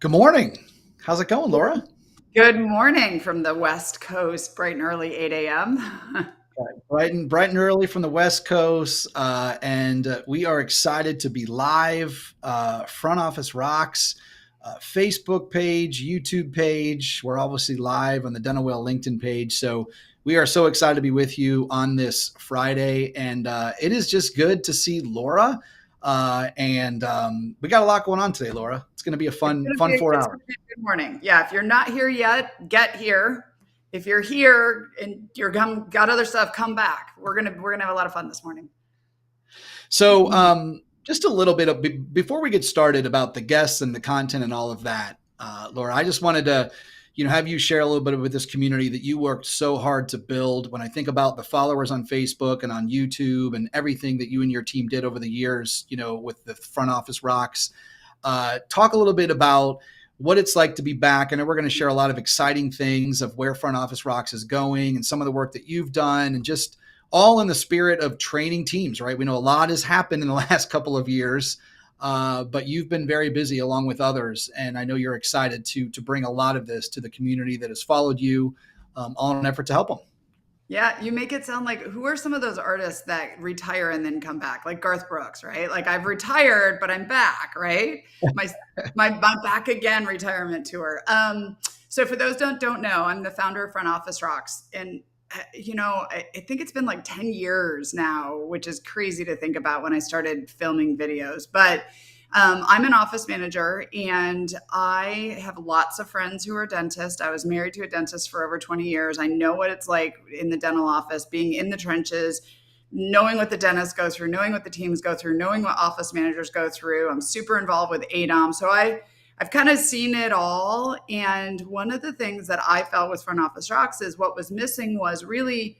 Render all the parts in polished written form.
Good morning. How's it going, Laura? Good morning from the West Coast, bright and early 8 a.m. Bright and early from the West Coast, and we are excited to be live. Front Office Rocks Facebook page, YouTube page. We're obviously live on the Dental Well LinkedIn page. So we are so excited to be with you on this Friday, and it is just good to see Laura. And we got a lot going on today, Laura. It's going to be a fun 4 hours. Gonna be a good morning. Yeah, if you're not here yet, get here. If you're here and got other stuff, come back. We're gonna have a lot of fun this morning. So, just a little bit before we get started about the guests and the content and all of that, Laura, I just wanted to, have you share a little bit with this community that you worked so hard to build. When I think about the followers on Facebook and on YouTube and everything that you and your team did over the years, with the Front Office Rocks, talk a little bit about what it's like to be back. And we're going to share a lot of exciting things of where Front Office Rocks is going and some of the work that you've done, and just all in the spirit of training teams, right? We know a lot has happened in the last couple of years, but you've been very busy along with others. And I know you're excited to bring a lot of this to the community that has followed you, all in an effort to help them. Yeah, you make it sound like, who are some of those artists that retire and then come back? Like Garth Brooks, right? Like, I've retired, but I'm back, right? My my back again retirement tour. So for those don't know, I'm the founder of Front Office Rocks, and I think it's been like 10 years now, which is crazy to think about when I started filming videos. But I'm an office manager, and I have lots of friends who are dentists. I was married to a dentist for over 20 years. I know what it's like in the dental office, being in the trenches, knowing what the dentists go through, knowing what the teams go through, knowing what office managers go through. I'm super involved with ADOM. So I've kind of seen it all. And one of the things that I felt with Front Office Rocks is what was missing was really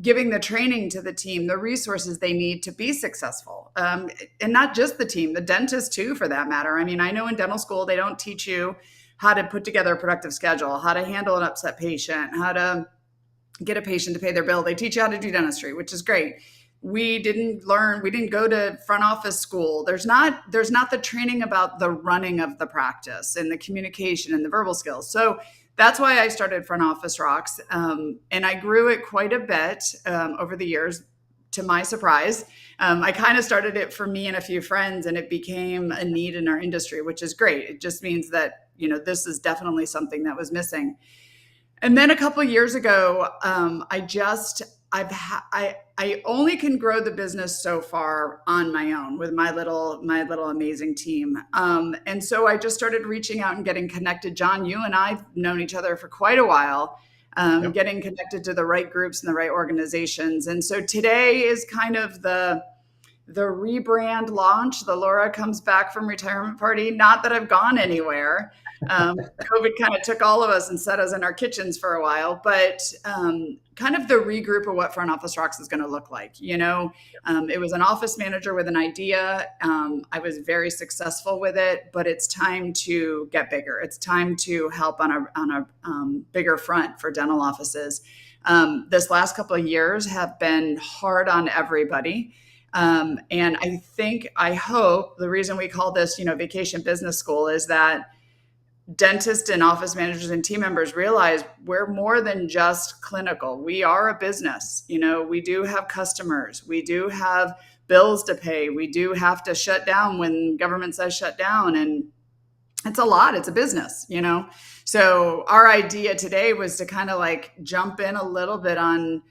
giving the training to the team, the resources they need to be successful. And not just the team, the dentist too, for that matter. I mean, I know in dental school, they don't teach you how to put together a productive schedule, how to handle an upset patient, how to get a patient to pay their bill. They teach you how to do dentistry, which is great. We didn't go to front office school. There's not the training about the running of the practice and the communication and the verbal skills. So that's why I started Front Office Rocks. And I grew it quite a bit over the years, to my surprise. I kind of started it for me and a few friends, and it became a need in our industry, which is great. It just means that, this is definitely something that was missing. And then a couple of years ago, I only can grow the business so far on my own with my little amazing team. And so I just started reaching out and getting connected. John, you and I've known each other for quite a while, Yep. getting connected to the right groups and the right organizations. And so today is kind of the rebrand launch. The Laura comes back from retirement party. Not that I've gone anywhere. COVID kind of took all of us and set us in our kitchens for a while, but kind of the regroup of what Front Office Rocks is going to look like. It was an office manager with an idea. I was very successful with it, but it's time to get bigger. It's time to help on a bigger front for dental offices. This last couple of years have been hard on everybody. And I hope the reason we call this, Vacation Business School is that dentists and office managers and team members realize we're more than just clinical. We are a business. We do have customers. We do have bills to pay. We do have to shut down when government says shut down. And it's a lot. It's a business, So our idea today was to kind of like jump in a little bit on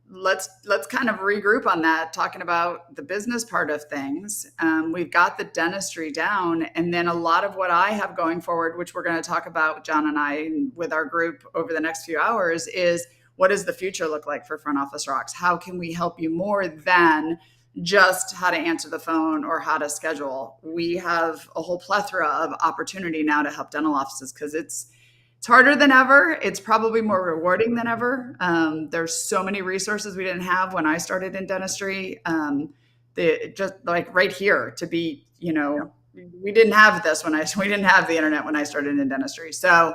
let's kind of regroup on that, talking about the business part of things. We've got the dentistry down, and then a lot of what I have going forward, which we're going to talk about, John and I, with our group over the next few hours, is what does the future look like for Front Office Rocks? How can we help you more than just how to answer the phone or how to schedule? We have a whole plethora of opportunity now to help dental offices, because it's harder than ever. It's probably more rewarding than ever. There's so many resources we didn't have when I started in dentistry. Just like right here to be, we didn't have we didn't have the internet when I started in dentistry. So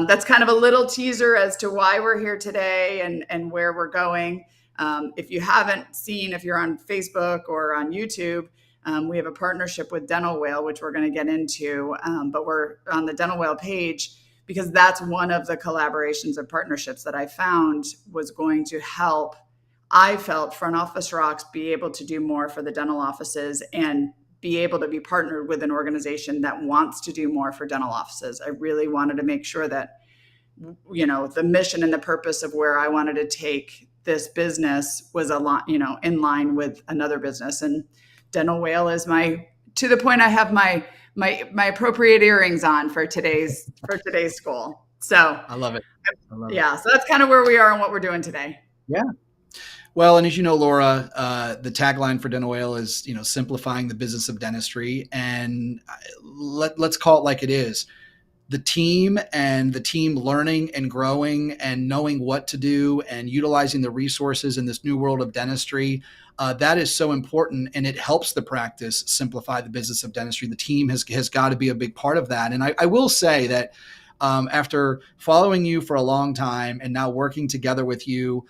that's kind of a little teaser as to why we're here today and where we're going. If you haven't seen, if you're on Facebook or on YouTube, We have a partnership with Dental Whale, which we're going to get into, but we're on the Dental Whale page because that's one of the collaborations and partnerships that I found was going to help. I felt Front Office Rocks be able to do more for the dental offices and be able to be partnered with an organization that wants to do more for dental offices. I really wanted to make sure that, the mission and the purpose of where I wanted to take this business was a lot, in line with another business. And Dental Whale is to the point I have my appropriate earrings on for today's school. So I love it. Yeah. So that's kind of where we are and what we're doing today. Yeah. Well, and as you know, Laura, the tagline for Dental Whale is, simplifying the business of dentistry. And let's call it like it is. The team learning and growing and knowing what to do and utilizing the resources in this new world of dentistry, that is so important, and it helps the practice simplify the business of dentistry. The team has got to be a big part of that. And I will say that after following you for a long time and now working together with you,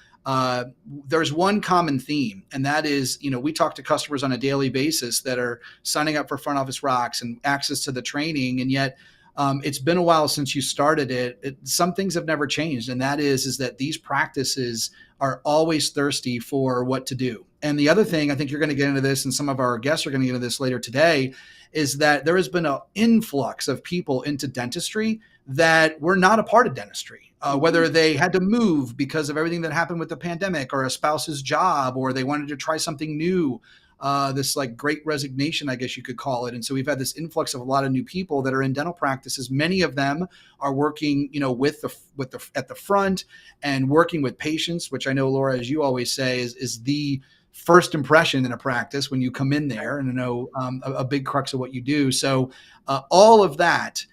there's one common theme, and that is, we talk to customers on a daily basis that are signing up for Front Office Rocks and access to the training, and yet it's been a while since you started it. Some things have never changed, and that is that these practices are always thirsty for what to do. And the other thing, I think you're going to get into this, and some of our guests are going to get into this later today, is that there has been an influx of people into dentistry that were not a part of dentistry, whether they had to move because of everything that happened with the pandemic, or a spouse's job, or they wanted to try something new. This like great resignation, I guess you could call it. And so we've had this influx of a lot of new people that are in dental practices. Many of them are working, at the front and working with patients, which I know, Laura, as you always say, is the first impression in a practice when you come in there, and I know a big crux of what you do. So all of that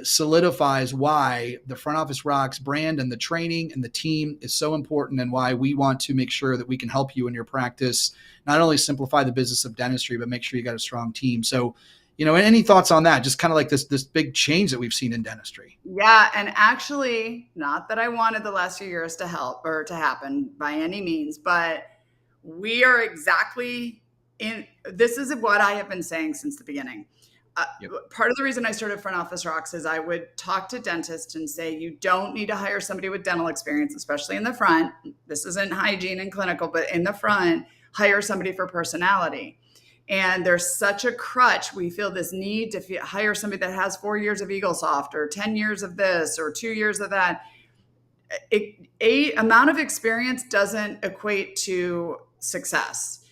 solidifies why the Front Office Rocks brand and the training and the team is so important, and why we want to make sure that we can help you in your practice, not only simplify the business of dentistry, but make sure you got a strong team. So, any thoughts on that? Just kind of like this big change that we've seen in dentistry. Yeah. And actually, not that I wanted the last few years to help or to happen by any means, but we are exactly this is what I have been saying since the beginning. Part of the reason I started Front Office Rocks is I would talk to dentists and say, you don't need to hire somebody with dental experience, especially in the front. This isn't hygiene and clinical, but in the front, hire somebody for personality. And there's such a crutch. We feel this need to hire somebody that has 4 years of EagleSoft or 10 years of this or 2 years of that. Amount of experience doesn't equate to success.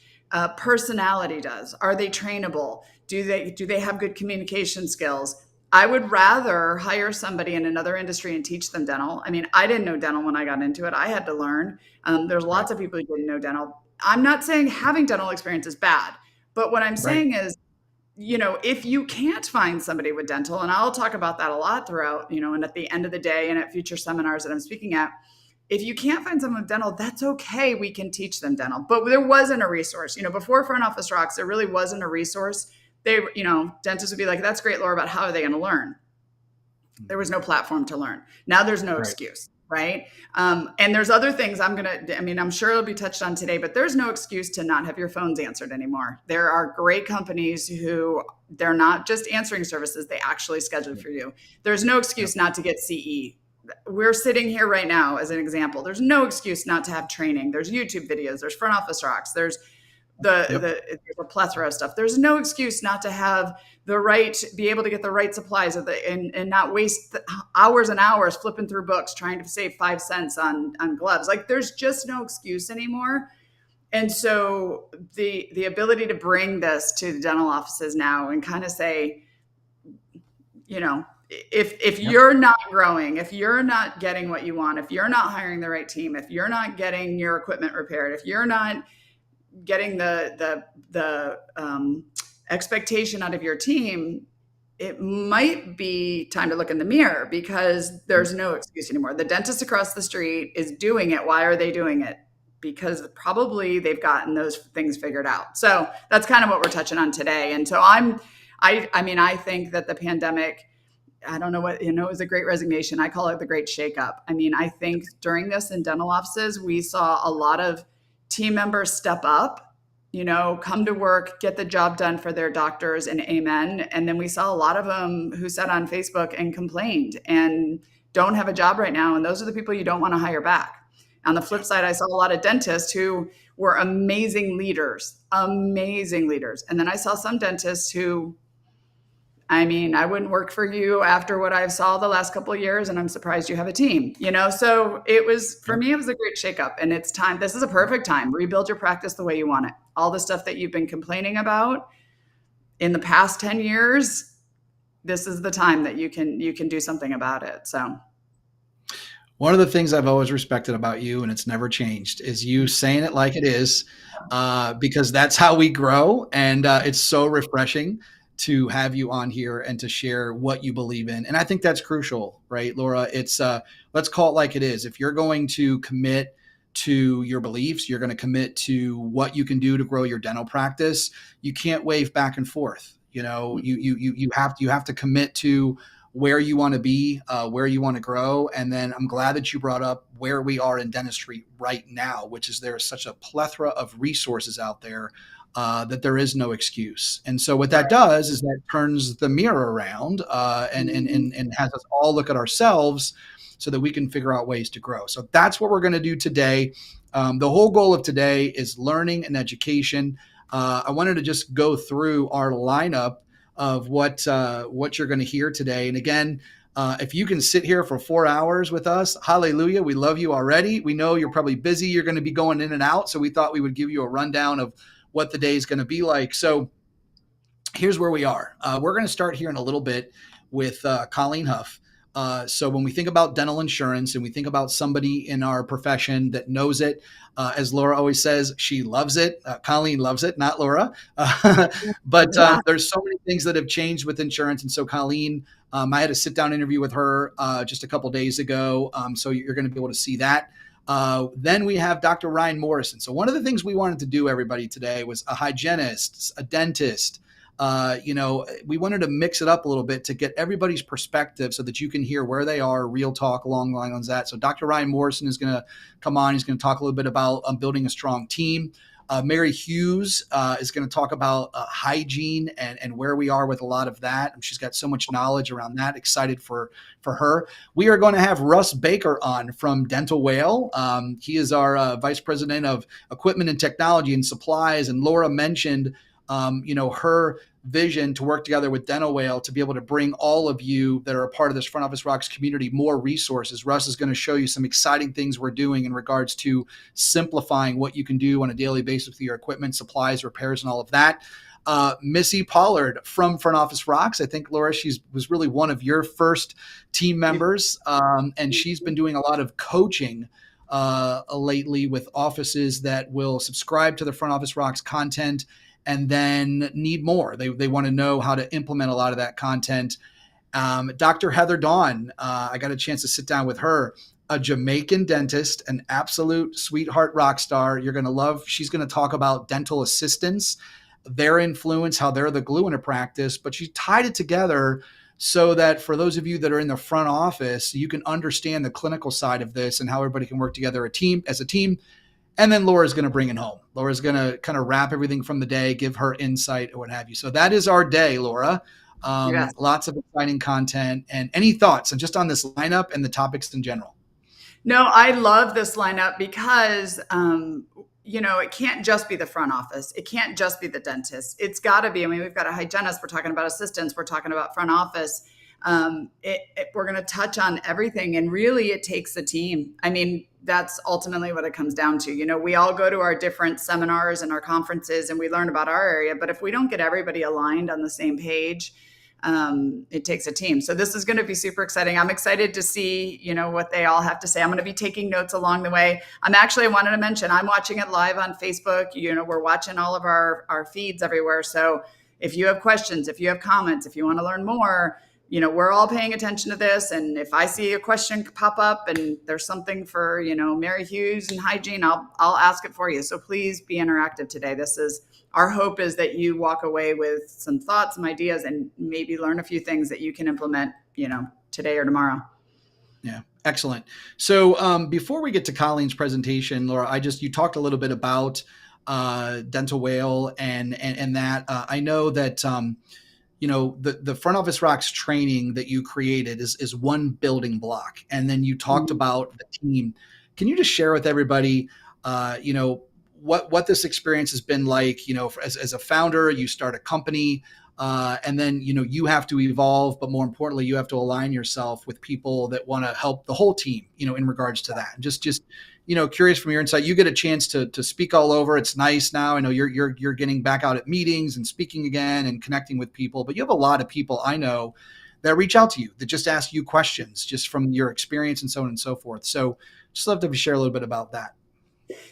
Personality does. Are they trainable? Do they have good communication skills? I would rather hire somebody in another industry and teach them dental. I mean, I didn't know dental when I got into it. I had to learn. There's lots of people who didn't know dental. I'm not saying having dental experience is bad, but what I'm saying is, if you can't find somebody with dental, and I'll talk about that a lot throughout, and at the end of the day and at future seminars that I'm speaking at, if you can't find someone with dental, that's okay. We can teach them dental. But there wasn't a resource. Before Front Office Rocks, there really wasn't a resource. Dentists would be like, that's great, Laura, but how are they going to learn? There was no platform to learn. Now there's no excuse, right? And there's other things I'm sure it'll be touched on today, but there's no excuse to not have your phones answered anymore. There are great companies who they're not just answering services, they actually schedule for you. There's no excuse not to get CE. We're sitting here right now as an example. There's no excuse not to have training. There's YouTube videos, there's Front Office Rocks, there's there's a plethora of stuff. There's no excuse not to have be able to get the right supplies and not waste hours and hours flipping through books trying to save 5 cents on gloves. Like, there's just no excuse anymore. And so the ability to bring this to the dental offices now and kind of say, if you're not growing, if you're not getting what you want, if you're not hiring the right team, if you're not getting your equipment repaired, if you're not getting the expectation out of your team, it might be time to look in the mirror, because there's no excuse anymore. The dentist across the street is doing it. Why are they doing it? Because probably they've gotten those things figured out. So that's kind of what we're touching on today. And so I think that the pandemic, I don't know what, it was a great resignation. I call it the great shakeup. I think during this in dental offices, we saw a lot of team members step up come to work, get the job done for their doctors, and amen. And then we saw a lot of them who sat on Facebook and complained and don't have a job right now. And those are the people you don't want to hire back. On the flip side, I saw a lot of dentists who were amazing leaders, amazing leaders. And then I saw some dentists who, I mean, I wouldn't work for you after what I've saw the last couple of years, and I'm surprised you have a team, So it was, for me, it was a great shakeup, and it's time. This is a perfect time. Rebuild your practice the way you want it. All the stuff that you've been complaining about in the past 10 years, this is the time that you can do something about it. So One of the things I've always respected about you, and it's never changed, is you saying it like it is, because that's how we grow. And it's so refreshing to have you on here and to share what you believe in. And I think that's crucial, right, Laura? It's let's call it like it is. If you're going to commit to your beliefs, you're going to commit to what you can do to grow your dental practice. You can't wave back and forth. You have to commit to where you want to be, where you want to grow. And then I'm glad that you brought up where we are in dentistry right now, which is there is such a plethora of resources out there that there is no excuse. And so what that does is that turns the mirror around and has us all look at ourselves so that we can figure out ways to grow. So that's what we're going to do today. The whole goal of today is learning and education. I wanted to just go through our lineup of what you're going to hear today. And again, if you can sit here for 4 hours with us, hallelujah, we love you already. We know you're probably busy. You're going to be going in and out. So we thought we would give you a rundown of what the day is going to be like. So here's where we are. We're going to start here in a little bit with Colleen Huff. So when we think about dental insurance and we think about somebody in our profession that knows it, as Laura always says, she loves it. Colleen loves it, not Laura. But there's so many things that have changed with insurance. And so Colleen, I had a sit down interview with her just a couple days ago. So you're going to be able to see that. Then we have Dr. Ryan Morrison. So one of the things we wanted to do, everybody, today was a hygienist, a dentist. We wanted to mix it up a little bit to get everybody's perspective so that you can hear where they are, real talk along the lines of that. So Dr. Ryan Morrison is going to come on. He's going to talk a little bit about building a strong team. Mary Hughes is going to talk about hygiene and where we are with a lot of that. And she's got so much knowledge around that. Excited for her. We are going to have Russ Baker on from Dental Whale. He is our Vice President of Equipment and Technology and Supplies. And Laura mentioned her vision to work together with Dental Whale to be able to bring all of you that are a part of this Front Office Rocks community more resources. Russ is going to show you some exciting things we're doing in regards to simplifying what you can do on a daily basis with your equipment, supplies, repairs, and all of that. Missy Pollard from Front Office Rocks. I think, Laura, was really one of your first team members, and she's been doing a lot of coaching lately with offices that will subscribe to the Front Office Rocks content and then need more. They want to know how to implement a lot of that content. Dr. Heather Dawn, I got a chance to sit down with her, a Jamaican dentist, an absolute sweetheart rock star. You're going to love. She's going to talk about dental assistants, their influence, how they're the glue in a practice, but she tied it together so that for those of you that are in the front office, you can understand the clinical side of this and how everybody can work together as a team. And then Laura's going to bring it home. Laura's going to kind of wrap everything from the day, give her insight or what have you. So that is our day, Laura. Yes. Lots of exciting content. And any thoughts and just on this lineup and the topics in general? No, I love this lineup because, it can't just be the front office. It can't just be the dentist. It's got to be. We've got a hygienist. We're talking about assistants. We're talking about front office. We're going to touch on everything. And really, it takes a team. That's ultimately what it comes down to. We all go to our different seminars and our conferences and we learn about our area. But if we don't get everybody aligned on the same page, it takes a team. So this is going to be super exciting. I'm excited to see, what they all have to say. I'm going to be taking notes along the way. I wanted to mention, I'm watching it live on Facebook. We're watching all of our feeds everywhere. So if you have questions, if you have comments, if you want to learn more, we're all paying attention to this. And if I see a question pop up and there's something for, Mary Hughes and hygiene, I'll ask it for you. So please be interactive today. Our hope is that you walk away with some thoughts, some ideas, and maybe learn a few things that you can implement, today or tomorrow. Yeah. Excellent. So before we get to Colleen's presentation, Laura, you talked a little bit about Dental Whale, and that I know that the front office rocks training that you created is one building block, and then you talked about the team. Can you just share with everybody, what this experience has been like? As a founder, you start a company. And then, you have to evolve, but more importantly, you have to align yourself with people that want to help the whole team, in regards to that. And just, curious from your insight, you get a chance to speak all over. It's nice now. I know you're getting back out at meetings and speaking again and connecting with people, but you have a lot of people I know that reach out to you, that just ask you questions just from your experience and so on and so forth. So just love to share a little bit about that.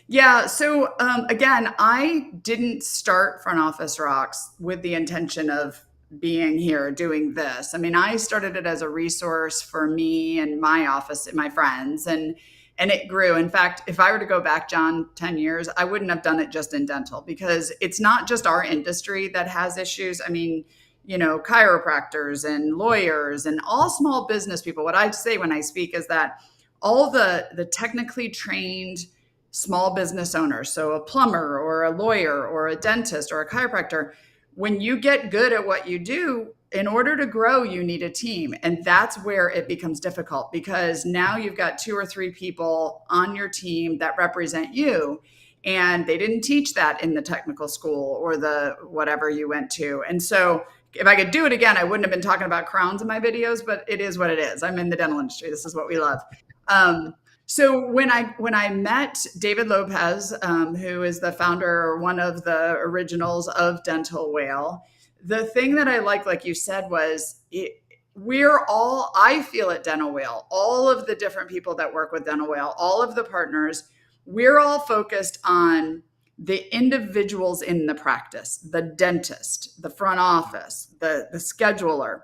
Yeah. So again, I didn't start Front Office Rocks with the intention of being here doing this. I mean, I started it as a resource for me and my office and my friends, and it grew. In fact, if I were to go back, John, 10 years, I wouldn't have done it just in dental, because it's not just our industry that has issues. I mean, chiropractors and lawyers and all small business people. What I say when I speak is that all the technically trained small business owners, so a plumber or a lawyer or a dentist or a chiropractor, when you get good at what you do, in order to grow, you need a team. And that's where it becomes difficult, because now you've got 2 or 3 people on your team that represent you. And they didn't teach that in the technical school or the whatever you went to. And so if I could do it again, I wouldn't have been talking about crowns in my videos, but it is what it is. I'm in the dental industry. This is what we love. So when I met David Lopez, who is the founder or one of the originals of Dental Whale, the thing that I like you said, was I feel at Dental Whale, all of the different people that work with Dental Whale, all of the partners, we're all focused on the individuals in the practice, the dentist, the front office, the scheduler,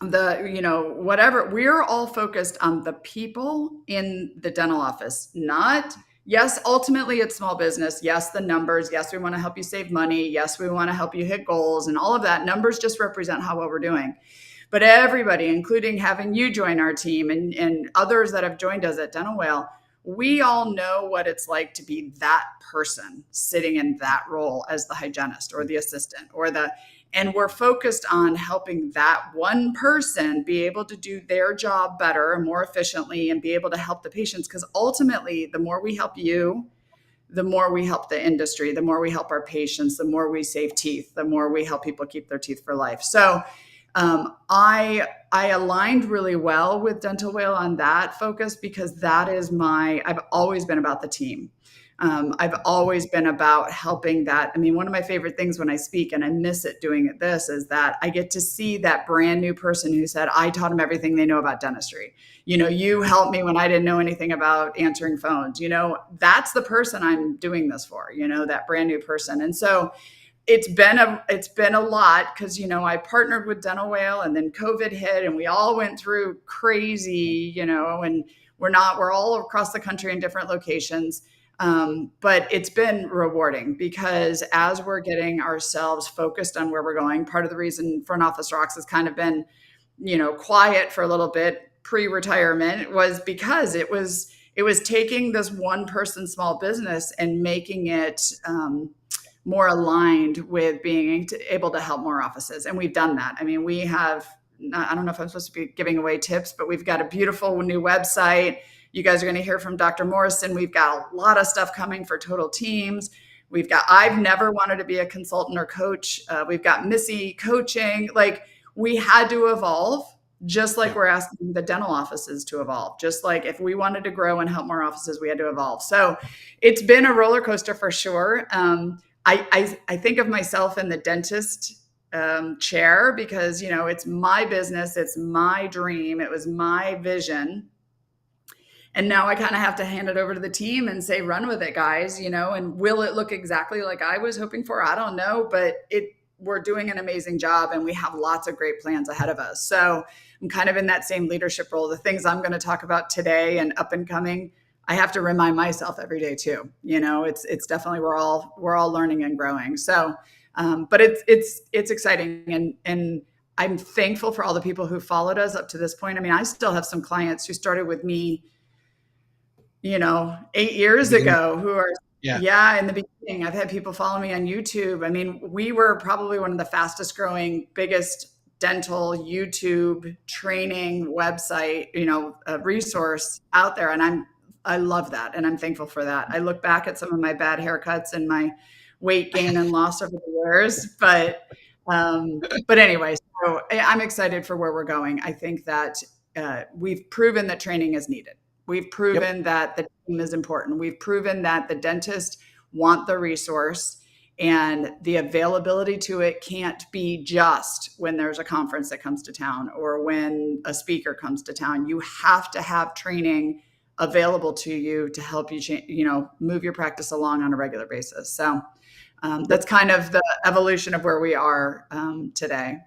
whatever. We're all focused on the people in the dental office, not, yes, ultimately it's small business. Yes, the numbers. Yes, we want to help you save money. Yes, we want to help you hit goals and all of that. Numbers just represent how well we're doing. But everybody, including having you join our team and others that have joined us at Dental Whale, we all know what it's like to be that person sitting in that role as the hygienist or the assistant and we're focused on helping that one person be able to do their job better and more efficiently and be able to help the patients. Because ultimately, the more we help you, the more we help the industry, the more we help our patients, the more we save teeth, the more we help people keep their teeth for life. So I aligned really well with Dental Whale on that focus, because that is I've always been about the team. I've always been about helping that. I mean, one of my favorite things when I speak, and I miss it doing it this, is that I get to see that brand new person who said, I taught them everything they know about dentistry. You helped me when I didn't know anything about answering phones. That's the person I'm doing this for, that brand new person. And so it's been a lot, because, I partnered with Dental Whale and then COVID hit and we all went through crazy, and we're all across the country in different locations. But it's been rewarding, because as we're getting ourselves focused on where we're going, part of the reason Front Office Rocks has kind of been, quiet for a little bit pre-retirement, was because it was taking this one person small business and making it more aligned with being able to help more offices. And we've done that. I mean, we have, I don't know if I'm supposed to be giving away tips, but we've got a beautiful new website. You guys are going to hear from Dr. Morrison. We've got a lot of stuff coming for total teams. I've never wanted to be a consultant or coach. We've got Missy coaching. Like, we had to evolve, just like we're asking the dental offices to evolve. Just like if we wanted to grow and help more offices, we had to evolve. So it's been a roller coaster for sure. I think of myself in the dentist chair, because, it's my business. It's my dream. It was my vision. And now I kind of have to hand it over to the team and say, run with it, guys, and will it look exactly like I was hoping for? I don't know, but we're doing an amazing job and we have lots of great plans ahead of us. So I'm kind of in that same leadership role. The things I'm going to talk about today and up and coming, I have to remind myself every day too. It's definitely, we're all learning and growing. So, but it's exciting. And I'm thankful for all the people who followed us up to this point. I mean, I still have some clients who started with me 8 years ago, who are, in the beginning, I've had people follow me on YouTube. I mean, we were probably one of the fastest growing, biggest dental YouTube training website, resource out there. And I love that. And I'm thankful for that. I look back at some of my bad haircuts and my weight gain and loss over the years, but anyway, so I'm excited for where we're going. I think that we've proven that training is needed. We've proven that the team is important. We've proven that the dentist want the resource, and the availability to it can't be just when there's a conference that comes to town or when a speaker comes to town. You have to have training available to you to help you, move your practice along on a regular basis. So that's kind of the evolution of where we are today.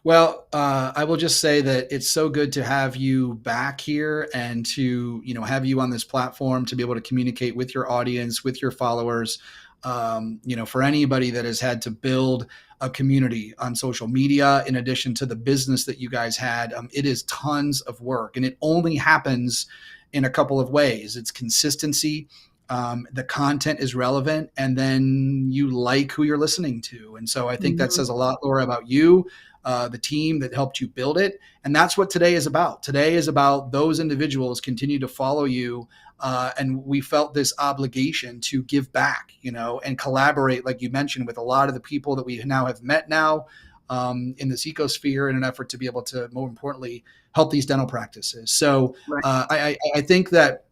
Well, I will just say that it's so good to have you back here and to, have you on this platform to be able to communicate with your audience, with your followers. For anybody that has had to build a community on social media, in addition to the business that you guys had, it is tons of work, and it only happens in a couple of ways. It's consistency. The content is relevant, and then you like who you're listening to. And so I think that says a lot, Laura, about you, the team that helped you build it. And that's what today is about. Today is about those individuals continue to follow you. And we felt this obligation to give back, and collaborate, like you mentioned, with a lot of the people that we now have met now in this ecosphere in an effort to be able to, more importantly, help these dental practices. So I think that,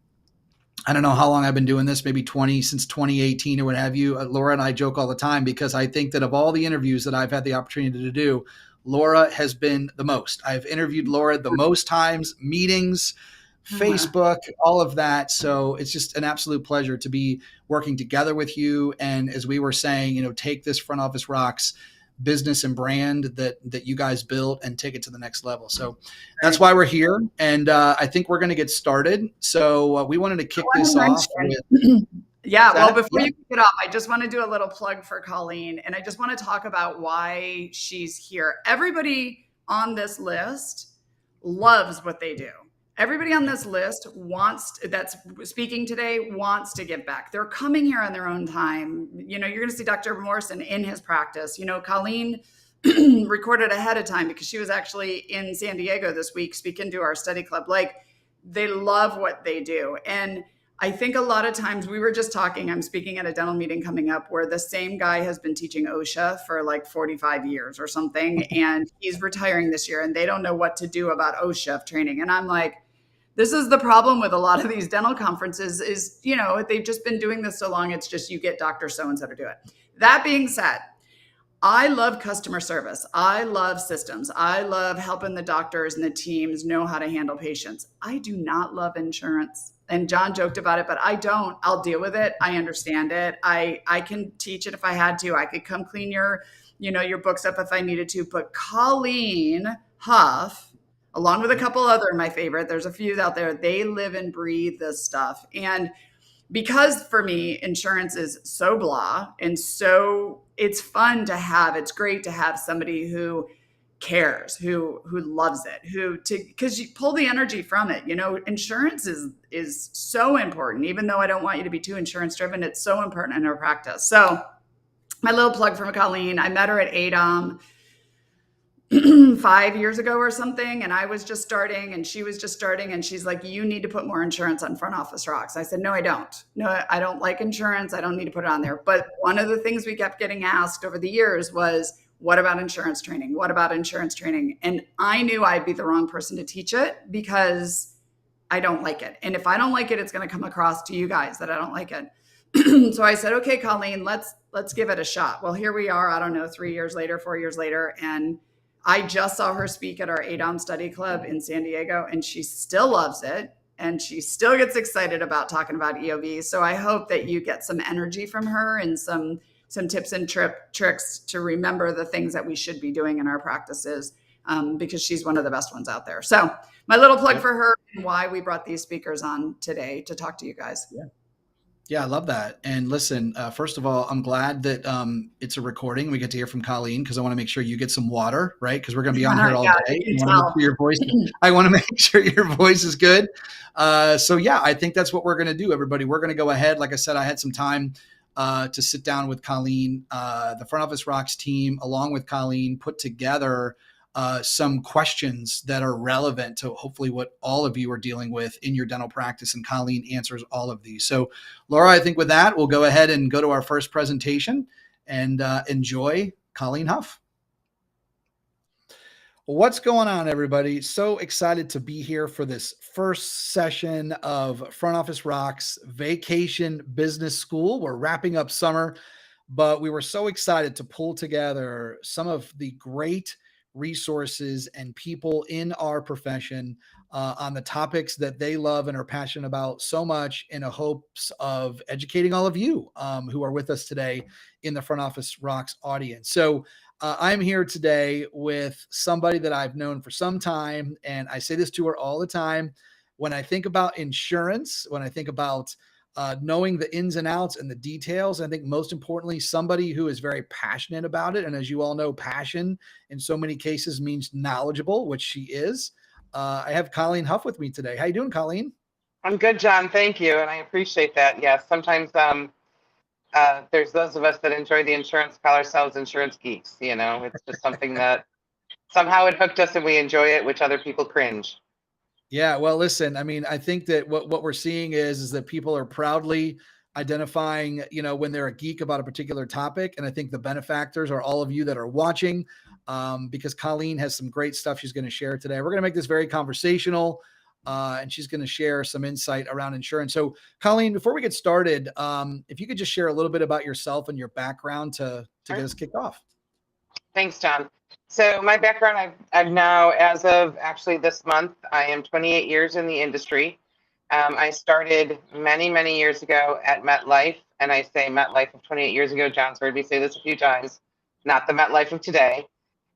I don't know how long I've been doing this, maybe since 2018 or what have you. Laura and I joke all the time because I think that of all the interviews that I've had the opportunity to do, Laura has been the most. I've interviewed Laura the most times, meetings, Facebook, all of that. So it's just an absolute pleasure to be working together with you. And as we were saying, take this Front Office Rocks business and brand that you guys built and take it to the next level. So that's why we're here. And I think we're going to get started. So we wanted to kick this off with... Yeah, well, before you kick it off, I just want to do a little plug for Colleen, and I just want to talk about why she's here. Everybody on this list loves what they do. Everybody on this list that's speaking today wants to give back. They're coming here on their own time. You're going to see Dr. Morrison in his practice. Colleen recorded ahead of time because she was actually in San Diego this week speaking to our study club. Like, they love what they do. And I think a lot of times, we were just talking, I'm speaking at a dental meeting coming up where the same guy has been teaching OSHA for like 45 years or something, and he's retiring this year and they don't know what to do about OSHA training. And I'm like, this is the problem with a lot of these dental conferences is, they've just been doing this so long, it's just you get Dr. So-and-so to do it. That being said, I love customer service. I love systems. I love helping the doctors and the teams know how to handle patients. I do not love insurance. And John joked about it, but I don't. I'll deal with it. I understand it. I can teach it if I had to. I could come clean your books up if I needed to. But Colleen, Huff, along with a couple other, my favorite, there's a few out there, they live and breathe this stuff. And because for me, insurance is so blah, and so it's fun to have, it's great to have somebody who cares, who loves it, because you pull the energy from it. Insurance is so important. Even though I don't want you to be too insurance driven, it's so important in our practice. So my little plug from Colleen, I met her at ADOM 5 years ago or something, and I was just starting and she was just starting, and she's like, you need to put more insurance on Front Office Rocks. I said, no, I don't. No, I don't like insurance. I don't need to put it on there. But one of the things we kept getting asked over the years was, what about insurance training? What about insurance training? And I knew I'd be the wrong person to teach it because I don't like it. And if I don't like it, it's going to come across to you guys that I don't like it. So I said, okay, Colleen, let's give it a shot. Well, here we are, I don't know, 3 years later, 4 years later. And I just saw her speak at our ADOM study club in San Diego, and she still loves it. And she still gets excited about talking about EOB. So I hope that you get some energy from her and some tips and tricks to remember the things that we should be doing in our practices, because she's one of the best ones out there. So my little plug for her and why we brought these speakers on today to talk to you guys. Yeah, I love that. And listen, first of all, I'm glad that it's a recording. We get to hear from Colleen because I want to make sure you get some water, right? Because we're going to be on here all day. I want to make sure your voice is good. So yeah, I think that's what we're going to do, everybody. We're going to go ahead. Like I said, I had some time to sit down with Colleen. The Front Office Rocks team, along with Colleen, put together some questions that are relevant to hopefully what all of you are dealing with in your dental practice, and Colleen answers all of these. So, Laura, I think with that, we'll go ahead and go to our first presentation and enjoy Colleen Huff. What's going on, everybody? So excited to be here for this first session of Front Office Rocks Vacation Business School. We're wrapping up summer, but we were so excited to pull together some of the great resources and people in our profession on the topics that they love and are passionate about so much, in a hopes of educating all of you who are with us today in the Front Office Rocks audience. So I'm here today with somebody that I've known for some time, and I say this to her all the time. When I think about insurance, when I think about knowing the ins and outs and the details, I think most importantly, somebody who is very passionate about it. And as you all know, passion in so many cases means knowledgeable, which she is. I have Colleen Huff with me today. How you doing, Colleen? I'm good, John. Thank you. And I appreciate that. Yes, sometimes there's those of us that enjoy the insurance, call ourselves insurance geeks. You know, it's just something that somehow it hooked us and we enjoy it, which other people cringe. Yeah, well, listen, I mean, I think that what we're seeing is that people are proudly identifying, when they're a geek about a particular topic. And I think the benefactors are all of you that are watching, because Colleen has some great stuff she's going to share today. We're going to make this very conversational, and she's going to share some insight around insurance. So, Colleen, before we get started, if you could just share a little bit about yourself and your background to get us kicked off. Thanks, John. So my background, I've now, as of actually this month, I am 28 years in the industry. I started many, many years ago at MetLife, and I say MetLife of 28 years ago. John's heard me say this a few times, not the MetLife of today.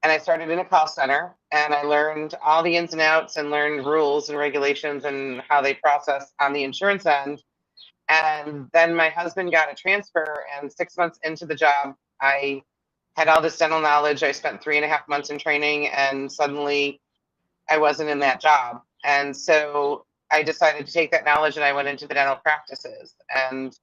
And I started in a call center, and I learned all the ins and outs and learned rules and regulations and how they process on the insurance end. And then my husband got a transfer, and 6 months into the job, I had all this dental knowledge. I spent 3.5 months in training, and suddenly I wasn't in that job. And so I decided to take that knowledge and I went into the dental practices. And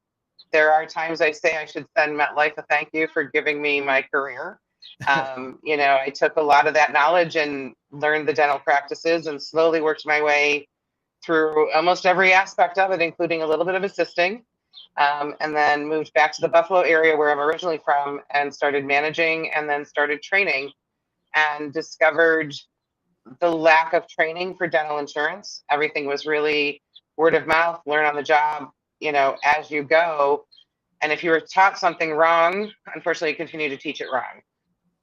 there are times I say I should send MetLife a thank you for giving me my career. I took a lot of that knowledge and learned the dental practices and slowly worked my way through almost every aspect of it, including a little bit of assisting. And then moved back to the Buffalo area where I'm originally from and started managing, and then started training, and discovered the lack of training for dental insurance. Everything was really word of mouth, learn on the job, as you go. And if you were taught something wrong, unfortunately, you continue to teach it wrong.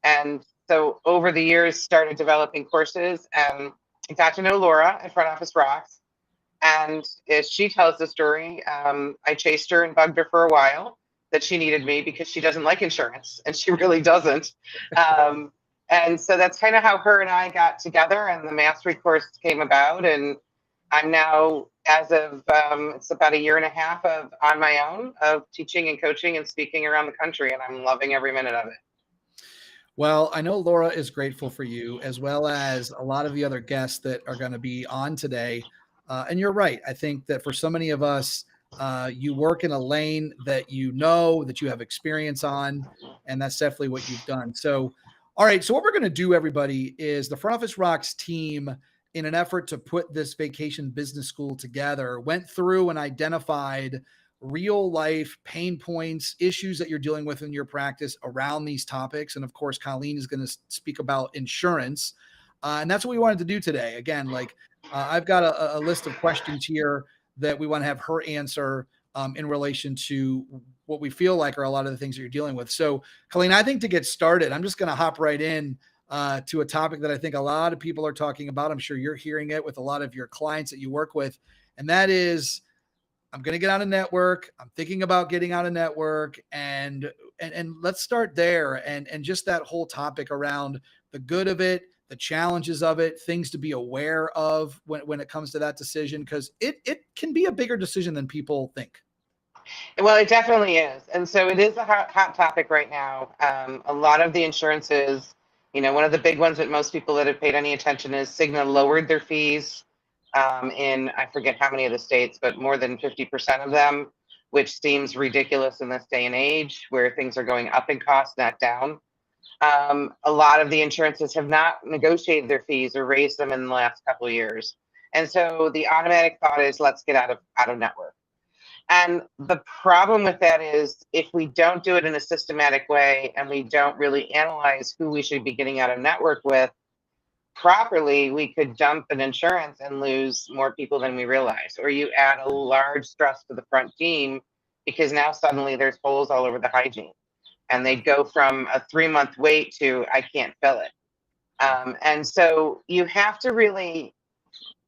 And so over the years, started developing courses, and got to know Laura at Front Office Rocks. And as she tells the story, I chased her and bugged her for a while that she needed me because she doesn't like insurance, and she really doesn't. And so that's kind of how her and I got together, and the mastery course came about. And I'm now, as of it's about 1.5 years on my own of teaching and coaching and speaking around the country, and I'm loving every minute of it. Well, I know Laura is grateful for you, as well as a lot of the other guests that are going to be on today. And you're right. I think that for so many of us, you work in a lane that that you have experience on, and that's definitely what you've done. So, all right. So what we're going to do, everybody, is the Front Office Rocks team, in an effort to put this vacation business school together, went through and identified real life pain points, issues that you're dealing with in your practice around these topics. And of course, Colleen is going to speak about insurance. And that's what we wanted to do today. Again, I've got a list of questions here that we want to have her answer in relation to what we feel like are a lot of the things that you're dealing with. So, Colleen, I think to get started, I'm just going to hop right in to a topic that I think a lot of people are talking about. I'm sure you're hearing it with a lot of your clients that you work with. And that is, I'm going to get out of network. I'm thinking about getting out of network, and let's start there. And just that whole topic around the good of it, the challenges of it, things to be aware of when it comes to that decision, because it can be a bigger decision than people think. Well, it definitely is. And so it is a hot topic right now. A lot of the insurances, one of the big ones that most people that have paid any attention is Cigna lowered their fees in, I forget how many of the states, but more than 50% of them, which seems ridiculous in this day and age where things are going up in cost, not down. A lot of the insurances have not negotiated their fees or raised them in the last couple of years. And so the automatic thought is, let's get out of network. And the problem with that is, if we don't do it in a systematic way and we don't really analyze who we should be getting out of network with properly, we could dump an insurance and lose more people than we realize. Or you add a large stress to the front team because now suddenly there's holes all over the hygiene. And they go from a 3-month wait to I can't fill it. And so you have to really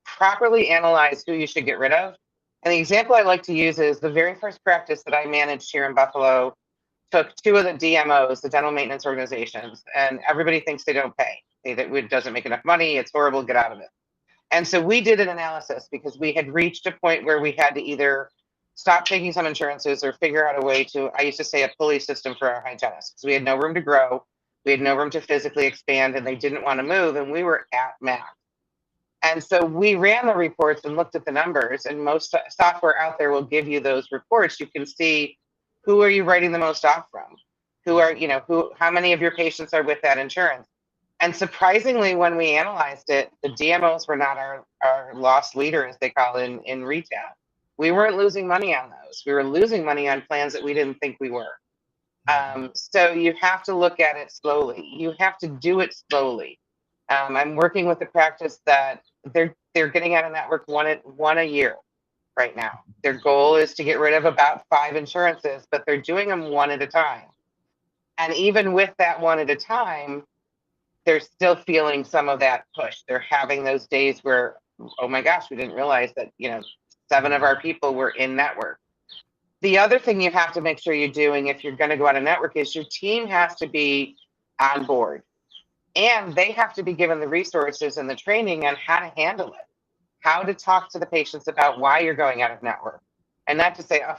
properly analyze who you should get rid of. And the example I like to use is the very first practice that I managed here in Buffalo took 2 of the DMOs, the dental maintenance organizations, and everybody thinks they don't pay. It doesn't make enough money. It's horrible. Get out of it. And so we did an analysis because we had reached a point where we had to either stop taking some insurances or figure out a way to, I used to say, a pulley system for our hygienists. So we had no room to grow. We had no room to physically expand, and they didn't want to move, and we were at max. And so we ran the reports and looked at the numbers, and most software out there will give you those reports. You can see who are you writing the most off from? How many of your patients are with that insurance? And surprisingly, when we analyzed it, the DMOs were not our loss leader, as they call it in retail. We weren't losing money on those. We were losing money on plans that we didn't think we were. So you have to look at it slowly. You have to do it slowly. I'm working with a practice that they're getting out of network one a year right now. Their goal is to get rid of about 5 insurances, but they're doing them one at a time. And even with that one at a time, they're still feeling some of that push. They're having those days where, oh my gosh, we didn't realize that 7 of our people were in network. The other thing you have to make sure you're doing if you're going to go out of network is your team has to be on board. And they have to be given the resources and the training on how to handle it, how to talk to the patients about why you're going out of network. And not to say, oh,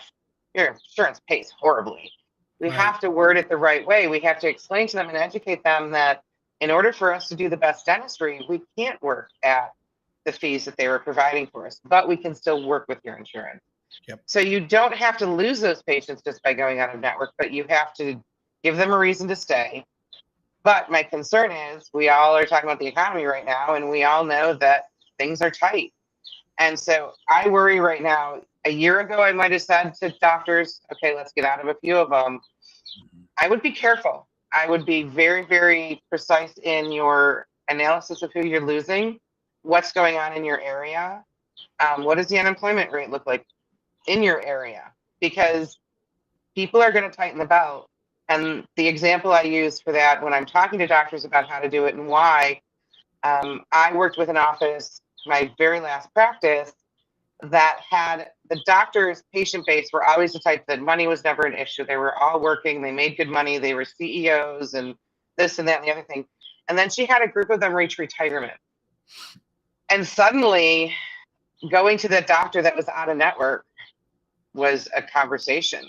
your insurance pays horribly. We have to word it the right way. We have to explain to them and educate them that in order for us to do the best dentistry, we can't work at the fees that they were providing for us, but we can still work with your insurance. Yep. So you don't have to lose those patients just by going out of network, but you have to give them a reason to stay. But my concern is we all are talking about the economy right now, and we all know that things are tight. And so I worry right now. A year ago, I might have said to doctors, okay, let's get out of a few of them. I would be careful. I would be very, very precise in your analysis of who you're losing, what's going on in your area, what does the unemployment rate look like in your area, because people are going to tighten the belt. And the example I use for that when I'm talking to doctors about how to do it and why, I worked with an office, my very last practice, that had the doctor's patient base were always the type that money was never an issue. They were all working, they made good money, they were CEOs and this and that and the other thing. And then she had a group of them reach retirement. And suddenly going to the doctor that was out of network was a conversation.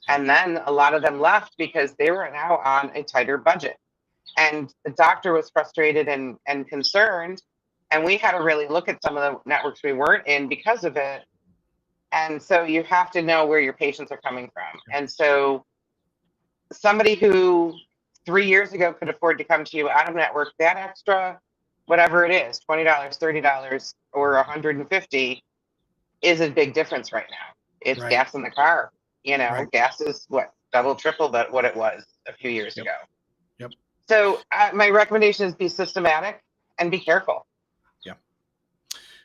And then a lot of them left because they were now on a tighter budget. And the doctor was frustrated and concerned. And we had to really look at some of the networks we weren't in because of it. And so you have to know where your patients are coming from. And so somebody who 3 years ago could afford to come to you out of network, that extra, whatever it is, $20, $30, or $150 is a big difference right now. It's gas in the car. Gas is double, triple what it was a few years ago. Yep. So my recommendation is be systematic and be careful. Yeah.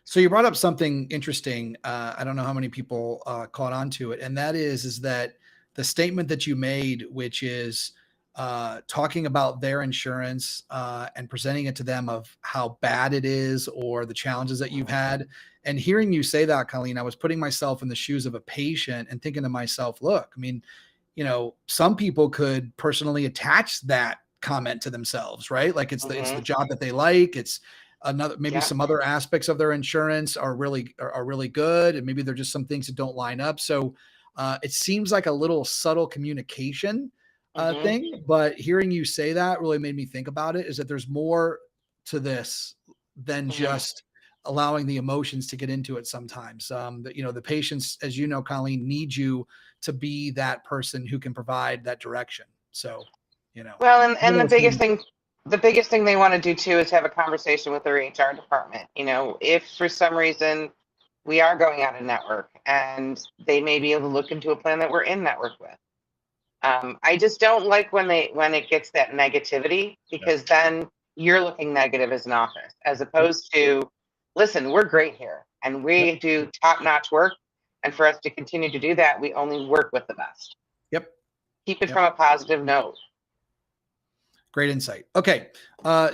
So you brought up something interesting. I don't know how many people caught on to it. And that is that the statement that you made, which is talking about their insurance and presenting it to them of how bad it is or the challenges that you've had. And hearing you say that, Colleen, I was putting myself in the shoes of a patient and thinking to myself, look, I mean, some people could personally attach that comment to themselves, right? Like it's the job that they like. It's another, maybe some other aspects of their insurance are really good. And maybe they're just some things that don't line up. So it seems like a little subtle communication thing, but hearing you say that really made me think about it, is that there's more to this than just allowing the emotions to get into it sometimes. The patients, as you know, Colleen, need you to be that person who can provide that direction. So, Well, and the biggest thing they want to do too is have a conversation with their HR department. If for some reason we are going out of network and they may be able to look into a plan that we're in network with. I just don't like when it gets that negativity, because then you're looking negative as an office, as opposed to, listen, we're great here and we do top-notch work. And for us to continue to do that, we only work with the best. Yep. Keep it from a positive note. Great insight. Okay.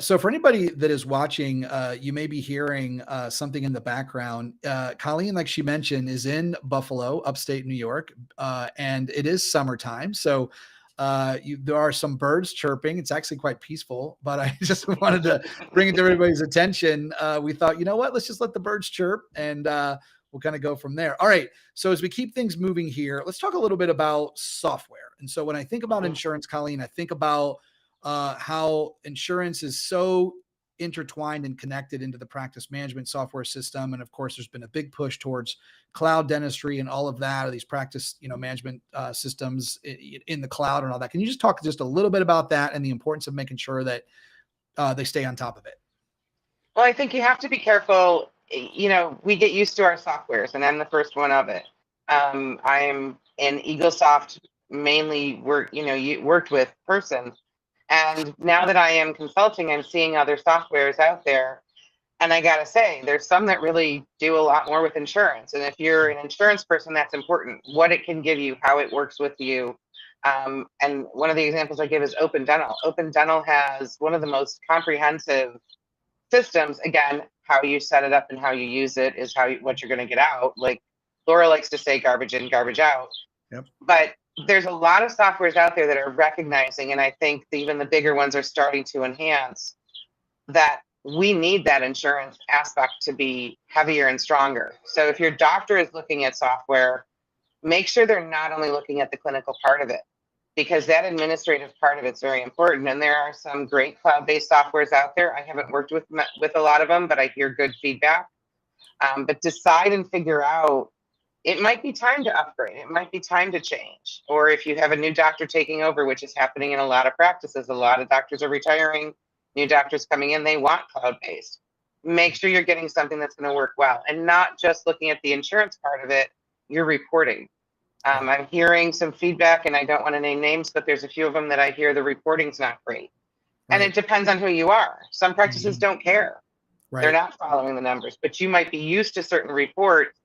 So for anybody that is watching, you may be hearing something in the background. Colleen, like she mentioned, is in Buffalo, upstate New York, and it is summertime. So there are some birds chirping. It's actually quite peaceful, but I just wanted to bring it to everybody's attention. We thought, you know what, let's just let the birds chirp, and we'll kind of go from there. All right. So as we keep things moving here, let's talk a little bit about software. And so when I think about insurance, Colleen, I think about how insurance is so intertwined and connected into the practice management software system. And of course, there's been a big push towards cloud dentistry and all of that, or these practice, management systems in the cloud and all that. Can you just talk just a little bit about that and the importance of making sure that they stay on top of it? Well, I think you have to be careful. We get used to our softwares, and I'm the first one of it. I'm in EagleSoft, mainly worked with person. And now that I am consulting, I'm seeing other softwares out there. And I got to say, there's some that really do a lot more with insurance. And if you're an insurance person, that's important. What it can give you, how it works with you. And one of the examples I give is Open Dental. Open Dental has one of the most comprehensive systems. Again, how you set it up and how you use it is what you're going to get out. Like Laura likes to say, garbage in, garbage out. Yep. But there's a lot of softwares out there that are recognizing, and I think even the bigger ones are starting to enhance, that we need that insurance aspect to be heavier and stronger. So if your doctor is looking at software, make sure they're not only looking at the clinical part of it, because that administrative part of it's very important. And there are some great cloud-based softwares out there. I haven't worked with a lot of them, but I hear good feedback. But decide and figure out, it might be time to upgrade. It might be time to change. Or if you have a new doctor taking over, which is happening in a lot of practices, a lot of doctors are retiring, new doctors coming in, they want cloud-based. Make sure you're getting something that's going to work well, and not just looking at the insurance part of it, you're reporting. I'm hearing some feedback, and I don't want to name names, but there's a few of them that I hear the reporting's not great. Right. And it depends on who you are. Some practices don't care. Right. They're not following the numbers, but you might be used to certain reports,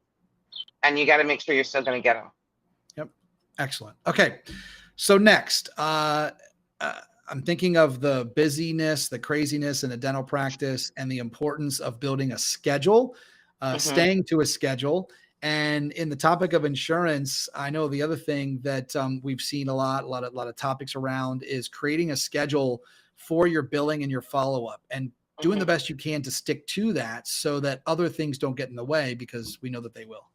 and you got to make sure you're still going to get them. Yep. Excellent. Okay. So next, I'm thinking of the busyness, the craziness in a dental practice, and the importance of building a schedule, staying to a schedule. And in the topic of insurance, I know the other thing that we've seen a lot of topics around is creating a schedule for your billing and your follow-up, and doing the best you can to stick to that so that other things don't get in the way, because we know that they will.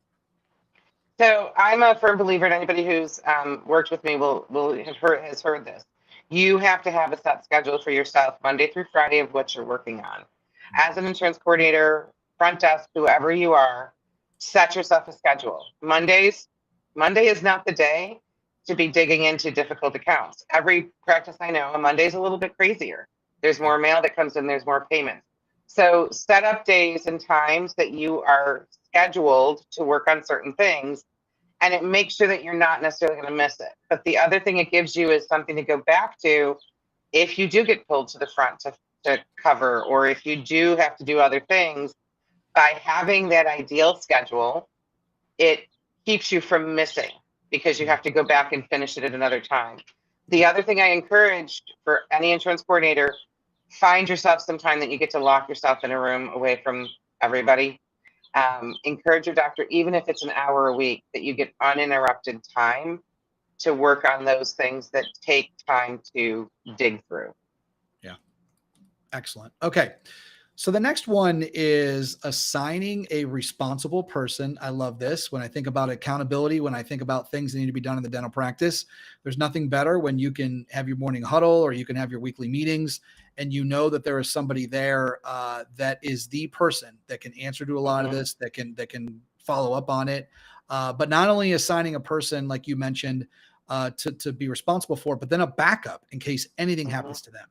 So I'm a firm believer, and anybody who's worked with me has heard this. You have to have a set schedule for yourself, Monday through Friday, of what you're working on. As an insurance coordinator, front desk, whoever you are, set yourself a schedule. Monday is not the day to be digging into difficult accounts. Every practice I know, a Monday is a little bit crazier. There's more mail that comes in, there's more payments. So set up days and times that you are scheduled to work on certain things, and it makes sure that you're not necessarily going to miss it. But the other thing it gives you is something to go back to if you do get pulled to the front to cover, or if you do have to do other things. By having that ideal schedule, it keeps you from missing, because you have to go back and finish it at another time. The other thing I encourage for any insurance coordinator, find yourself some time that you get to lock yourself in a room away from everybody. Encourage your doctor, even if it's an hour a week, that you get uninterrupted time to work on those things that take time to dig through. Yeah. Excellent. Okay. So the next one is assigning a responsible person. I love this. When I think about accountability, when I think about things that need to be done in the dental practice, there's nothing better when you can have your morning huddle or you can have your weekly meetings and you know that there is somebody there that is the person that can answer to a lot of this, that can follow up on it. But not only assigning a person, like you mentioned, to be responsible for, but then a backup in case anything happens to them.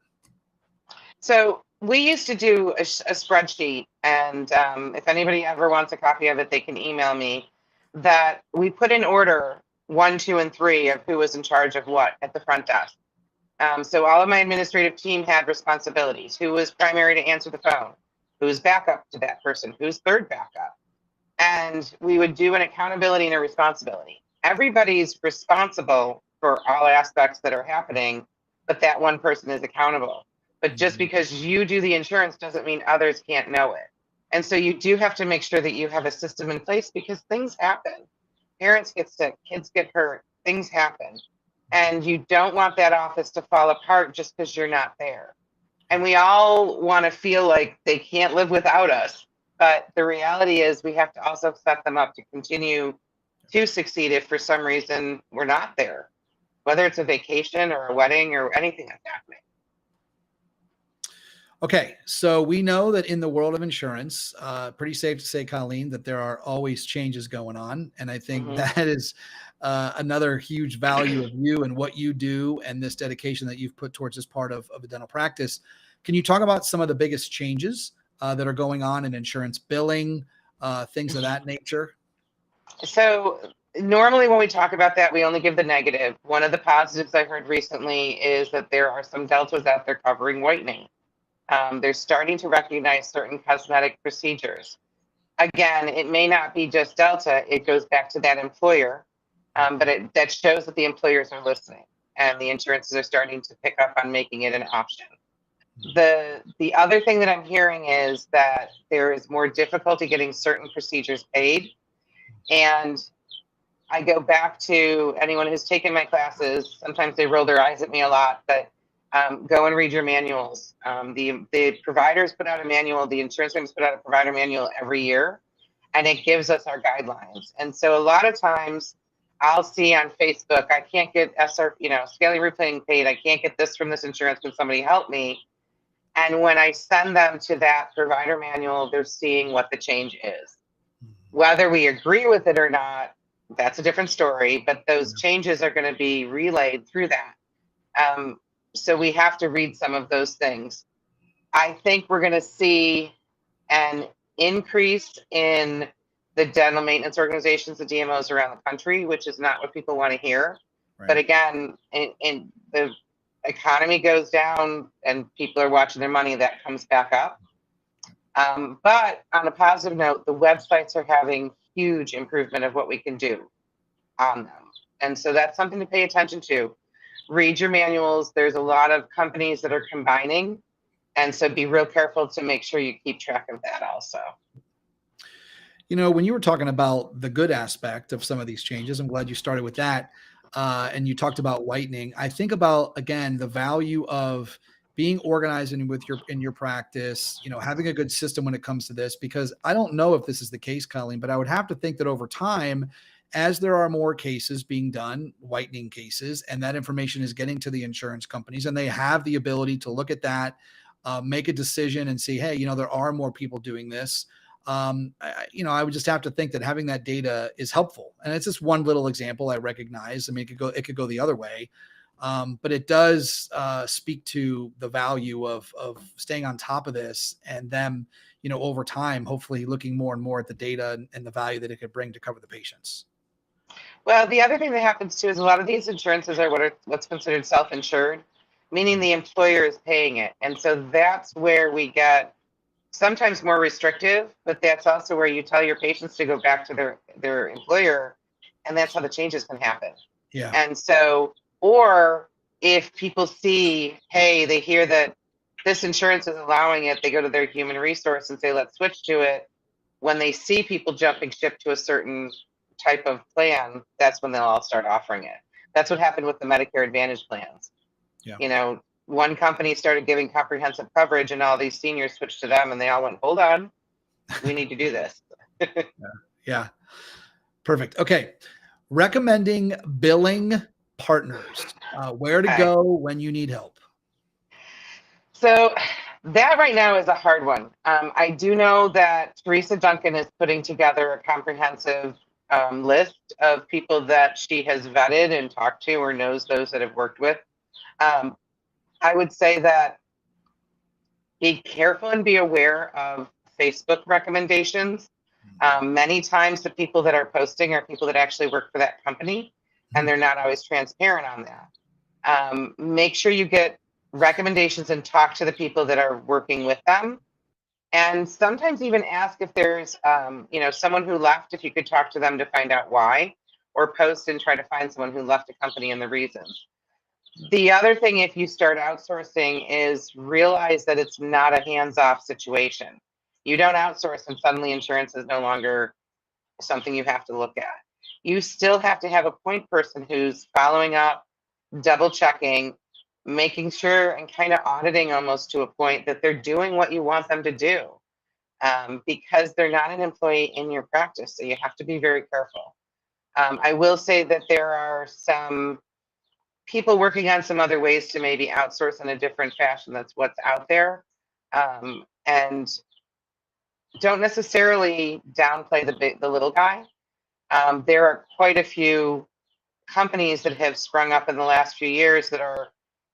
So we used to do a spreadsheet, and if anybody ever wants a copy of it, they can email me. That we put in order 1, 2, and 3 of who was in charge of what at the front desk. So all of my administrative team had responsibilities. Who was primary to answer the phone? Who's backup to that person? Who's third backup? And we would do an accountability and a responsibility. Everybody's responsible for all aspects that are happening, but that one person is accountable. But just because you do the insurance doesn't mean others can't know it. And so you do have to make sure that you have a system in place because things happen. Parents get sick, kids get hurt, things happen. And you don't want that office to fall apart just because you're not there. And we all want to feel like they can't live without us. But the reality is we have to also set them up to continue to succeed if for some reason we're not there, whether it's a vacation or a wedding or anything that's happening. Okay, so we know that in the world of insurance, pretty safe to say, Colleen, that there are always changes going on. And I think that is another huge value of you and what you do and this dedication that you've put towards this part of a dental practice. Can you talk about some of the biggest changes that are going on in insurance billing, things of that nature? So normally when we talk about that, we only give the negative. One of the positives I heard recently is that there are some deltas out there covering whitening. They're starting to recognize certain cosmetic procedures. Again, it may not be just Delta. It goes back to that employer, but that shows that the employers are listening and the insurances are starting to pick up on making it an option. The other thing that I'm hearing is that there is more difficulty getting certain procedures paid. And I go back to anyone who's taken my classes. Sometimes they roll their eyes at me a lot, but go and read your manuals. The providers put out a manual, the insurance companies put out a provider manual every year, and it gives us our guidelines. And so a lot of times I'll see on Facebook, I can't get scaling replaying paid. I can't get this from this insurance. Can somebody help me? And when I send them to that provider manual, they're seeing what the change is. Whether we agree with it or not, that's a different story, but those changes are going to be relayed through that. So we have to read some of those things. I think we're going to see an increase in the dental maintenance organizations, the DMOs around the country, which is not what people want to hear. Right. But again, in the economy goes down and people are watching their money, that comes back up. But on a positive note, the websites are having huge improvement of what we can do on them. And so that's something to pay attention to. Read your manuals. There's a lot of companies that are combining. And so be real careful to make sure you keep track of that also. You know, when you were talking about the good aspect of some of these changes, I'm glad you started with that. And you talked about whitening. I think about, again, the value of being organized in your practice, having a good system when it comes to this, because I don't know if this is the case, Colleen, but I would have to think that over time, as there are more cases being done, whitening cases, and that information is getting to the insurance companies and they have the ability to look at that, make a decision and see, hey, there are more people doing this. I would just have to think that having that data is helpful. And it's just one little example I recognize. I mean, it could go the other way. But it does speak to the value of staying on top of this and them, over time, hopefully looking more and more at the data and the value that it could bring to cover the patients. Well, the other thing that happens too is a lot of these insurances are what's considered self-insured, meaning the employer is paying it. And so that's where we get sometimes more restrictive, but that's also where you tell your patients to go back to their employer, and that's how the changes can happen. Yeah. And so, or if people see, hey, they hear that this insurance is allowing it, they go to their human resource and say, let's switch to it. When they see people jumping ship to a certain type of plan, that's when they'll all start offering it. That's what happened with the Medicare Advantage plans. Yeah. one company started giving comprehensive coverage, and all these seniors switched to them, and they all went, hold on, we need to do this. Yeah. Perfect. Okay. Recommending billing partners, where to go when you need help. So that right now is a hard one. I do know that Teresa Duncan is putting together a comprehensive list of people that she has vetted and talked to or knows those that have worked with. I would say that be careful and be aware of Facebook recommendations. Many times the people that are posting are people that actually work for that company, and they're not always transparent on that. Make sure you get recommendations and talk to the people that are working with them. And sometimes even ask if there's, someone who left, if you could talk to them to find out why, or post and try to find someone who left a company and the reasons. The other thing, if you start outsourcing, is realize that it's not a hands-off situation. You don't outsource and suddenly insurance is no longer something you have to look at. You still have to have a point person who's following up, double checking, making sure and kind of auditing almost to a point that they're doing what you want them to do, because they're not an employee in your practice. So you have to be very careful. I will say that there are some people working on some other ways to maybe outsource in a different fashion. That's what's out there. And don't necessarily downplay the little guy. There are quite a few companies that have sprung up in the last few years that are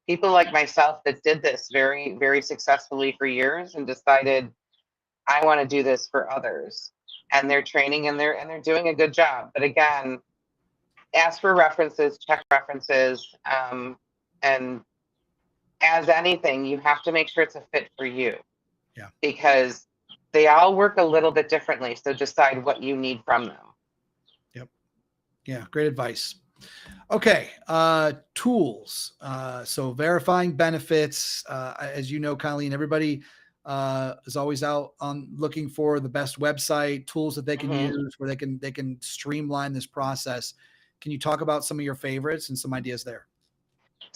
people like myself that did this very, very successfully for years and decided, I want to do this for others. And they're training and they're doing a good job. But again, ask for references, check references, and as anything, you have to make sure it's a fit for you. Yeah. Because they all work a little bit differently. So decide what you need from them. Yep. Yeah. Great advice. Okay. Tools. So verifying benefits, as you know, Colleen, everybody is always out on looking for the best website, tools that they can use where they can streamline this process. Can you talk about some of your favorites and some ideas there?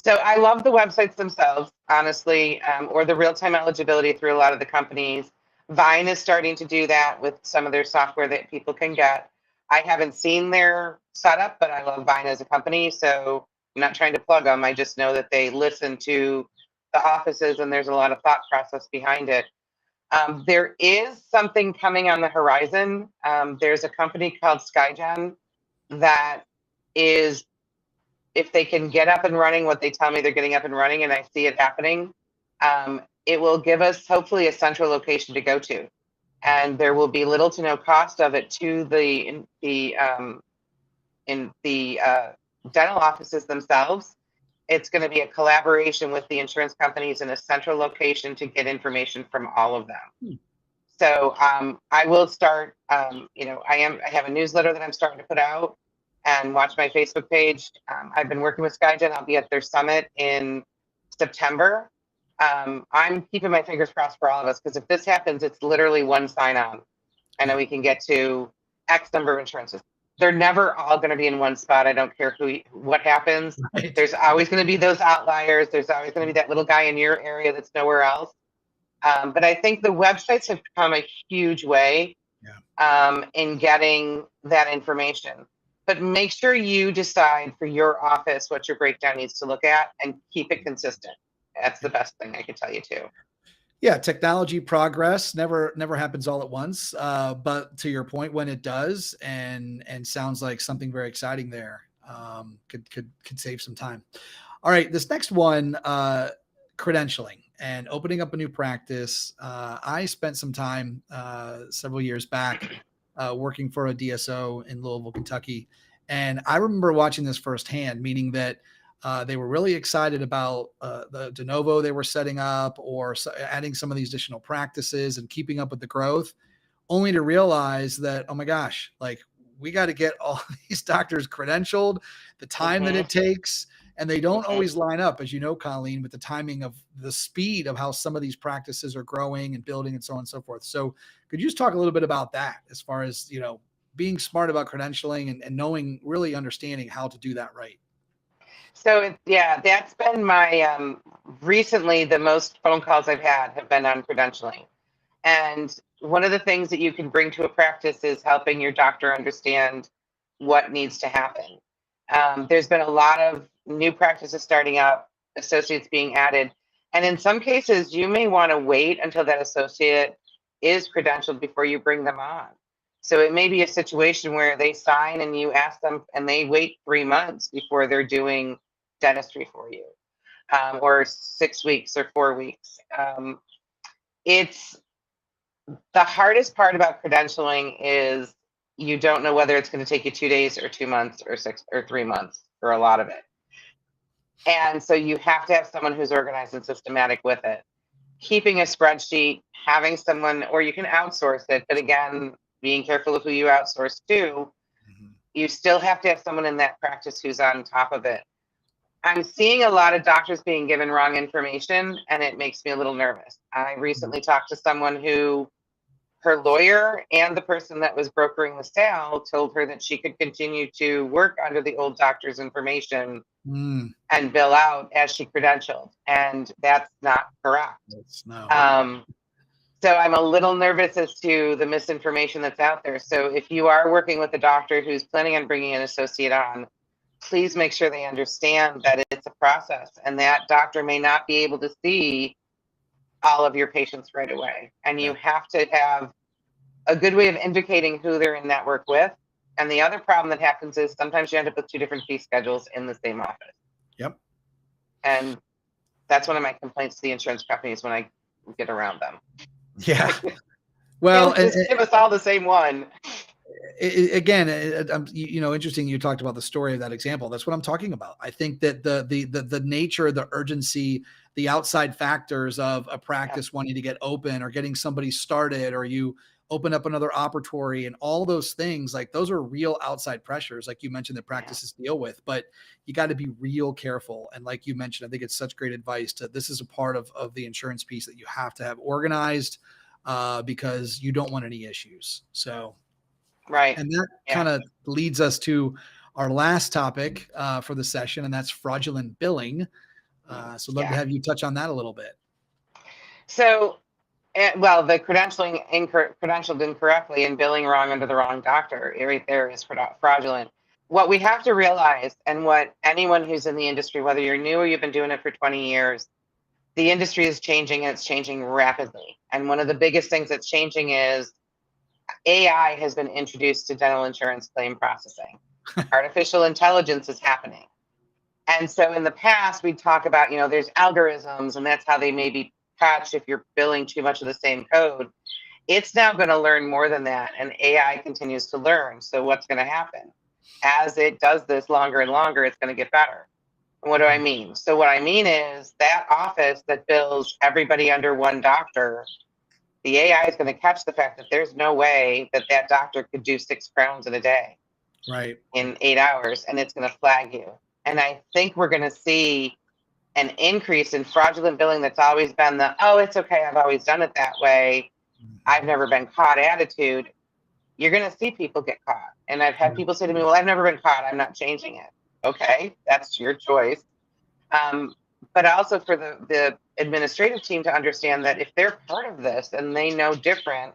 So I love the websites themselves, honestly, or the real-time eligibility through a lot of the companies. Vine is starting to do that with some of their software that people can get. I haven't seen their setup, but I love Vine as a company. So I'm not trying to plug them. I just know that they listen to the offices and there's a lot of thought process behind it. There is something coming on the horizon. There's a company called Skygen that is, if they can get up and running what they tell me they're getting up and running, and I see it happening, it will give us hopefully a central location to go to. And there will be little to no cost of it to the dental offices themselves. It's going to be a collaboration with the insurance companies in a central location to get information from all of them. So I will start, I have a newsletter that I'm starting to put out, and watch my Facebook page. I've been working with Skygen. I'll be at their summit in September. I'm keeping my fingers crossed for all of us, because if this happens, it's literally one sign on. And then we can get to X number of insurances. They're never all going to be in one spot. I don't care what happens. Right. There's always going to be those outliers. There's always going to be that little guy in your area that's nowhere else. But I think the websites have come a huge way in getting that information. But make sure you decide for your office what your breakdown needs to look at and keep it consistent. That's the best thing I can tell you too. Yeah, technology progress never happens all at once. But to your point, when it does, and sounds like something very exciting there, could save some time. All right, this next one, credentialing and opening up a new practice. I spent some time several years back working for a DSO in Louisville, Kentucky. And I remember watching this firsthand, meaning that they were really excited about the de novo they were setting up, or adding some of these additional practices and keeping up with the growth, only to realize that, oh my gosh, like we got to get all these doctors credentialed, the time that it takes, and they don't always line up, as you know, Colleen, with the timing of the speed of how some of these practices are growing and building and so on and so forth. So could you just talk a little bit about that, as far as, being smart about credentialing and knowing, really understanding how to do that right? So that's been my recently, the most phone calls I've had have been on credentialing. And one of the things that you can bring to a practice is helping your doctor understand what needs to happen. There's been a lot of new practices starting up, associates being added. And in some cases, you may want to wait until that associate is credentialed before you bring them on. So it may be a situation where they sign and you ask them and they wait 3 months before they're doing dentistry for you, or 6 weeks or 4 weeks. It's the hardest part about credentialing is you don't know whether it's going to take you 2 days or 2 months or 6 or 3 months for a lot of it. And so you have to have someone who's organized and systematic with it. Keeping a spreadsheet, having someone, or you can outsource it, but again, being careful of who you outsource to, you still have to have someone in that practice who's on top of it. I'm seeing a lot of doctors being given wrong information, and it makes me a little nervous. I recently talked to someone who her lawyer and the person that was brokering the sale told her that she could continue to work under the old doctor's information and bill out as she credentialed. And that's not correct. So I'm a little nervous as to the misinformation that's out there. So if you are working with a doctor who's planning on bringing an associate on, please make sure they understand that it's a process and that doctor may not be able to see all of your patients right away. And you have to have a good way of indicating who they're in network with. And the other problem that happens is sometimes you end up with 2 different fee schedules in the same office. Yep. And that's one of my complaints to the insurance companies when I get around them. Yeah. Well, just give us all the same one. Again, interesting. You talked about the story of that example. That's what I'm talking about. I think that the nature, the urgency, the outside factors of a practice wanting to get open or getting somebody started, or you open up another operatory and all those things, like those are real outside pressures, like you mentioned, that practices deal with, but you got to be real careful. And like you mentioned, I think it's such great advice this is a part of the insurance piece that you have to have organized, because you don't want any issues. So, right. And that kind of leads us to our last topic for the session, and that's fraudulent billing. So love to have you touch on that a little bit. So, the credentialed incorrectly and billing wrong under the wrong doctor, right there is fraudulent. What we have to realize, and what anyone who's in the industry, whether you're new or you've been doing it for 20 years, the industry is changing, and it's changing rapidly. And one of the biggest things that's changing is AI has been introduced to dental insurance claim processing. Artificial intelligence is happening. And so in the past, we'd talk about, there's algorithms, and that's how they maybe catch if you're billing too much of the same code. It's now going to learn more than that, and AI continues to learn. So what's going to happen? As it does this longer and longer, it's going to get better. And what do I mean? So what I mean is that office that bills everybody under one doctor, the AI is going to catch the fact that there's no way that doctor could do 6 crowns in a day, right, in 8 hours, and it's going to flag you. And I think we're going to see an increase in fraudulent billing that's always been it's okay, I've always done it that way, I've never been caught attitude. You're going to see people get caught. And I've had people say to me, well, I've never been caught, I'm not changing it. Okay, that's your choice. But also for the administrative team to understand that if they're part of this and they know different,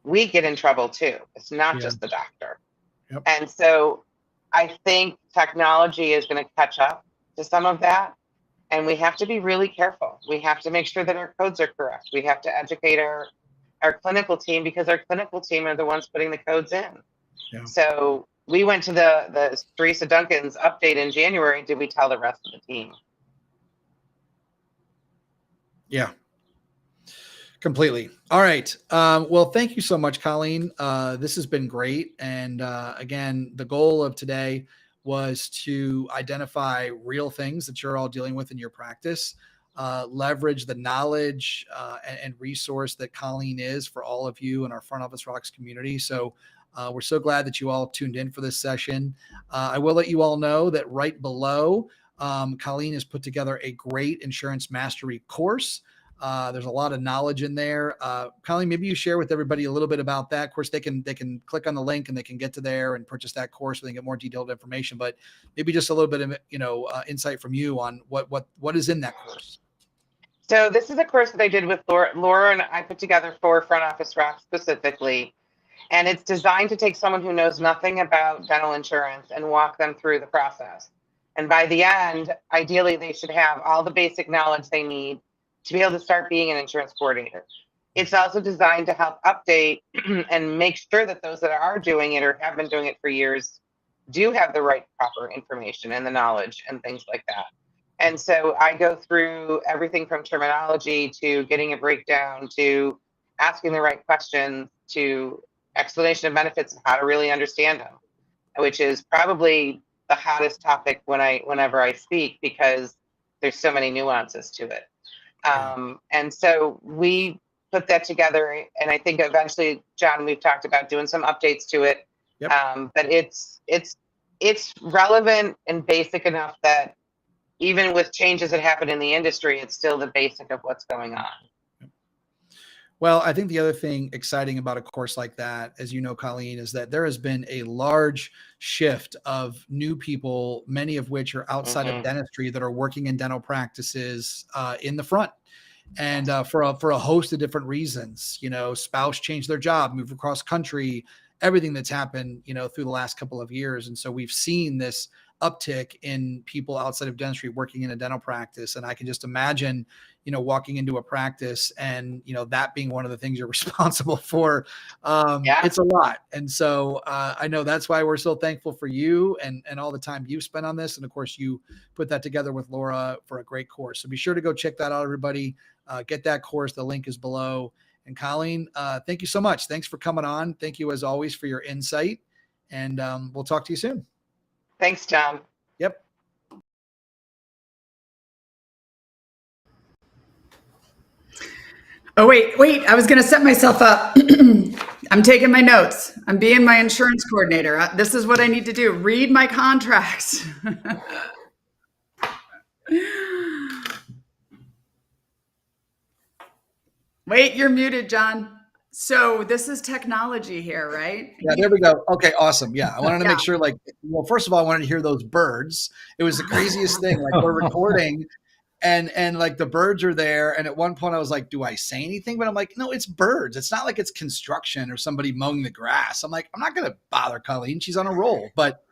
we get in trouble too. It's not just the doctor. Yep. And so I think technology is going to catch up to some of that. And we have to be really careful. We have to make sure that our codes are correct. We have to educate our clinical team, because our clinical team are the ones putting the codes in. Yeah. So we went to the Teresa Duncan's update in January. Did we tell the rest of the team? Yeah, completely. All right. Well, thank you so much, Colleen. This has been great. And again, the goal of today was to identify real things that you're all dealing with in your practice, leverage the knowledge and resource that Colleen is for all of you in our Front Office Rocks community. So we're so glad that you all tuned in for this session. I will let you all know that right below, Colleen has put together a great insurance mastery course. There's a lot of knowledge in there. Colleen, maybe you share with everybody a little bit about that. Of course, they can click on the link and they can get to there and purchase that course so they can get more detailed information. But maybe just a little bit of insight from you on what is in that course. So this is a course that I did with Laura and I put together for front office reps specifically. And it's designed to take someone who knows nothing about dental insurance and walk them through the process. And by the end, ideally, they should have all the basic knowledge they need to be able to start being an insurance coordinator. It's also designed to help update and make sure that those that are doing it or have been doing it for years do have the right proper information and the knowledge and things like that. And so I go through everything from terminology to getting a breakdown to asking the right questions to explanation of benefits and how to really understand them, which is probably the hottest topic whenever I speak because there's so many nuances to it. And so we put that together, and I think eventually, John, we've talked about doing some updates to it. Yep. But it's relevant and basic enough that even with changes that happen in the industry, it's still the basic of what's going on. Well, I think the other thing exciting about a course like that, as you know, Colleen, is that there has been a large shift of new people, many of which are outside of dentistry that are working in dental practices in the front. And for a host of different reasons, spouse changed their job, moved across country, everything that's happened, through the last couple of years. And so we've seen this uptick in people outside of dentistry working in a dental practice. And I can just imagine, walking into a practice and, that being one of the things you're responsible for. It's a lot. And so I know that's why we're so thankful for you and all the time you've spent on this. And of course, you put that together with Laura for a great course. So be sure to go check that out, everybody. Get that course. The link is below. And Colleen, thank you so much. Thanks for coming on. Thank you as always for your insight. And we'll talk to you soon. Thanks, John. Yep. Oh, wait. I was going to set myself up. I'm taking my notes. I'm being my insurance coordinator. This is what I need to do. Read my contracts. Wait, you're muted, John. So this is technology here, right? Yeah, there we go. Okay, awesome. Yeah, I wanted to make sure, first of all, I wanted to hear those birds. It was the craziest thing. Like we're recording and like the birds are there. And at one point I was like, do I say anything? But I'm like, no, it's birds. It's not like it's construction or somebody mowing the grass. I'm like, I'm not going to bother Colleen. She's on a roll. But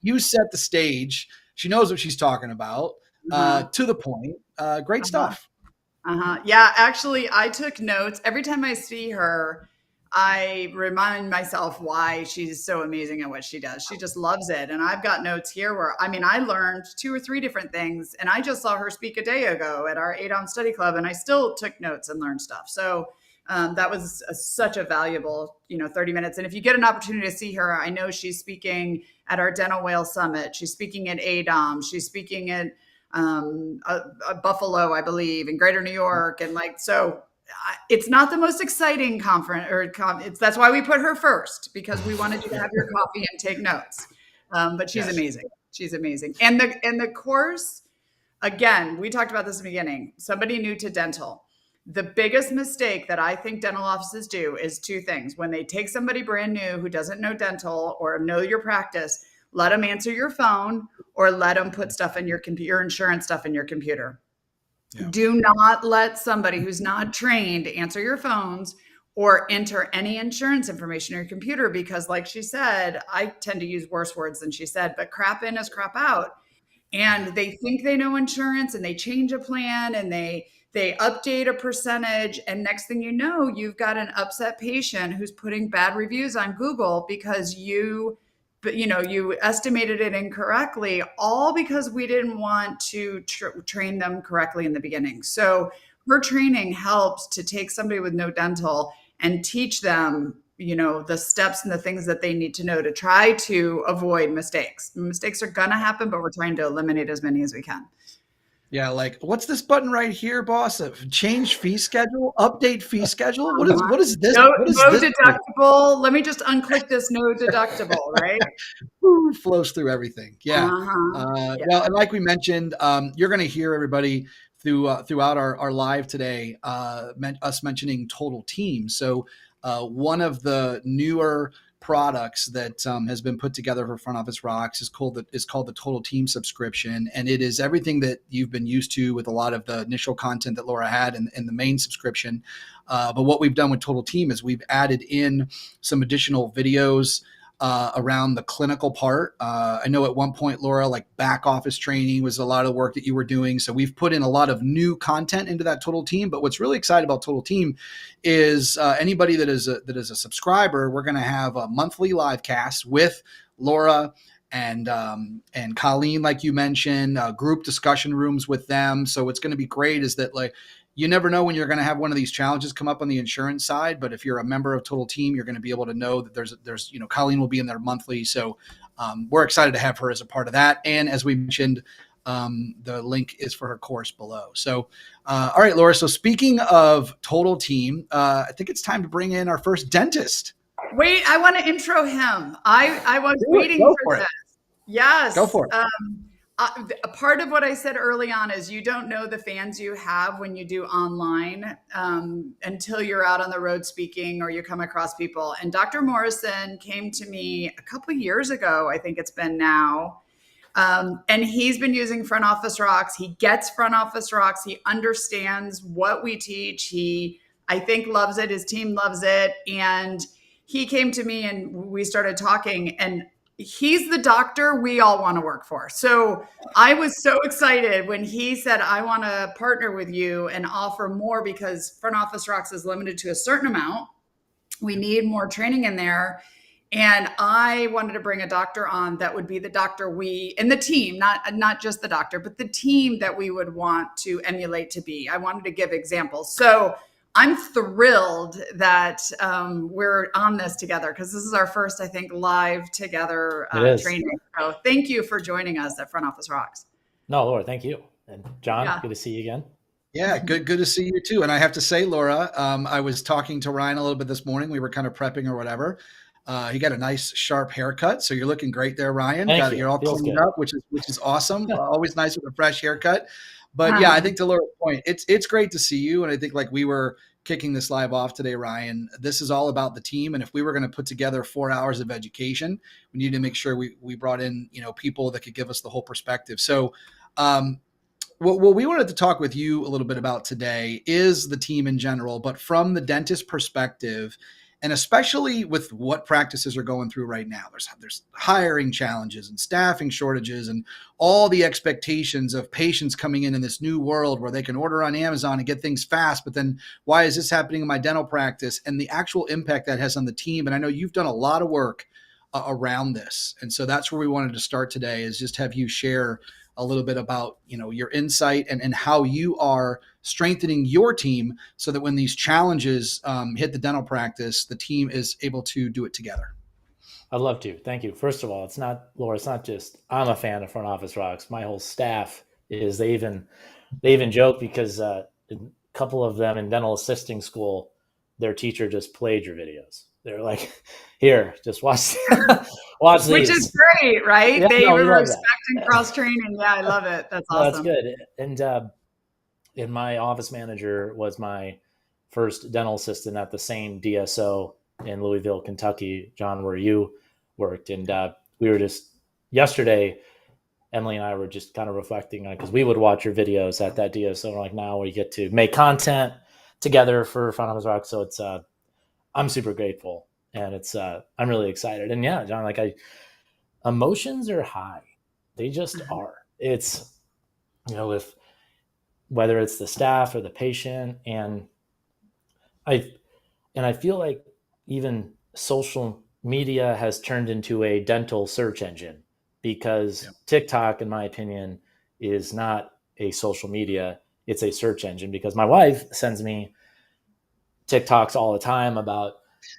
you set the stage. She knows what she's talking about, to the point. Great stuff. Yeah, actually, I took notes. Every time I see her, I remind myself why she's so amazing at what she does. She just loves it. And I've got notes here where, I learned 2 or 3 different things. And I just saw her speak a day ago at our 8-on study club. And I still took notes and learned stuff. So that was such a valuable, 30 minutes. And if you get an opportunity to see her, I know she's speaking at our Dental Whale Summit. She's speaking at ADOM. She's speaking at Buffalo, I believe, in Greater New York. And it's not the most exciting conference that's why we put her first, because we wanted you to have your coffee and take notes. But she's amazing. She's amazing. And the course, again, we talked about this in the beginning, somebody new to dental. The biggest mistake that I think dental offices do is 2 things. When they take somebody brand new who doesn't know dental or know your practice, let them answer your phone or let them put stuff in your computer, insurance stuff in your computer. Yeah. Do not let somebody who's not trained answer your phones or enter any insurance information in your computer, because like she said, I tend to use worse words than she said, but crap in is crap out. And they think they know insurance and they change a plan and they update a percentage. And next thing you know, you've got an upset patient who's putting bad reviews on Google because you estimated it incorrectly, all because we didn't want to train them correctly in the beginning. So her training helps to take somebody with no dental and teach them, the steps and the things that they need to know to try to avoid mistakes. Mistakes are going to happen, but we're trying to eliminate as many as we can. Yeah, like, what's this button right here, boss? Change fee schedule, update fee schedule. What is this? No deductible. Let me just unclick this no deductible, right? Ooh, flows through everything. Yeah. Well, and like we mentioned, you're going to hear everybody throughout our live today, us mentioning total team. So one of the newer products that has been put together for Front Office Rocks is called the Total Team subscription, and it is everything that you've been used to with a lot of the initial content that Laura had in the main subscription. But what we've done with Total Team is we've added in some additional videos around the clinical part. I know at one point, Laura, like back office training was a lot of work that you were doing. So we've put in a lot of new content into that Total Team. But what's really exciting about Total Team is anybody that is a subscriber, we're going to have a monthly live cast with Laura and Colleen, like you mentioned, group discussion rooms with them. So what's going to be great is that, like, you never know when you're going to have one of these challenges come up on the insurance side, but if you're a member of Total Team, you're going to be able to know that there's Colleen will be in there monthly. So we're excited to have her as a part of that. And as we mentioned, the link is for her course below. So, all right, Laura. So speaking of Total Team, I think it's time to bring in our first dentist. Wait, I want to intro him. I was waiting for this. Yes. Go for it. A part of what I said early on is you don't know the fans you have when you do online until you're out on the road speaking or you come across people. And Dr. Morrison came to me a couple of years ago, I think it's been now. And he's been using Front Office Rocks. He gets Front Office Rocks. He understands what we teach. He, I think, loves it. His team loves it. And he came to me and we started talking, and he's the doctor we all want to work for. So I was so excited when he said, I want to partner with you and offer more, because Front Office Rocks is limited to a certain amount. We need more training in there. And I wanted to bring a doctor on that would be the doctor we, and the team, not just the doctor, but the team that we would want to emulate to be. I wanted to give examples. So I'm thrilled that we're on this together, because this is our first, I think, live together training. So thank you for joining us at Front Office Rocks. No, Laura, thank you. And John, Good to see you again. Yeah, good to see you too. And I have to say, Laura, I was talking to Ryan a little bit this morning. We were kind of prepping or whatever. He got a nice sharp haircut, so you're looking great there, Ryan. Thank you. You're all Feels cleaned good. up, which is awesome. Always nice with a fresh haircut. But yeah, I think to Laura's point, it's great to see you. And I think, like we were kicking this live off today, Ryan, this is all about the team. And if we were going to put together 4 hours of education, we need to make sure we brought in, people that could give us the whole perspective. So what we wanted to talk with you a little bit about today is the team in general, but from the dentist perspective, and especially with what practices are going through right now. There's hiring challenges and staffing shortages and all the expectations of patients coming in this new world where they can order on Amazon and get things fast. But then why is this happening in my dental practice, and the actual impact that has on the team? And I know you've done a lot of work around this. And so that's where we wanted to start today, is just have you share a little bit about, your insight and how you are strengthening your team so that when these challenges hit the dental practice, the team is able to do it together. I'd love to. Thank you. First of all, Laura, it's not just I'm a fan of Front Office Rocks. My whole staff is. They even joke, because a couple of them in dental assisting school, their teacher just played your videos. They're like, here, just watch these. Which is great, right? Yeah, They were expecting cross training. Yeah, I love it. That's awesome. That's good. And my office manager was my first dental assistant at the same DSO in Louisville, Kentucky, John, where you worked. And we were just yesterday, Emily and I were just kind of reflecting on, because we would watch your videos at that DSO. And we're like, now we get to make content together for Front Office Rock. So it's I'm super grateful, and it's I'm really excited. And yeah, John, emotions are high. They just are. It's, if whether it's the staff or the patient, and I feel like even social media has turned into a dental search engine, because TikTok, in my opinion, is not a social media. It's a search engine, because my wife sends me TikToks all the time about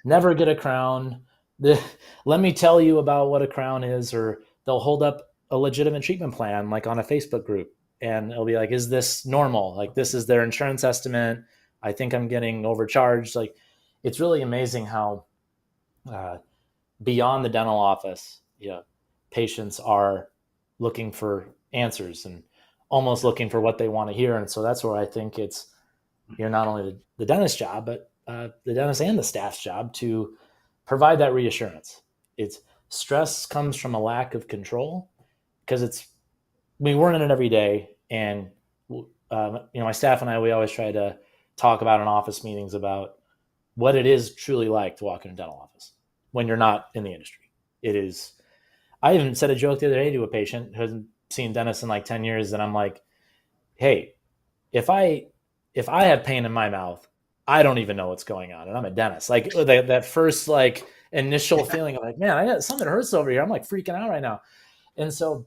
never get a crown. Let me tell you about what a crown is, or they'll hold up a legitimate treatment plan, like on a Facebook group, and it'll be like, is this normal? Like, this is their insurance estimate. I think I'm getting overcharged. Like, it's really amazing how beyond the dental office, patients are looking for answers and almost looking for what they want to hear. And so that's where I think it's, not only the dentist's job, but the dentist and the staff's job to provide that reassurance. It's stress comes from a lack of control because we're in it every day. And, my staff and I, we always try to talk about in office meetings about what it is truly like to walk in a dental office when you're not in the industry. It is, I even said a joke the other day to a patient who hasn't seen dentists in like 10 years. And I'm like, hey, if I have pain in my mouth, I don't even know what's going on. And I'm a dentist. Like that first like initial feeling of like, man, I got something hurts over here. I'm like freaking out right now. And so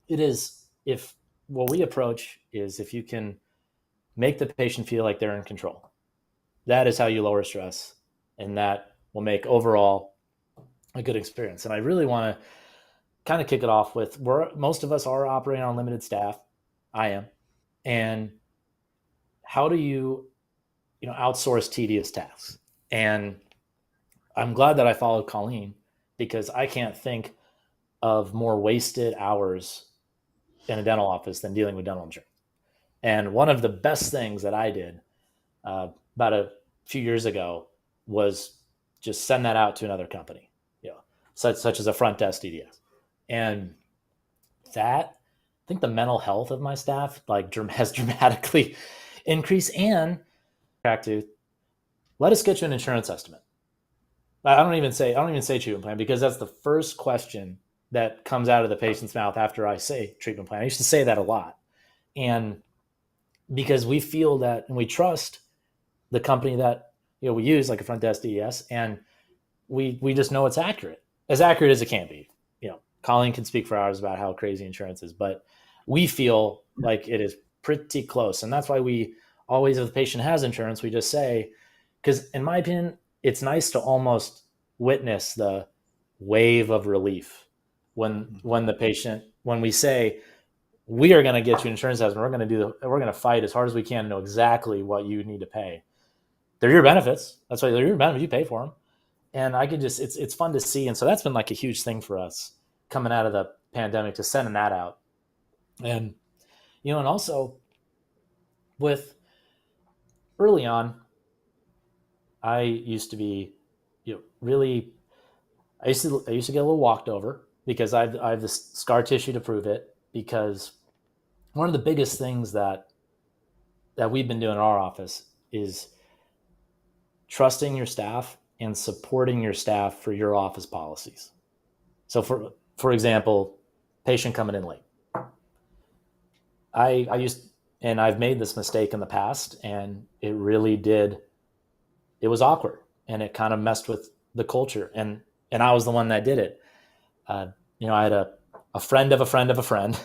it is, if what we approach is if you can make the patient feel like they're in control, that is how you lower stress, and that will make overall a good experience. And I really want to kind of kick it off with most of us are operating on limited staff. I am. And how do you outsource tedious tasks? And I'm glad that I followed Colleen, because I can't think of more wasted hours in a dental office than dealing with dental insurance. And one of the best things that I did about a few years ago was just send that out to another company, such as a front desk DDS. And that, I think the mental health of my staff has dramatically increased. And back to, let us get you an insurance estimate. I don't even say treatment plan, because that's the first question that comes out of the patient's mouth after I say treatment plan. I used to say that a lot. And because we feel that, and we trust the company that we use, like a front desk DES, and we just know it's accurate as it can be. Colleen can speak for hours about how crazy insurance is, but we feel like it is pretty close. And that's why we always, if the patient has insurance, we just say, because in my opinion, it's nice to almost witness the wave of relief when we say, we are going to get you an insurance estimate, we're going to fight as hard as we can to know exactly what you need to pay. They're your benefits. That's why they're your benefits. You pay for them. And I could just, it's fun to see. And so that's been like a huge thing for us coming out of the pandemic, to sending that out. And, and also with early on, I used to be, really, I used to get a little walked over, because I have this scar tissue to prove it. Because one of the biggest things that we've been doing in our office is trusting your staff and supporting your staff for your office policies. So for example, patient coming in late. I've made this mistake in the past, and it was awkward, and it kind of messed with the culture, and I was the one that did it. I had a friend of a friend of a friend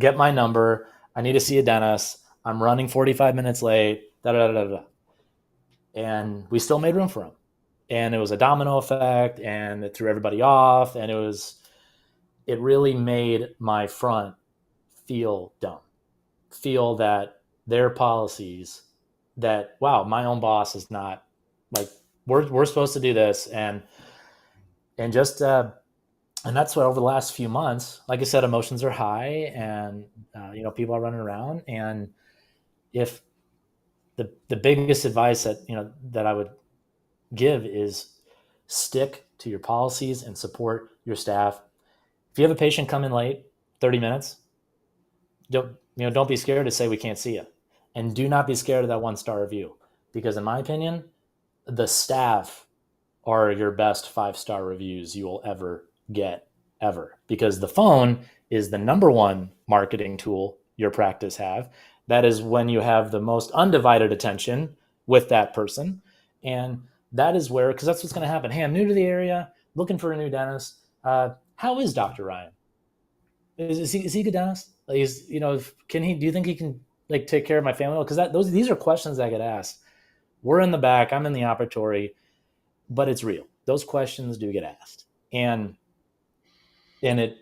get my number. I need to see a dentist. I'm running 45 minutes late, and we still made room for him. And it was a domino effect, and it threw everybody off. And it really made my front feel dumb, feel that their policies, that, wow, my own boss is not like, we're supposed to do this. And just, and that's what over the last few months, like I said, emotions are high, and, people are running around. And if the biggest advice that I would give is stick to your policies and support your staff. If you have a patient come in late, 30 minutes, don't be scared to say, we can't see you. And do not be scared of that 1-star review, because in my opinion, the staff are your best 5-star reviews you will ever get, ever. Because the phone is the number one marketing tool your practice have. That is when you have the most undivided attention with that person. And that is where, because that's what's going to happen. Hey, I'm new to the area, looking for a new dentist. How is Dr. Ryan? Is he a good dentist? Like, do you think he can take care of my family? Because these are questions that get asked. We're in the back, I'm in the operatory, but it's real. Those questions do get asked. And it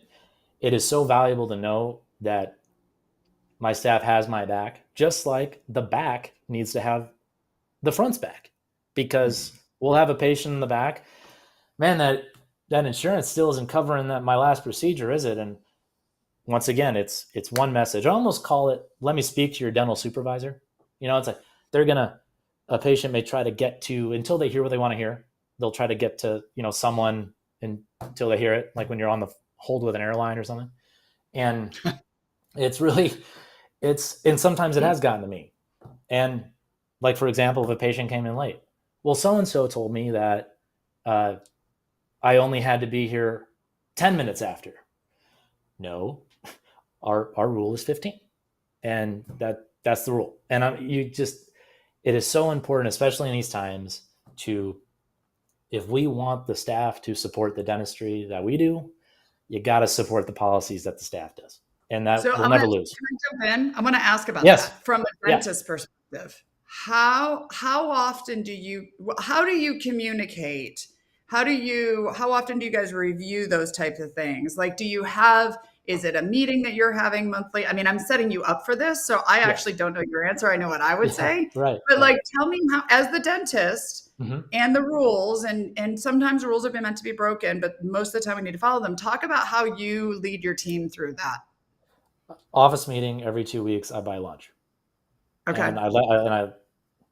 is so valuable to know that my staff has my back, just like the back needs to have the front's back, because we'll have a patient in the back, man, that insurance still isn't covering my last procedure, is it? And once again, it's one message. I almost call it, let me speak to your dental supervisor. It's like a patient may try to get to, until they hear what they want to hear, they'll try to get to, someone until they hear it, like when you're on the hold with an airline or something. And and sometimes it has gotten to me. And like, for example, if a patient came in late, well, so-and-so told me that I only had to be here 10 minutes after. No, our rule is 15. And that's the rule. And it is so important, especially in these times, if we want the staff to support the dentistry that we do, you got to support the policies that the staff does. And that we'll never lose. Can I jump in? I'm going to ask about Yes. that from a dentist perspective. How often do you communicate? How often do you guys review those types of things? Like, is it a meeting that you're having monthly? I mean, I'm setting you up for this, so I actually don't know your answer. I know what I would say. Right. But like, tell me how, as the dentist, Mm-hmm. and the rules, and sometimes rules have been meant to be broken, but most of the time we need to follow them. Talk about how you lead your team through that. Office meeting every 2 weeks. I buy lunch. Okay. And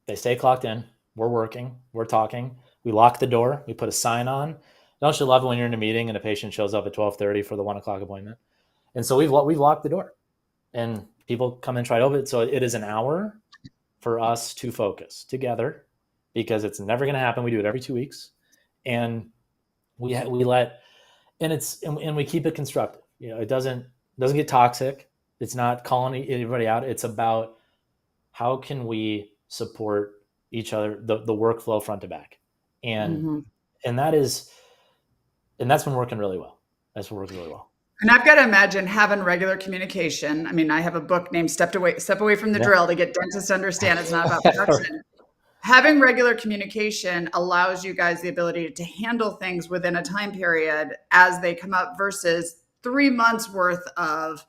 they stay clocked in. We're working. We're talking. We lock the door. We put a sign on. Don't you love it when you're in a meeting and a patient shows up at 12:30 for the 1 o'clock appointment? And so we've locked the door, and people come and try to open it. So it is an hour for us to focus together, because it's never going to happen. We do it every 2 weeks, and we keep it constructive. It doesn't get toxic. It's not calling everybody out. It's about how can we support each other, the workflow front to back. And that's been working really well. And I've got to imagine having regular communication. I mean, I have a book named Step Away from the Drill to get dentists to understand it's not about production. Having regular communication allows you guys the ability to handle things within a time period as they come up versus 3 months worth of,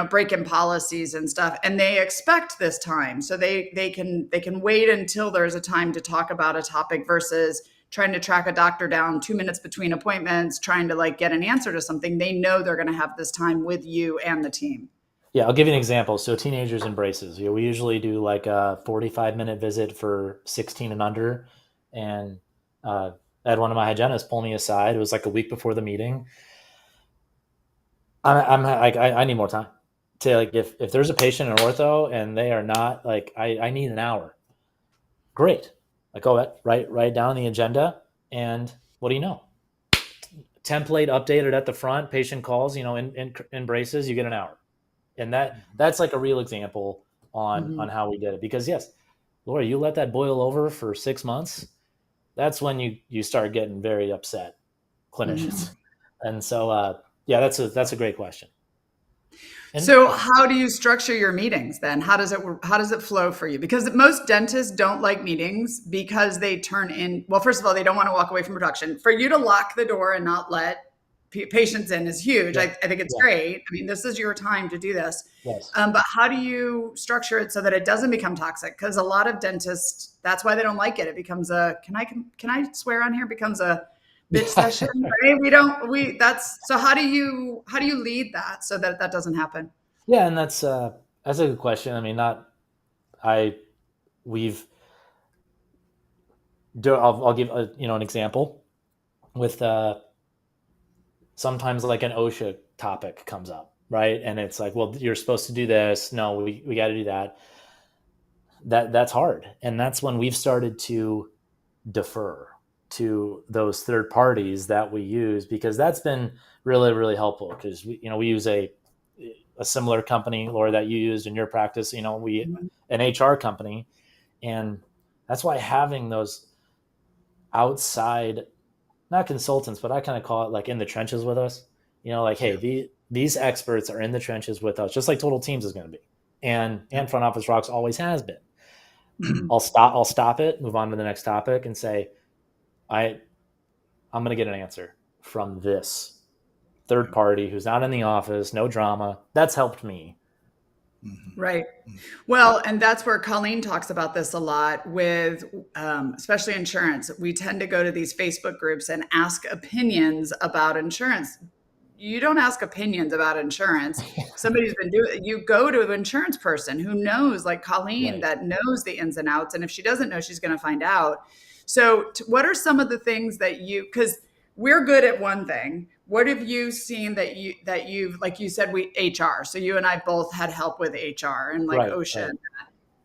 break-in policies and stuff. And they expect this time. So they can wait until there's a time to talk about a topic versus trying to track a doctor down 2 minutes between appointments, trying to get an answer to something. They know they're going to have this time with you and the team. Yeah, I'll give you an example. So teenagers and braces, we usually do like a 45-minute visit for 16 and under. And I had one of my hygienists pull me aside. It was like a week before the meeting. I need more time to if there's a patient in ortho and they are not I need an hour. Great. Write down the agenda, and what do you know? Template updated at the front, patient calls, in braces, you get an hour. And that's like a real example on how we did it. Because yes, Laura, you let that boil over for 6 months, that's when you start getting very upset, clinicians. And so, that's a great question. So how do you structure your meetings then? How does it flow for you? Because most dentists don't like meetings because they first of all, they don't want to walk away from production. For you to lock the door and not let patients in is huge. I think it's great. I mean, this is your time to do this. Yes. But how do you structure it so that it doesn't become toxic? Because a lot of dentists, that's why they don't like it. It becomes can I swear on here? It becomes a bitch session, right? So how do you lead that so that doesn't happen? Yeah. And that's a good question. I mean, I'll give an example with, sometimes like an OSHA topic comes up, right? And it's like, well, you're supposed to do this. No, we got to do that. That's hard. And that's when we've started to defer to those third parties that we use, because that's been really, really helpful. Because we use a similar company, Laura, that you used in your practice, an HR company. And that's why having those outside, not consultants, but I kind of call it like in the trenches with us, hey, these experts are in the trenches with us, just like Total Teams is going to be. And Front Office Rocks always has been. I'll stop it, move on to the next topic and say, I'm going to get an answer from this third party who's not in the office, no drama. That's helped me. Right. Well, and that's where Colleen talks about this a lot with, especially insurance. We tend to go to these Facebook groups and ask opinions about insurance. you don't ask opinions about insurance. Somebody's been doing, you go to an insurance person who knows, like Colleen, Right. that knows the ins and outs. And if she doesn't know, she's going to find out. So what are some of the things that you, because we're good at one thing. What have you seen that you've, like you said, HR. So you and I both had help with HR and like Right. OSHA Right.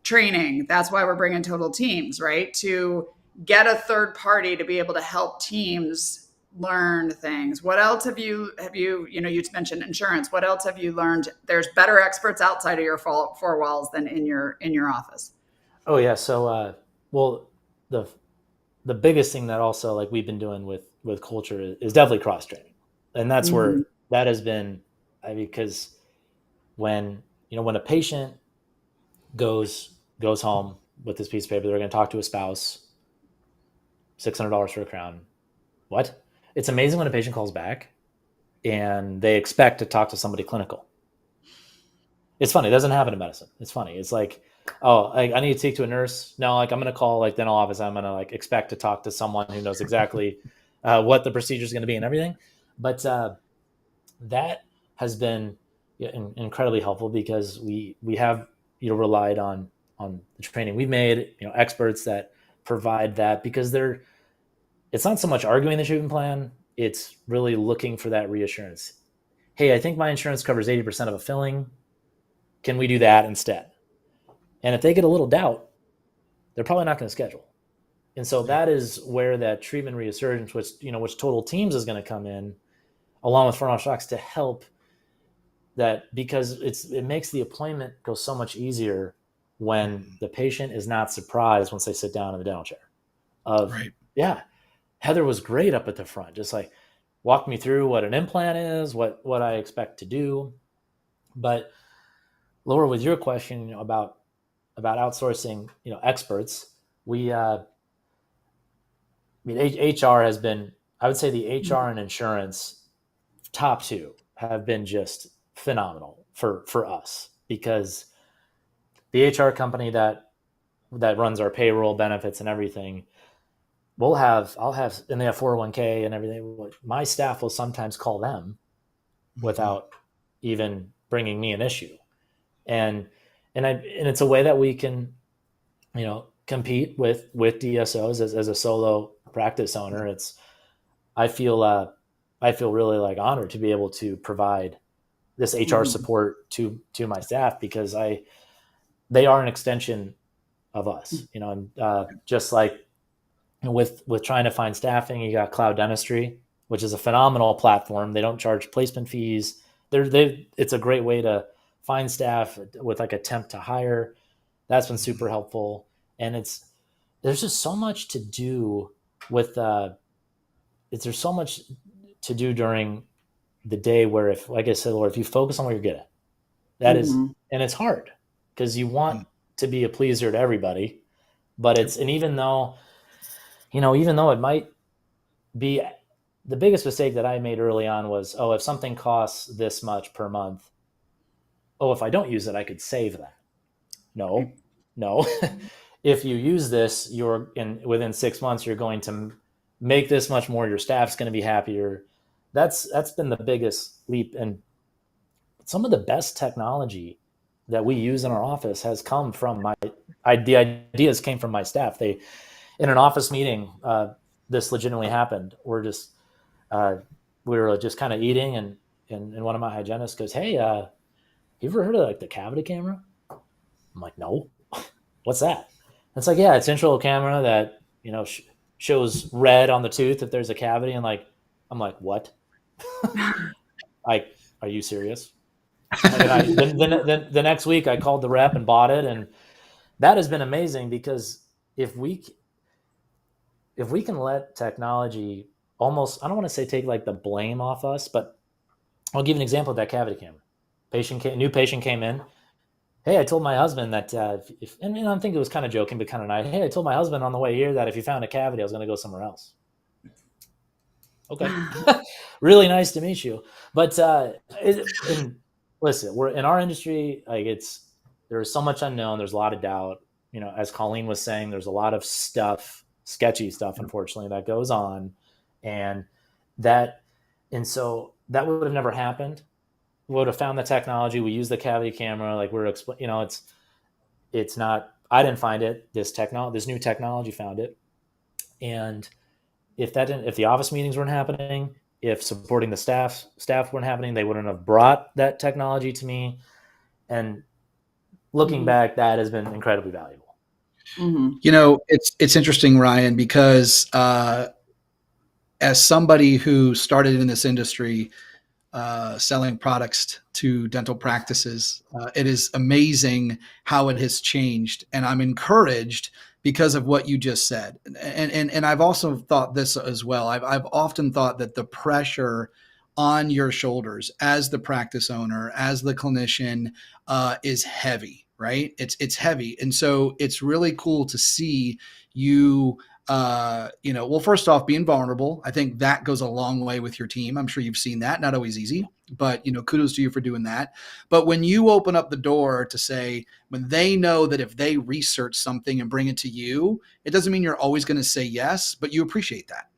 training. That's why we're bringing total teams, right? To get a third party to be able to help teams learn things. What else have you, you know, you mentioned insurance. What else have you learned? There's better experts outside of your four walls than in your office. Oh yeah. So, well, the biggest thing that also like we've been doing with culture is definitely cross training, and that's Mm-hmm. where that has been. Because when when a patient goes home with this piece of paper, they're going to talk to a spouse. $600 for a crown. What? It's amazing when a patient calls back and they expect to talk to somebody clinical. It's funny. It doesn't happen in medicine. It's funny. It's like, oh, I need to speak to a nurse. No, like I'm going to call like dental office. I'm going to like expect to talk to someone who knows exactly what the procedure is going to be and everything. But that has been incredibly helpful because we have relied on the training we've made. Experts that provide that because it's not so much arguing the treatment plan. It's really looking for that reassurance. Hey, I think my insurance covers 80% of a filling. Can we do that instead? And if they get a little doubt, they're probably not going to schedule. And so that is where that treatment reassurance, which total teams is going to come in, along with frontal shocks to help that, because it makes the appointment go so much easier when the patient is not surprised once they sit down in the dental chair. Right. Yeah, Heather was great up at the front, just like walked me through what an implant is, what I expect to do. But Laura, with your question about outsourcing, experts, HR has been, I would say the HR and insurance top two have been just phenomenal for us, because the HR company that runs our payroll, benefits, and everything, I'll have, and they have 401k and everything. My staff will sometimes call them without even bringing me an issue. And it's a way that we can, compete with DSOs as a solo practice owner. I feel really like honored to be able to provide this HR support to my staff, because they are an extension of us, and just like with trying to find staffing, you got Cloud Dentistry, which is a phenomenal platform. They don't charge placement fees. It's a great way to find staff with like a temp to hire. That's been super helpful. And there's just so much to do with there's so much to do during the day where, if, like I said, Laura, if you focus on what you're good at, that is, and it's hard because you want to be a pleaser to everybody, but and even though it might be, the biggest mistake that I made early on was, if something costs this much per month, if I don't use it, I could save that. No. If you use this, within 6 months, you're going to make this much more. Your staff's going to be happier. That's been the biggest leap. And some of the best technology that we use in our office has come from the ideas came from my staff. They, in an office meeting, this legitimately happened. We were just kind of eating, and one of my hygienists goes, "Hey, you ever heard of like the cavity camera?" I'm like, "No." "What's that?" It's like, yeah, it's an intraoral camera that shows red on the tooth if there's a cavity. And like, I'm like, what? Like, are you serious? And then the next week I called the rep and bought it, and that has been amazing, because if we can let technology almost, I don't want to say take like the blame off us, but I'll give you an example of that cavity camera. New patient came in. Hey, I told my husband that and I think it was kind of joking, but kind of nice. Hey, I told my husband on the way here that if he found a cavity, I was going to go somewhere else. Okay. Really nice to meet you. But listen, we're in our industry, like there's so much unknown. There's a lot of doubt. As Colleen was saying, there's a lot of stuff, sketchy stuff, unfortunately, that goes on. And that And so that would have never happened. We would have found the technology. We use the cavity camera. Like we're, it's not, I didn't find it. This new technology found it. And if the office meetings weren't happening, if supporting the staff weren't happening, they wouldn't have brought that technology to me. And looking back, that has been incredibly valuable. You know, it's interesting, Ryan, because as somebody who started in this industry, selling products to dental practices, it is amazing how it has changed, and I'm encouraged because of what you just said. And I've also thought this as well. I've often thought that the pressure on your shoulders as the practice owner, as the clinician, is heavy, right? It's heavy, and so it's really cool to see you. Well, first off, being vulnerable, I think that goes a long way with your team. I'm sure you've seen that. Not always easy, but kudos to you for doing that. But when you open up the door to say, when they know that if they research something and bring it to you, it doesn't mean you're always going to say yes, but you appreciate that.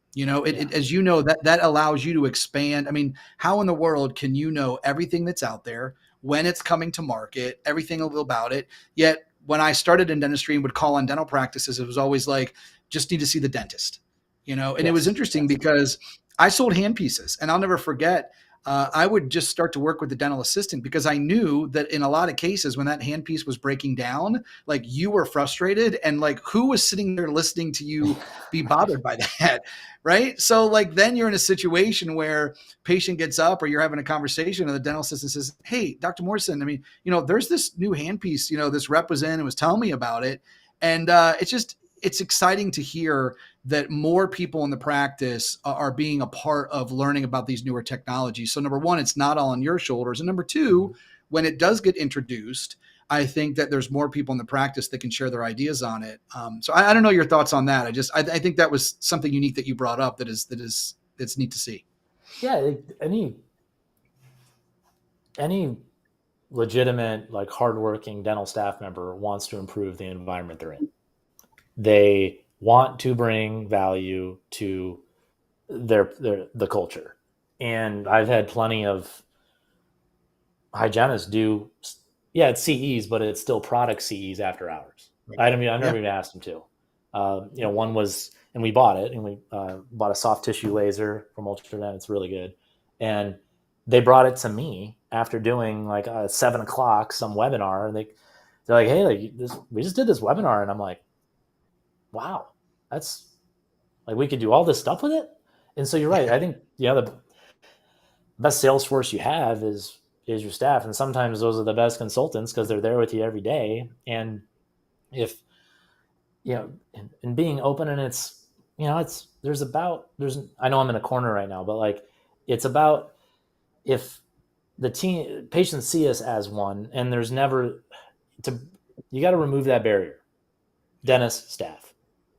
As you know, that allows you to expand. I mean, how in the world can you know everything that's out there, when it's coming to market, everything about it? Yet when I started in dentistry and would call on dental practices, it was always like, just need to see the dentist, and it was interesting because I sold handpieces, and I'll never forget. I would just start to work with the dental assistant because I knew that in a lot of cases when that handpiece was breaking down, like you were frustrated, and like who was sitting there listening to you be bothered by that, right? So like then you're in a situation where patient gets up or you're having a conversation and the dental assistant says, "Hey, Dr. Morrison, I mean, there's this new handpiece, this rep was in and was telling me about it," and it's exciting to hear that more people in the practice are being a part of learning about these newer technologies. So number one, it's not all on your shoulders. And number two, when it does get introduced, I think that there's more people in the practice that can share their ideas on it. So I don't know your thoughts on that. I think that was something unique that you brought up that's neat to see. Yeah. Any legitimate, like hardworking dental staff member wants to improve the environment they're in. They want to bring value to the culture. And I've had plenty of hygienists do, it's CEs, but it's still product CEs after hours. Right. I never even asked them to. One was, and we bought it, and we bought a soft tissue laser from Ultradent. It's really good. And they brought it to me after doing like 7 o'clock, some webinar. And they're like, "Hey, we just did this webinar." And I'm like, wow, that's like, we could do all this stuff with it. And so you're right. I think, the best sales force you have is your staff. And sometimes those are the best consultants because they're there with you every day. And if, and being open, and I know I'm in a corner right now, but like, it's about, if the patients see us as one, and there's never you got to remove that barrier. Dentist, staff.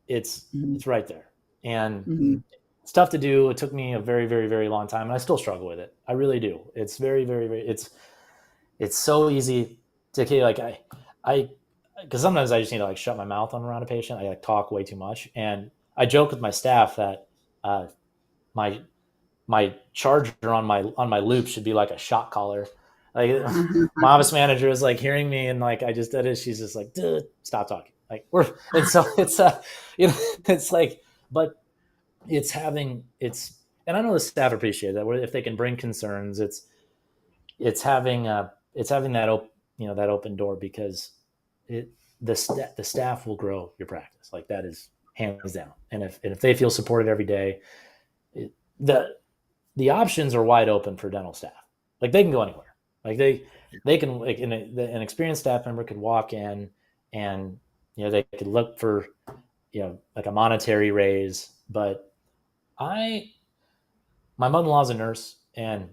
It's right there. And it's tough to do. It took me a very, very, very long time, and I still struggle with it. I really do. It's very, very, very, it's so easy to because sometimes I just need to like shut my mouth on around a patient. I like talk way too much. And I joke with my staff that my charger on my loop should be like a shock collar. Like my office manager is like hearing me, and like I just did it. She's just like, "Dude, stop talking." Like and so it's it's like, but it's and I know the staff appreciate that. Where if they can bring concerns, it's having that that open door, because the staff will grow your practice. Like that is hands down. And if they feel supported every day, the options are wide open for dental staff. Like they can go anywhere. Like they can, like an experienced staff member could walk in and they could look for like a monetary raise. But my mother-in-law's a nurse, and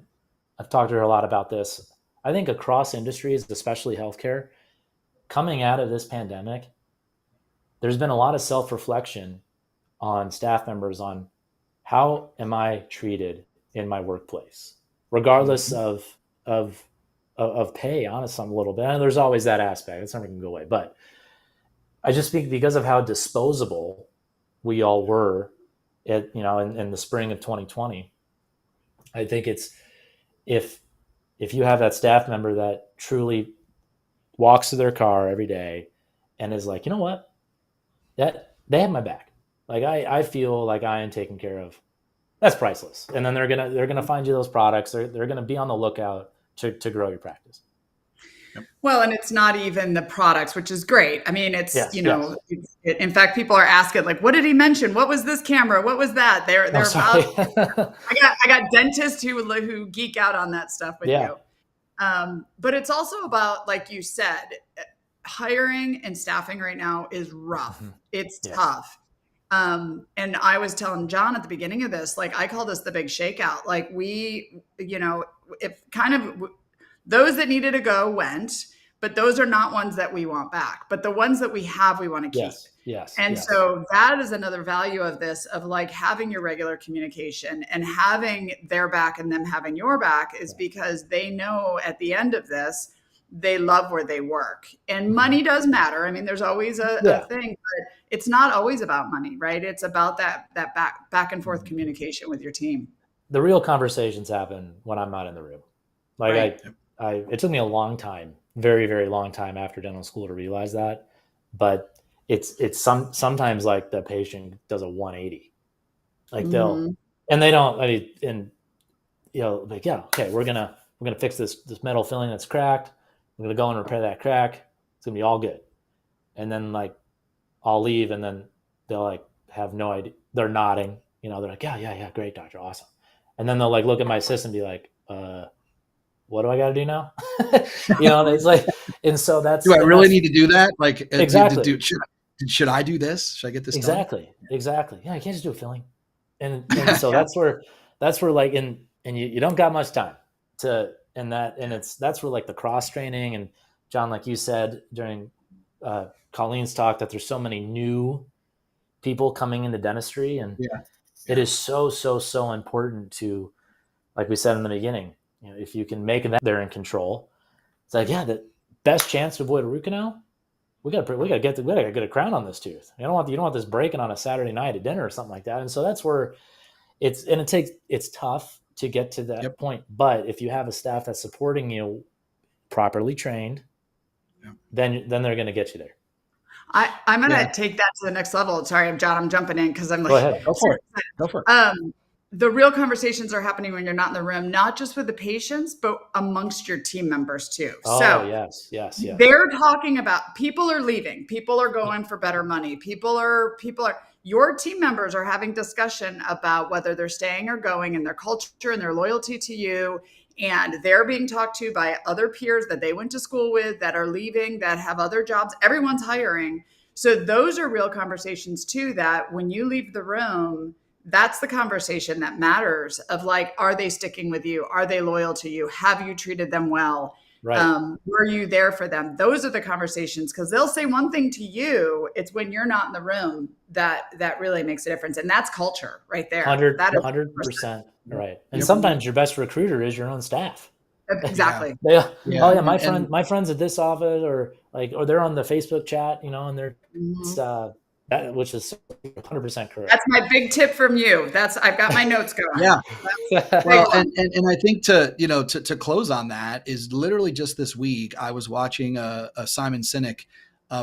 I've talked to her a lot about this. I think across industries, especially healthcare, coming out of this pandemic, there's been a lot of self-reflection on staff members on how am I treated in my workplace, regardless of pay, honestly, a little bit. And there's always that aspect. It's never going to go away. But I just think because of how disposable we all were in the spring of 2020, I think it's if you have that staff member that truly walks to their car every day and is like, you know what, that they have my back. Like I feel like I am taken care of. That's priceless. And then they're gonna find you those products. They're gonna be on the lookout to grow your practice. Well, and it's not even the products, which is great. I mean, it's, Yes, in fact, people are asking like, what did he mention? What was this camera? What was that? They're about, I got dentists who geek out on that stuff with you. But it's also about, like you said, hiring and staffing right now is rough. Mm-hmm. It's tough. And I was telling John at the beginning of this, like, I call this the big shakeout. Like those that needed to go went, but those are not ones that we want back. But the ones that we have, we want to keep. Yes. And so that is another value of this, of like having your regular communication and having their back and them having your back, is because they know at the end of this, they love where they work. And money does matter. I mean, there's always a thing, but it's not always about money, right? It's about that back and forth communication with your team. The real conversations happen when I'm not in the room. Like it took me a long time, very, very long time after dental school to realize that. But it's sometimes like the patient does a 180. Like they don't, like, okay, we're gonna fix this metal filling that's cracked. We're gonna go and repair that crack. It's gonna be all good. And then like I'll leave, and then they'll like have no idea. They're nodding, they're like, yeah, great, doctor, awesome. And then they'll like look at my assistant and be like, what do I got to do now? And it's like, and so that's. Do I really need to do that? Like, exactly. Should I do this? Should I get this done? Exactly. Yeah, you can't just do a filling. And so that's where like, and you don't got much time to, and that's where like the cross training, and John, like you said during Colleen's talk, that there's so many new people coming into dentistry, and it is so important to, like we said in the beginning, if you can make that they're in control, it's like, the best chance to avoid a root canal, we gotta get a crown on this tooth. You don't want this breaking on a Saturday night at dinner or something like that. And so that's where it's tough to get to that point. But if you have a staff that's supporting you, properly trained, then they're going to get you there. I'm going to take that to the next level. Sorry, John, I'm jumping in because I'm like, go ahead. Go for it. The real conversations are happening when you're not in the room, not just with the patients, but amongst your team members too. Oh, so yes. They're talking about, people are leaving, people are going for better money. Your team members are having discussion about whether they're staying or going, and their culture and their loyalty to you. And they're being talked to by other peers that they went to school with, that are leaving, that have other jobs. Everyone's hiring. So those are real conversations too, that when you leave the room, that's the conversation that matters, of like, are they sticking with you? Are they loyal to you? Have you treated them well? Right. Were you there for them? Those are the conversations, because they'll say one thing to you. It's when you're not in the room that really makes a difference. And that's culture right there. 100%. Right. And sometimes your best recruiter is your own staff. Exactly. My friends at this office, or they're on the Facebook chat, and they're, which is 100% correct. That's my big tip from you. I've got my notes going. Well, and I think to close on that is literally just this week, I was watching a Simon Sinek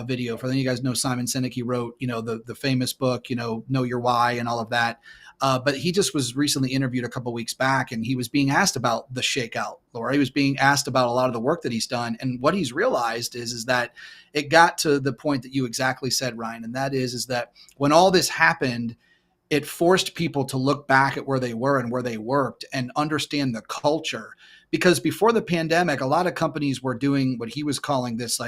video. For any of you guys know Simon Sinek, he wrote, the famous book, Know Your Why and all of that. But he just was recently interviewed a couple of weeks back, and he was being asked about the shakeout, Laura. He was being asked about a lot of the work that he's done. And what he's realized is that it got to the point that you exactly said, Ryan. And that is that when all this happened, it forced people to look back at where they were and where they worked and understand the culture. Because before the pandemic, a lot of companies were doing what he was calling this,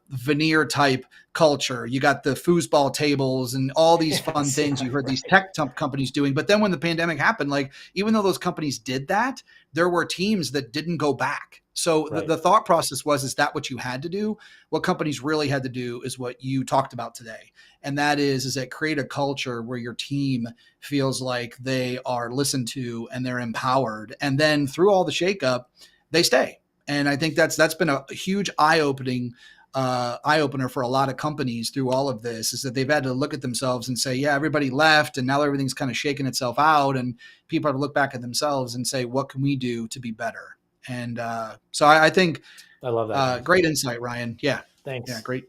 veneer type culture. You got the foosball tables and all these fun things you heard these tech companies doing. But then when the pandemic happened, even though those companies did that, there were teams that didn't go back. So the thought process is that what you had to do? What companies really had to do is what you talked about today. And that is that create a culture where your team feels like they are listened to and they're empowered. And then through all the shakeup, they stay. And I think that's been a huge eye-opening eye opener for a lot of companies through all of this, is that they've had to look at themselves and say, yeah, everybody left and now everything's kind of shaking itself out, and people have to look back at themselves and say, what can we do to be better? And so I think I love that. great insight, Ryan. Yeah. Thanks. Yeah. Great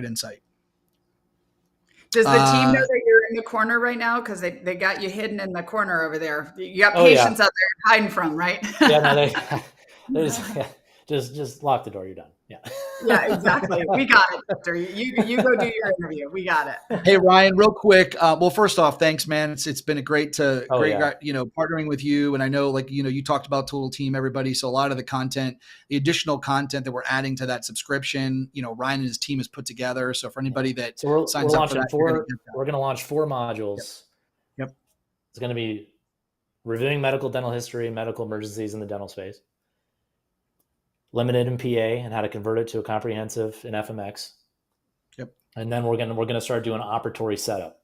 insight. Does the team know that you're in the corner right now? Because they got you hidden in the corner over there. You got patients out there hiding from, right? Yeah, no, just lock the door. You're done. Yeah. Yeah, exactly. We got it, Victor. You go do your interview. We got it. Hey, Ryan, real quick. Well, first off, thanks, man. It's been a great partnering with you. And I know, you talked about Total Team, everybody. So a lot of the content, the additional content that we're adding to that subscription, Ryan and his team has put together. So for anybody that signs up for that, we're going to launch 4 modules. Yep. It's going to be reviewing medical dental history, medical emergencies in the dental space, limited in PA and how to convert it to a comprehensive in FMX. Yep. And then we're gonna start doing operatory setup.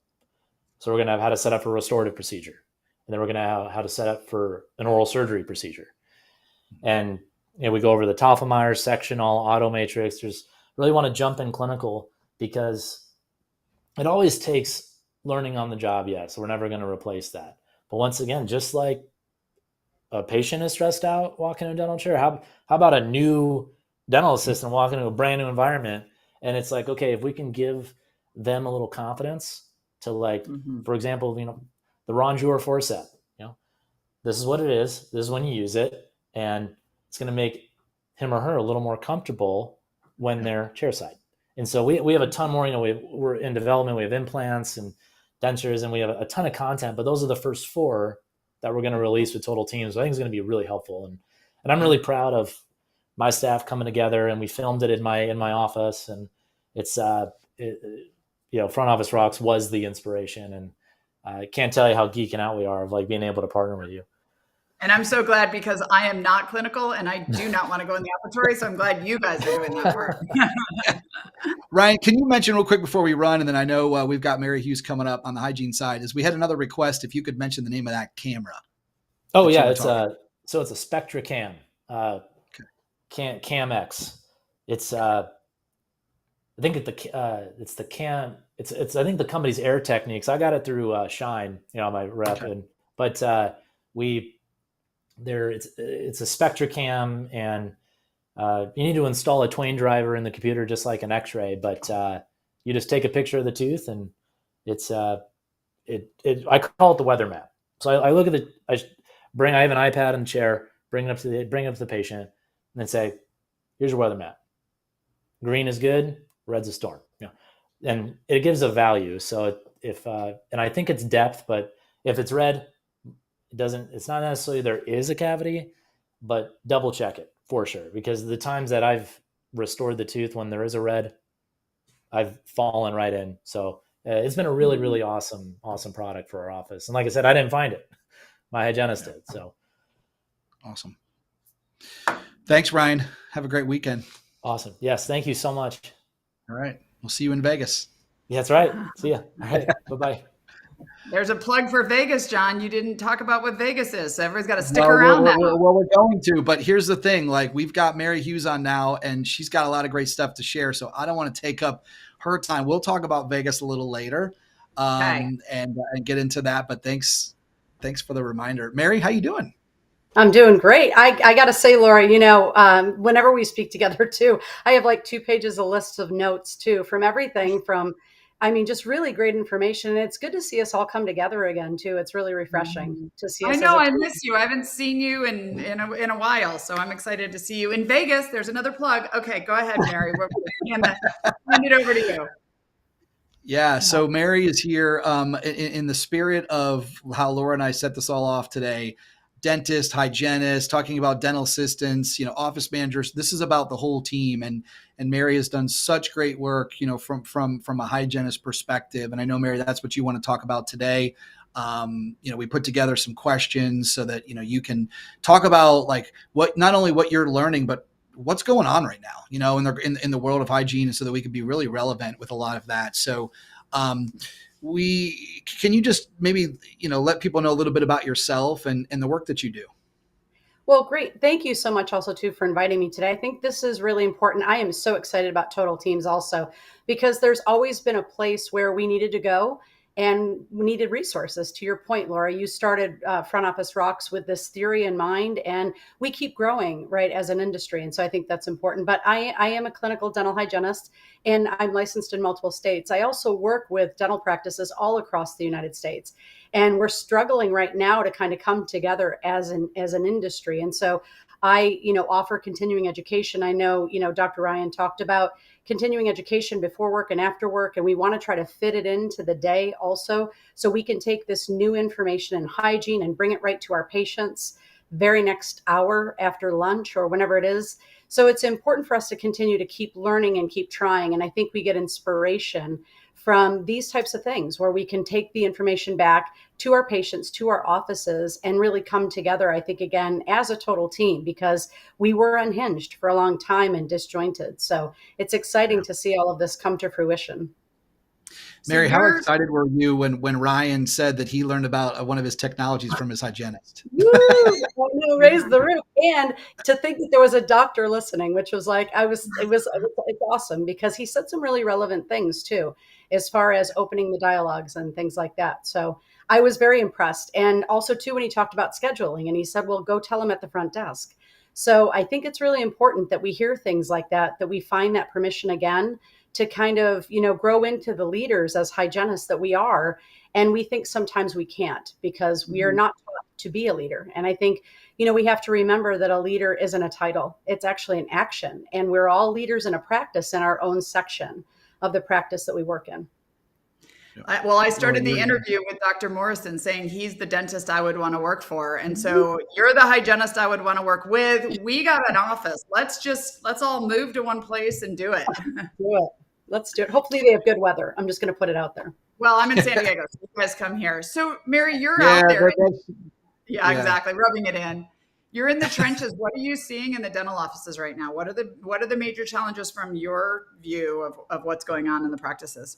So we're gonna have how to set up for a restorative procedure, and then we're gonna have how to set up for an oral surgery procedure. And we go over the Toffelmeyer section, all auto matrix. Just really want to jump in clinical because it always takes learning on the job. Yeah, so we're never going to replace that. But once again, just like a patient is stressed out walking in a dental chair, how about a new dental assistant walking into a brand new environment? And it's like, okay, if we can give them a little confidence to for example, the rongeur forcep, this is what it is. This is when you use it. And it's going to make him or her a little more comfortable when they're chairside. And so we have a ton more, we're in development. We have implants and dentures, and we have a ton of content, but those are the first 4 that we're going to release with Total Teams. So I think it's going to be really helpful. And I'm really proud of my staff coming together, and we filmed it in my office, and it's, Front Office Rocks was the inspiration. And I can't tell you how geeking out we are of being able to partner with you. And I'm so glad, because I am not clinical and I do not want to go in the operatory. So I'm glad you guys are doing that part. Ryan, can you mention real quick before we run, and then I know we've got Mary Hughes coming up on the hygiene side, is we had another request if you could mention the name of that camera. Oh yeah, it's a Spectra Cam, Cam X. It's I think it's the Cam. It's I think the company's Air Techniques. I got it through Shine, my rep, it's a Spectra Cam, and you need to install a Twain driver in the computer just like an X-ray, but you just take a picture of the tooth, and it's I call it the weather map. So I look at I have an iPad in the chair, bring it up to the patient, and then say, here's your weather map. Green is good, red's a storm. And it gives a value. So and I think it's depth, but if it's red, it's not necessarily there is a cavity, but double check it for sure. Because the times that I've restored the tooth when there is a red, I've fallen right in. So it's been a really, really awesome product for our office. And like I said, I didn't find it. My hygienist did. So awesome. Thanks, Ryan. Have a great weekend. Awesome. Yes. Thank you so much. All right. We'll see you in Vegas. Yeah, that's right. See ya. All right. Bye-bye. There's a plug for Vegas, John. You didn't talk about what Vegas is. So everybody's got to stick around now. We're going to, but here's the thing. We've got Mary Hughes on now, and she's got a lot of great stuff to share. So I don't want to take up her time. We'll talk about Vegas a little later and get into that. But thanks for the reminder. Mary, how you doing? I'm doing great. I got to say, Laura, whenever we speak together too, I have 2 pages of lists of notes too, from everything from, just really great information. And it's good to see us all come together again too. It's really refreshing to see us. I know, I miss you. I haven't seen you in a while. So I'm excited to see you in Vegas. There's another plug. Okay, go ahead, Mary. We're hand it over to you. Yeah. So Mary is here in the spirit of how Laura and I set this all off today. Dentist, hygienist, talking about dental assistants, office managers. This is about the whole team. And Mary has done such great work, from a hygienist perspective. And I know, Mary, that's what you want to talk about today. We put together some questions so that, you can talk about not only what you're learning, but what's going on right now, in the world of hygiene, so that we can be really relevant with a lot of that. So, can you just maybe, let people know a little bit about yourself and the work that you do? Well, great. Thank you so much also too for inviting me today. I think this is really important. I am so excited about Total Teams also because there's always been a place where we needed to go and we needed resources. To your point, Laura, you started Front Office Rocks with this theory in mind, and we keep growing, right, as an industry. And so I think that's important. But I am a clinical dental hygienist and I'm licensed in multiple states. I also work with dental practices all across the United States. And we're struggling right now to kind of come together as an industry. And so I, offer continuing education. I know, Dr. Ryan talked about continuing education before work and after work, and we want to try to fit it into the day also, so we can take this new information in hygiene and bring it right to our patients very next hour after lunch or whenever it is. So it's important for us to continue to keep learning and keep trying. And I think we get inspiration from these types of things where we can take the information back to our patients, to our offices, and really come together, I think, again, as a total team, because we were unhinged for a long time and disjointed. So it's exciting to see all of this come to fruition. Mary, how excited were you when Ryan said that he learned about one of his technologies from his hygienist? Woo! Raised the roof. And to think that there was a doctor listening, which was like, it's awesome because he said some really relevant things too, as far as opening the dialogues and things like that. So I was very impressed. And also too, when he talked about scheduling and he said, well, go tell him at the front desk. So I think it's really important that we hear things like that we find that permission again to kind of, grow into the leaders as hygienists that we are. And we think sometimes we can't because we are not taught to be a leader. And I think, we have to remember that a leader isn't a title. It's actually an action. And we're all leaders in a practice in our own section of the practice that we work in. I started the interview with Dr. Morrison saying he's the dentist I would want to work for. And so you're the hygienist I would want to work with. We got an office. Let's all move to one place and do it. Let's do it. Hopefully they have good weather. I'm just going to put it out there. Well, I'm in San Diego, so you guys come here. So Mary, you're out there. Yeah, exactly. Rubbing it in. You're in the trenches. What are you seeing in the dental offices right now? What are the major challenges from your view of what's going on in the practices?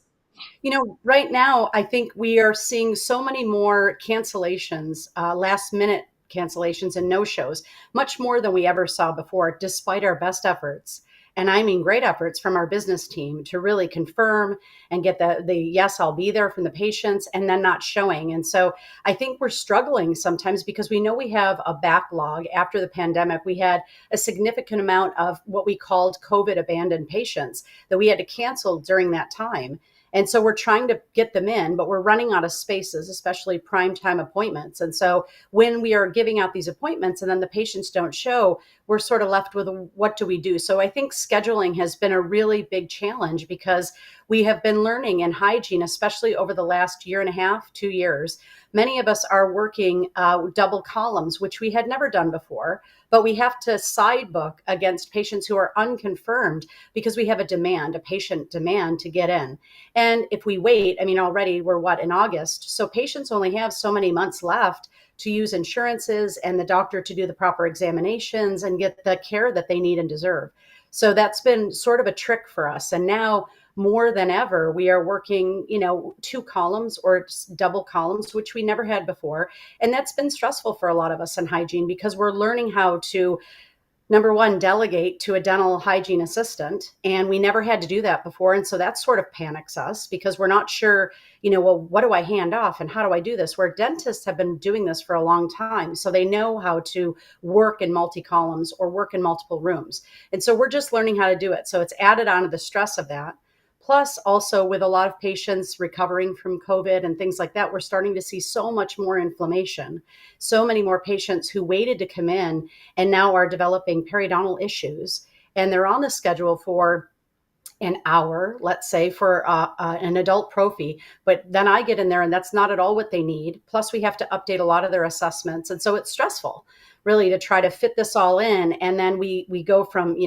Right now, I think we are seeing so many more cancellations, last minute cancellations and no-shows, much more than we ever saw before, despite our best efforts. And I mean great efforts from our business team to really confirm and get the yes, I'll be there from the patients and then not showing. And so I think we're struggling sometimes because we know we have a backlog after the pandemic. We had a significant amount of what we called COVID abandoned patients that we had to cancel during that time. And so we're trying to get them in, but we're running out of spaces, especially prime time appointments. And so when we are giving out these appointments and then the patients don't show, we're sort of left with what do we do? So I think scheduling has been a really big challenge because we have been learning in hygiene, especially over the last year and a half, 2 years. Many of us are working double columns, which we had never done before, but we have to side book against patients who are unconfirmed because we have a patient demand to get in. And if we wait, already we're in August. So patients only have so many months left to use insurances and the doctor to do the proper examinations and get the care that they need and deserve. So that's been sort of a trick for us. And now more than ever, we are working, 2 columns or double columns, which we never had before. And that's been stressful for a lot of us in hygiene because we're learning how to, number one, delegate to a dental hygiene assistant. And we never had to do that before. And so that sort of panics us because we're not sure, what do I hand off and how do I do this? Where dentists have been doing this for a long time. So they know how to work in multi-columns or work in multiple rooms. And so we're just learning how to do it. So it's added on to the stress of that. Plus, also with a lot of patients recovering from COVID and things like that, we're starting to see so much more inflammation, so many more patients who waited to come in and now are developing periodontal issues. And they're on the schedule for an hour, let's say, for an adult prophy. But then I get in there and that's not at all what they need. Plus, we have to update a lot of their assessments. And so it's stressful, really, to try to fit this all in. And then we go from,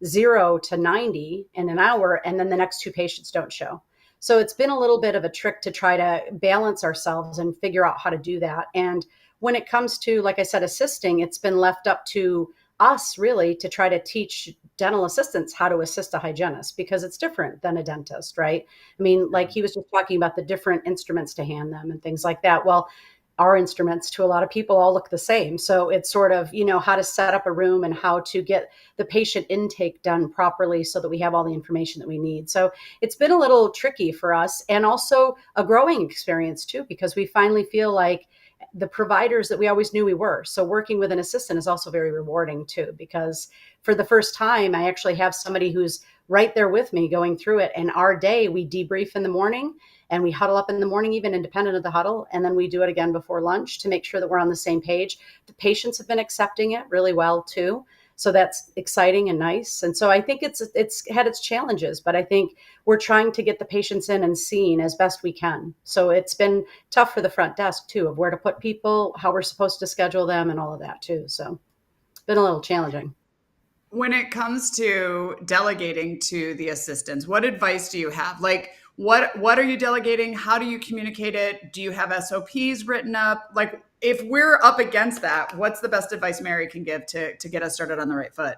0 to 90 in an hour, and then the next 2 patients don't show. So it's been a little bit of a trick to try to balance ourselves and figure out how to do that. And when it comes to, like I said, assisting, it's been left up to us really to try to teach dental assistants how to assist a hygienist because it's different than a dentist, right? Like he was just talking about the different instruments to hand them and things like that. Well, our instruments to a lot of people all look the same. So it's sort of, how to set up a room and how to get the patient intake done properly so that we have all the information that we need. So it's been a little tricky for us, and also a growing experience too, because we finally feel like the providers that we always knew we were. So working with an assistant is also very rewarding too, because for the first time, I actually have somebody who's right there with me going through it. And our day, we debrief in the morning and we huddle up in the morning, even independent of the huddle. And then we do it again before lunch to make sure that we're on the same page. The patients have been accepting it really well too. So that's exciting and nice. And so I think it's had its challenges, but I think we're trying to get the patients in and seen as best we can. So it's been tough for the front desk too, of where to put people, how we're supposed to schedule them, and all of that too. So it's been a little challenging. When it comes to delegating to the assistants, what advice do you have? Like, what are you delegating? How do you communicate it? Do you have SOPs written up? Like, if we're up against that, what's the best advice Mary can give to get us started on the right foot?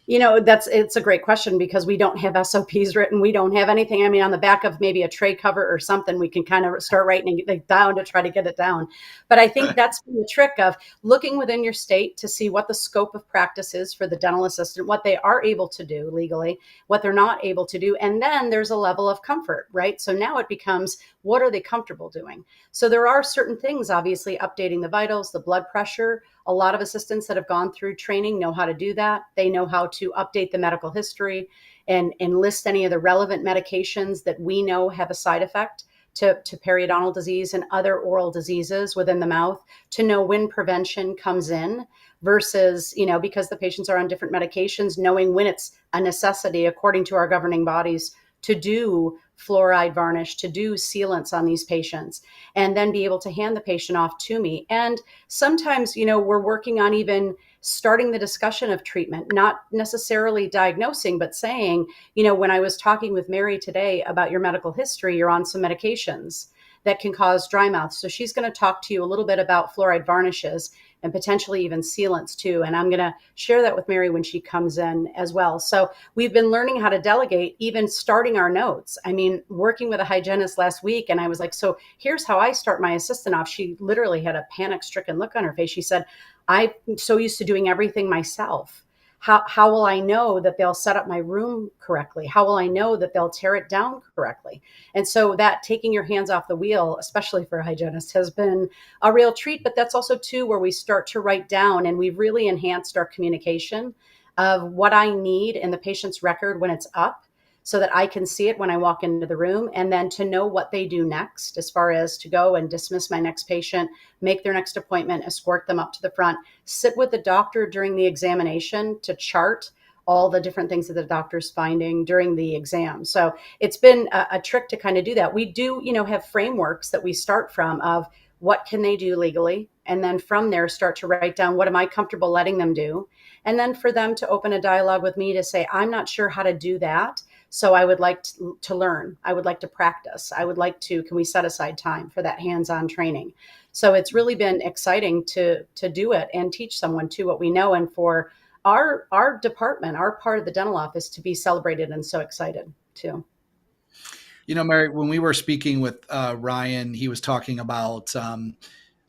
It's a great question, because we don't have SOPs written. We don't have anything. I mean, on the back of maybe a tray cover or something, we can kind of start writing it down to try to get it down. But I think that's the trick of looking within your state to see what the scope of practice is for the dental assistant, what they are able to do legally, what they're not able to do. And then there's a level of comfort, right? So now it becomes, what are they comfortable doing? So there are certain things, obviously, updating the vitals, the blood pressure. A lot of assistants that have gone through training know how to do that. They know how to update the medical history and list any of the relevant medications that we know have a side effect to periodontal disease and other oral diseases within the mouth, to know when prevention comes in versus, because the patients are on different medications, knowing when it's a necessity according to our governing bodies to do fluoride varnish, to do sealants on these patients, and then be able to hand the patient off to me. And sometimes, we're working on even starting the discussion of treatment, not necessarily diagnosing, but saying, when I was talking with Mary today about your medical history, you're on some medications that can cause dry mouth. So she's going to talk to you a little bit about fluoride varnishes and potentially even sealants too. And I'm going to share that with Mary when she comes in as well. So we've been learning how to delegate, even starting our notes. I mean, working with a hygienist last week, and I was like, so here's how I start my assistant off. She literally had a panic-stricken look on her face. She said, I'm so used to doing everything myself. How will I know that they'll set up my room correctly? How will I know that they'll tear it down correctly? And so that taking your hands off the wheel, especially for a hygienist, has been a real treat. But that's also too where we start to write down, and we've really enhanced our communication of what I need in the patient's record when it's up, so that I can see it when I walk into the room, and then to know what they do next, as far as to go and dismiss my next patient, make their next appointment, escort them up to the front, sit with the doctor during the examination to chart all the different things that the doctor's finding during the exam. So it's been a trick to kind of do that. We do, have frameworks that we start from of what can they do legally, and then from there start to write down, what am I comfortable letting them do? And then for them to open a dialogue with me to say, I'm not sure how to do that, so I would like to learn. I would like to practice. Can we set aside time for that hands-on training? So it's really been exciting to do it and teach someone too what we know. And for our department, our part of the dental office, to be celebrated and so excited too. Mary, when we were speaking with Ryan, he was talking about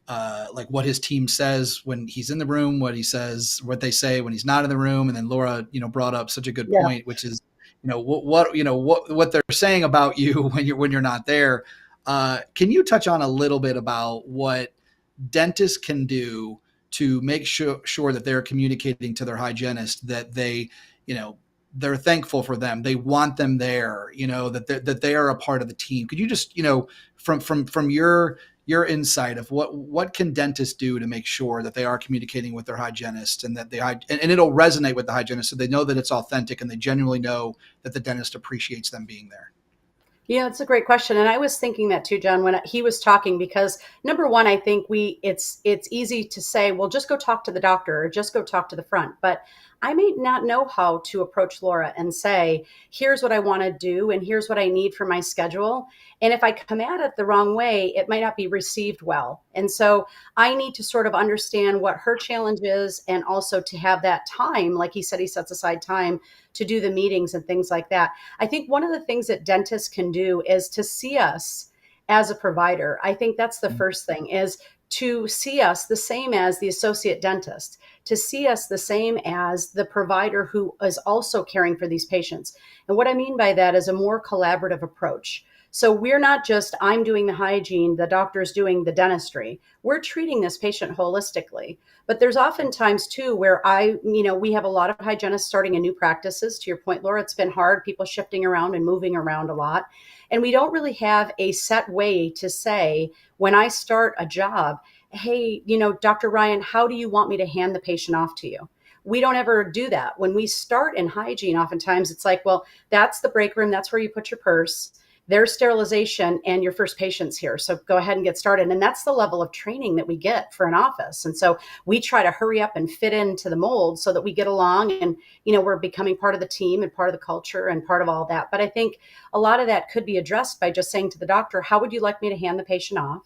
like what his team says when he's in the room, what they say when he's not in the room. And then Laura, brought up such a good point, which is, what they're saying about you when you're not there. Can you touch on a little bit about what dentists can do to make sure that they're communicating to their hygienist that they, they're thankful for them, they want them there, that they are a part of the team? Could you just, from your insight of what can dentists do to make sure that they are communicating with their hygienist, and that and it'll resonate with the hygienist, so they know that it's authentic and they genuinely know that the dentist appreciates them being there? Yeah, it's a great question. And I was thinking that too, John, when he was talking, because number one, I think it's easy to say, well, just go talk to the doctor or just go talk to the front. But I may not know how to approach Laura and say, here's what I want to do and here's what I need for my schedule. And if I come at it the wrong way, it might not be received well. And so I need to sort of understand what her challenge is, and also to have that time, like he said, he sets aside time to do the meetings and things like that. I think one of the things that dentists can do is to see us as a provider. I think that's the first thing, is to see us the same as the associate dentist, to see us the same as the provider who is also caring for these patients. And what I mean by that is a more collaborative approach. So we're not just, I'm doing the hygiene, the doctor's doing the dentistry. We're treating this patient holistically. But there's oftentimes too where we have a lot of hygienists starting in new practices. To your point, Laura, it's been hard, people shifting around and moving around a lot. And we don't really have a set way to say, when I start a job, hey, Dr. Ryan, how do you want me to hand the patient off to you? We don't ever do that. When we start in hygiene, oftentimes it's like, well, that's the break room. That's where you put your purse. There's sterilization and your first patient's here. So go ahead and get started. And that's the level of training that we get for an office. And so we try to hurry up and fit into the mold so that we get along and, we're becoming part of the team and part of the culture and part of all that. But I think a lot of that could be addressed by just saying to the doctor, how would you like me to hand the patient off?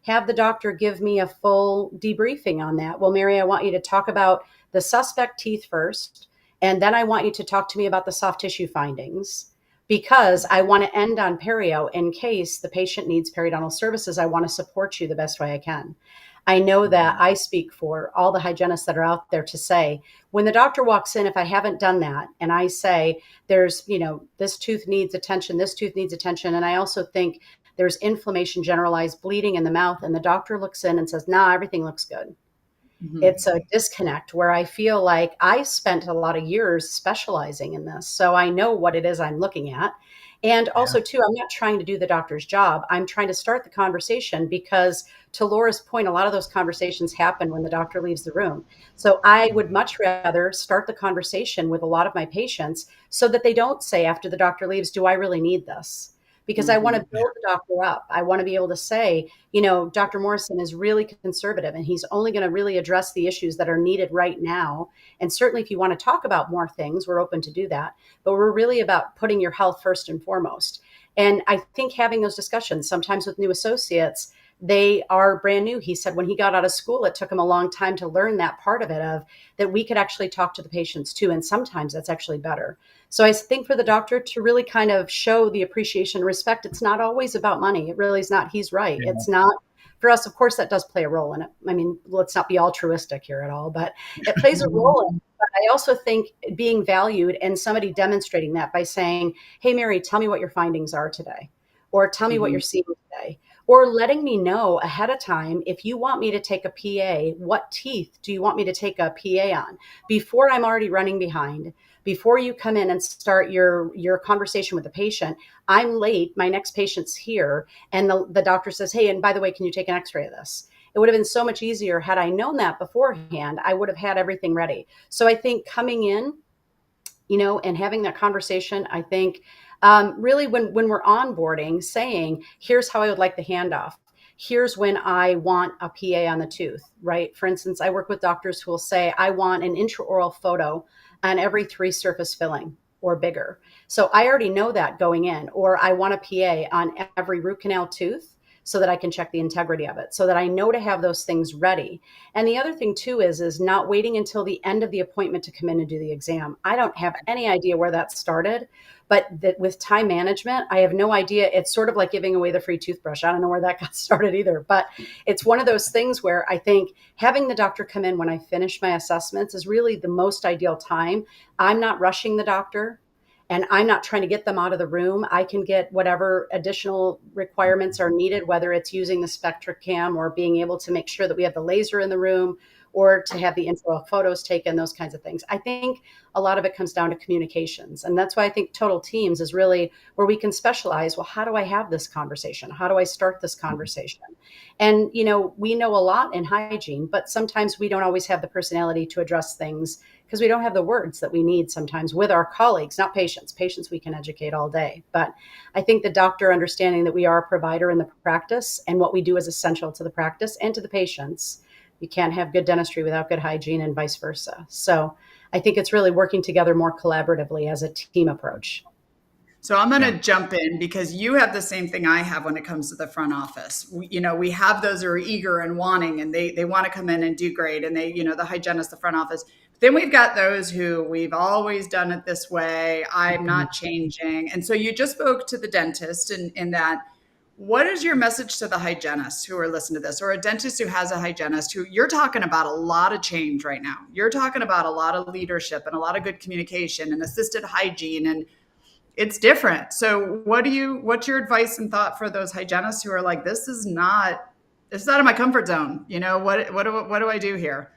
Have the doctor give me a full debriefing on that. Well, Mary, I want you to talk about the suspect teeth first. And then I want you to talk to me about the soft tissue findings, because I want to end on perio in case the patient needs periodontal services. I want to support you the best way I can. I know that I speak for all the hygienists that are out there to say, when the doctor walks in, if I haven't done that, and I say, there's, this tooth needs attention, this tooth needs attention. And I also think there's inflammation, generalized bleeding in the mouth. And the doctor looks in and says, nah, everything looks good. Mm-hmm. It's a disconnect where I feel like I spent a lot of years specializing in this. So I know what it is I'm looking at. And also, too, I'm not trying to do the doctor's job. I'm trying to start the conversation because, to Laura's point, a lot of those conversations happen when the doctor leaves the room. So I would much rather start the conversation with a lot of my patients so that they don't say after the doctor leaves, do I really need this? Because I want to build the doctor up. I want to be able to say, Dr. Morrison is really conservative and he's only going to really address the issues that are needed right now. And certainly if you want to talk about more things, we're open to do that. But we're really about putting your health first and foremost. And I think having those discussions sometimes with new associates, they are brand new. He said when he got out of school, it took him a long time to learn that part of it, of that we could actually talk to the patients too. And sometimes that's actually better. So I think for the doctor to really kind of show the appreciation and respect, it's not always about money. It really is not. He's right. Yeah. It's not for us. Of course, that does play a role in it. I mean, let's not be altruistic here at all, but it plays a role in it. But I also think being valued and somebody demonstrating that by saying, hey, Mary, tell me what your findings are today, or tell me what you're seeing today, or letting me know ahead of time, if you want me to take a PA, what teeth do you want me to take a PA on before I'm already running behind? Before you come in and start your conversation with the patient, I'm late, my next patient's here, and the doctor says, hey, and by the way, can you take an x-ray of this? It would have been so much easier had I known that beforehand. I would have had everything ready. So I think coming in, and having that conversation, I think really when we're onboarding, saying, here's how I would like the handoff. Here's when I want a PA on the tooth, right? For instance, I work with doctors who will say, I want an intraoral photo on every 3 surface filling or bigger. So I already know that going in, or I want a PA on every root canal tooth so that I can check the integrity of it, so that I know to have those things ready. And the other thing too is not waiting until the end of the appointment to come in and do the exam. I don't have any idea where that started, but that with time management, I have no idea. It's sort of like giving away the free toothbrush. I don't know where that got started either, but it's one of those things where I think having the doctor come in when I finish my assessments is really the most ideal time. I'm not rushing the doctor. And I'm not trying to get them out of the room. I can get whatever additional requirements are needed, whether it's using the SpectraCam or being able to make sure that we have the laser in the room, or to have the intraoral photos taken, those kinds of things. I think a lot of it comes down to communications. And that's why I think Total Teams is really where we can specialize. Well, how do I have this conversation? How do I start this conversation? And, we know a lot in hygiene, but sometimes we don't always have the personality to address things because we don't have the words that we need sometimes with our colleagues, not patients. Patients we can educate all day. But I think the doctor understanding that we are a provider in the practice and what we do is essential to the practice and to the patients. You can't have good dentistry without good hygiene and vice versa. So I think it's really working together more collaboratively as a team approach. So I'm going to jump in because you have the same thing I have when it comes to the front office. We have those who are eager and wanting, and they want to come in and do great. And they, the hygienist, the front office. Then we've got those who we've always done it this way. I'm not changing. And so you just spoke to the dentist in that What is your message to the hygienists who are listening to this, or a dentist who has a hygienist who you're talking about a lot of change right now? You're talking about a lot of leadership and a lot of good communication and assisted hygiene, and it's different. So what's your advice and thought for those hygienists who are like, it's out of my comfort zone. What do I do here?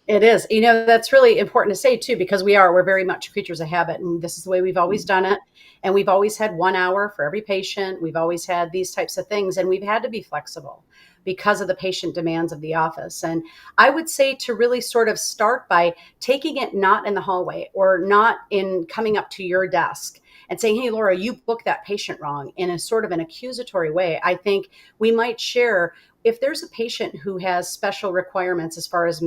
It is. That's really important to say too, because we're very much creatures of habit, and this is the way we've always done it. And we've always had 1 hour for every patient. We've always had these types of things, and we've had to be flexible because of the patient demands of the office. And I would say to really sort of start by taking it not in the hallway or not in coming up to your desk and saying, hey, Laura, you booked that patient wrong, in a sort of an accusatory way. I think we might share, if there's a patient who has special requirements as far as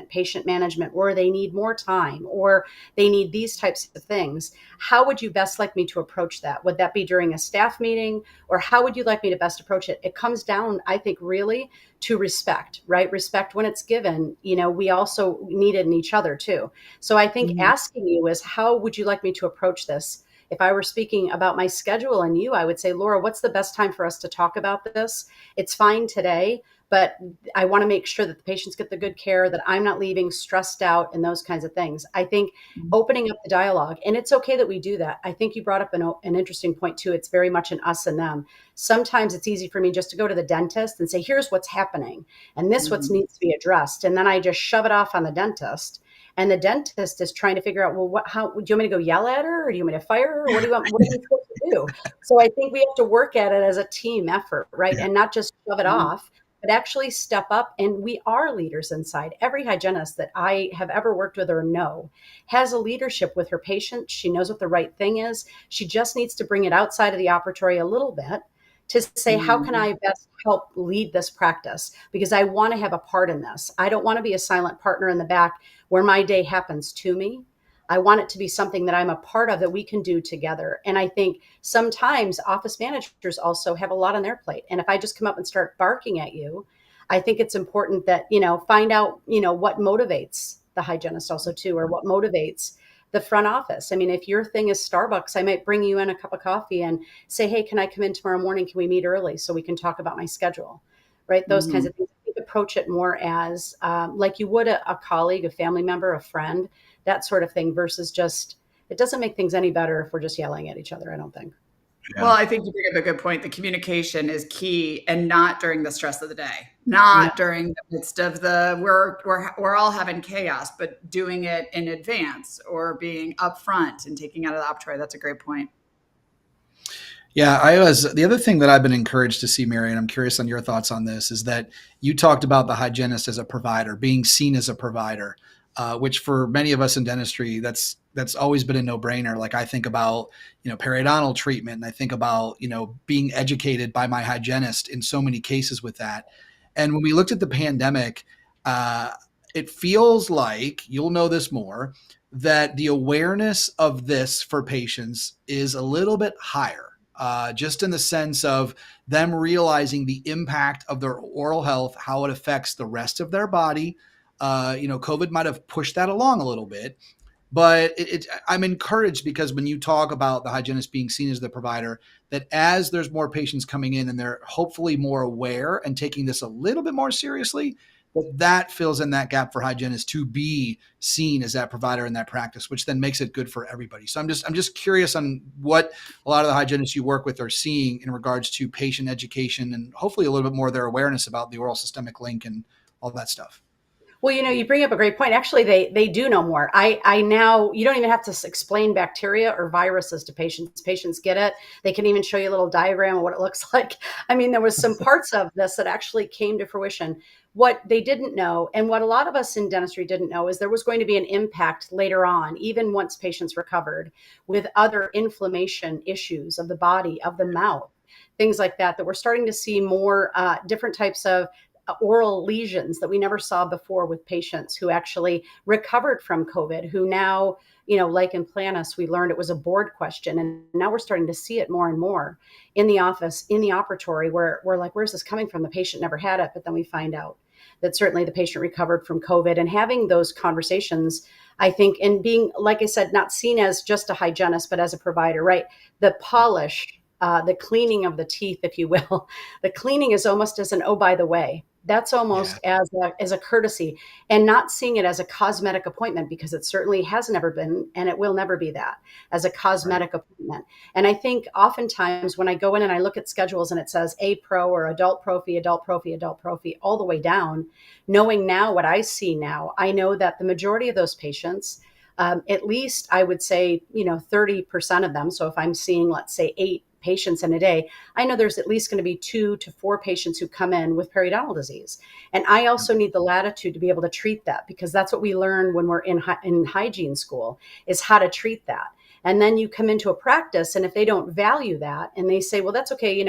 patient management, or they need more time, or they need these types of things, how would you best like me to approach that? Would that be during a staff meeting, or how would you like me to best approach it? It comes down, I think, really to respect, right? Respect when it's given. We also need it in each other too. So I think asking you is, how would you like me to approach this? If I were speaking about my schedule and you, I would say, Laura, what's the best time for us to talk about this? It's fine today, but I want to make sure that the patients get the good care, that I'm not leaving stressed out, and those kinds of things. I think opening up the dialogue, and it's okay that we do that. I think you brought up an interesting point too. It's very much an us and them. Sometimes it's easy for me just to go to the dentist and say, here's what's happening, and this what needs to be addressed. And then I just shove it off on the dentist. And the dentist is trying to figure out, well, how do you want me to go yell at her, or do you want me to fire her? Or what are you supposed to do? So I think we have to work at it as a team effort, right? And not just shove it off, but actually step up. And we are leaders inside. Every hygienist that I have ever worked with or know has a leadership with her patient. She knows what the right thing is. She just needs to bring it outside of the operatory a little bit to say, how can I best help lead this practice? Because I want to have a part in this. I don't want to be a silent partner in the back where my day happens to me. I want it to be something that I'm a part of, that we can do together. And I think sometimes office managers also have a lot on their plate. And if I just come up and start barking at you, I think it's important that, find out, what motivates the hygienist also too, or what motivates the front office. I mean, if your thing is Starbucks, I might bring you in a cup of coffee and say, hey, can I come in tomorrow morning? Can we meet early so we can talk about my schedule? Right? Those kinds of things. I think approach it more as like you would a colleague, a family member, a friend, that sort of thing, versus just, it doesn't make things any better if we're just yelling at each other, I don't think. Yeah. Well, I think you bring up a good point. The communication is key, and not during the stress of the day, not during the midst of we're all having chaos, but doing it in advance, or being upfront and taking out of the operatory. That's a great point. Yeah, the other thing that I've been encouraged to see, Mary, and I'm curious on your thoughts on this, is that you talked about the hygienist as a provider, being seen as a provider, which for many of us in dentistry, that's always been a no-brainer. Like I think about, periodontal treatment, and I think about, being educated by my hygienist in so many cases with that. And when we looked at the pandemic, it feels like, you'll know this more, that the awareness of this for patients is a little bit higher. Just in the sense of them realizing the impact of their oral health, how it affects the rest of their body. COVID might have pushed that along a little bit, but I'm encouraged, because when you talk about the hygienist being seen as the provider, that as there's more patients coming in and they're hopefully more aware and taking this a little bit more seriously, that fills in that gap for hygienists to be seen as that provider in that practice, which then makes it good for everybody. So I'm just curious on what a lot of the hygienists you work with are seeing in regards to patient education, and hopefully a little bit more of their awareness about the oral systemic link and all that stuff. Well, you bring up a great point. Actually, they do know more. I now, you don't even have to explain bacteria or viruses to patients. Patients get it. They can even show you a little diagram of what it looks like. I mean, there was some parts of this that actually came to fruition. What they didn't know, and what a lot of us in dentistry didn't know, is there was going to be an impact later on, even once patients recovered, with other inflammation issues of the body, of the mouth, things like that, that we're starting to see more different types of oral lesions that we never saw before with patients who actually recovered from COVID, who now, like in Planus, we learned it was a board question. And now we're starting to see it more and more in the office, in the operatory, where we're like, where's this coming from? The patient never had it, but then we find out that certainly the patient recovered from COVID. And having those conversations, I think, and being, like I said, not seen as just a hygienist, but as a provider, right? The polish the cleaning of the teeth, if you will. The cleaning is almost as an, oh, by the way. That's almost as a courtesy, and not seeing it as a cosmetic appointment, because it certainly has never been, and it will never be that, as a cosmetic appointment. And I think oftentimes when I go in and I look at schedules and it says A Pro or adult prophy, adult prophy, adult prophy, all the way down, knowing now what I see now, I know that the majority of those patients, at least I would say, 30% of them. So if I'm seeing, let's say, 8 patients in a day, I know there's at least going to be 2 to 4 patients who come in with periodontal disease. And I also need the latitude to be able to treat that, because that's what we learn when we're in hygiene school, is how to treat that. And then you come into a practice, and if they don't value that and they say, well, that's okay,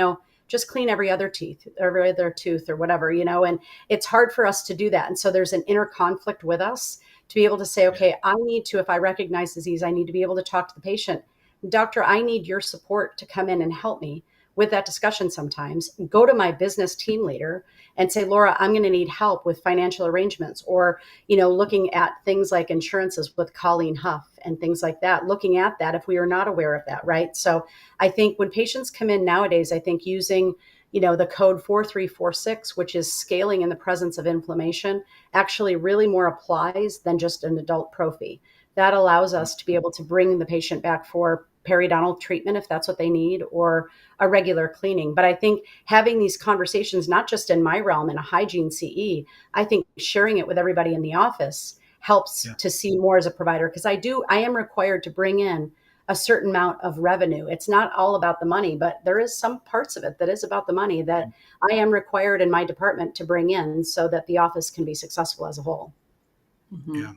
just clean every other tooth or whatever, and it's hard for us to do that. And so there's an inner conflict with us to be able to say, okay, I need to, if I recognize disease, I need to be able to talk to the patient. Doctor, I need your support to come in and help me with that discussion sometimes. Go to my business team leader and say, Laura, I'm going to need help with financial arrangements, or, looking at things like insurances with Colleen Huff and things like that, looking at that if we are not aware of that, right? So I think when patients come in nowadays, I think using, the code 4346, which is scaling in the presence of inflammation, actually really more applies than just an adult prophy. That allows us to be able to bring the patient back for periodontal treatment if that's what they need, or a regular cleaning. But I think having these conversations, not just in my realm in a hygiene CE, I think sharing it with everybody in the office helps to see more as a provider, because I am required to bring in a certain amount of revenue. It's not all about the money, but there is some parts of it that is about the money that I am required in my department to bring in so that the office can be successful as a whole. Yeah.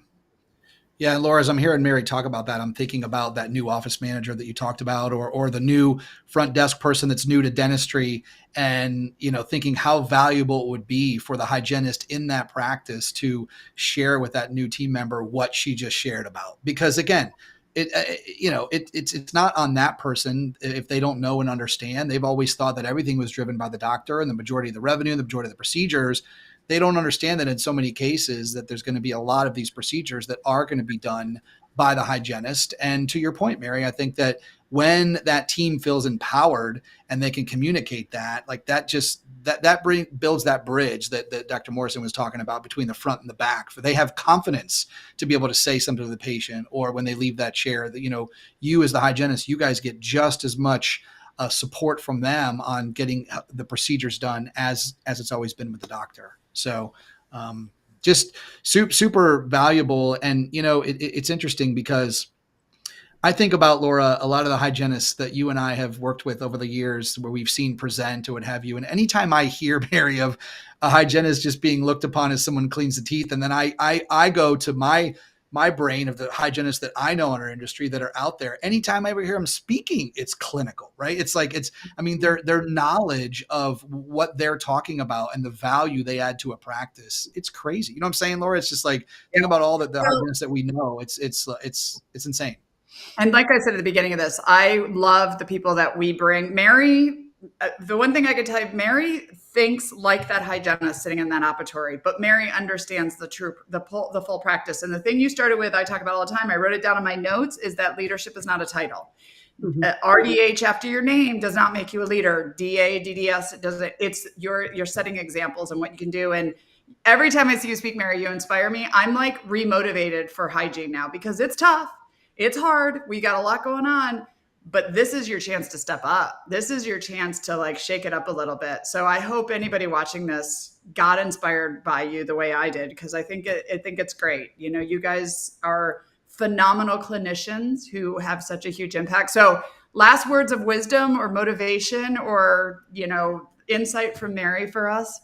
Yeah, and Laura, as I'm hearing Mary talk about that, I'm thinking about that new office manager that you talked about, or the new front desk person that's new to dentistry, and thinking how valuable it would be for the hygienist in that practice to share with that new team member what she just shared about. Because again, it's not on that person if they don't know and understand. They've always thought that everything was driven by the doctor, and the majority of the revenue, the majority of the procedures. They don't understand that in so many cases that there's going to be a lot of these procedures that are going to be done by the hygienist. And to your point, Mary, I think that when that team feels empowered and they can communicate that, like that builds that bridge that Dr. Morrison was talking about between the front and the back. For they have confidence to be able to say something to the patient, or when they leave that chair, that you as the hygienist, you guys get just as much support from them on getting the procedures done as it's always been with the doctor. So just super valuable. And, it's interesting because I think about, Laura, a lot of the hygienists that you and I have worked with over the years where we've seen present or what have you. And anytime I hear, Mary, of a hygienist just being looked upon as someone who cleans the teeth, and then I go to my brain of the hygienists that I know in our industry that are out there. Anytime I ever hear them speaking, it's clinical, right? It's like, their knowledge of what they're talking about and the value they add to a practice. It's crazy. You know what I'm saying, Laura? It's just like, think about all the hygienists that we know. It's insane. And like I said at the beginning of this, I love the people that we bring. Mary, the one thing I could tell you, Mary thinks like that hygienist sitting in that operatory, but Mary understands the full practice. And the thing you started with, I talk about all the time, I wrote it down in my notes, is that leadership is not a title. Mm-hmm. RDH after your name does not make you a leader. DA, DDS, it doesn't. It's you're setting examples and what you can do. And every time I see you speak, Mary, you inspire me. I'm like remotivated for hygiene now, because it's tough. It's hard. We got a lot going on, but this is your chance to step up. This is your chance to like shake it up a little bit. So I hope anybody watching this got inspired by you the way I did, because I think it's great. You guys are phenomenal clinicians who have such a huge impact. So last words of wisdom or motivation or, insight from Mary for us.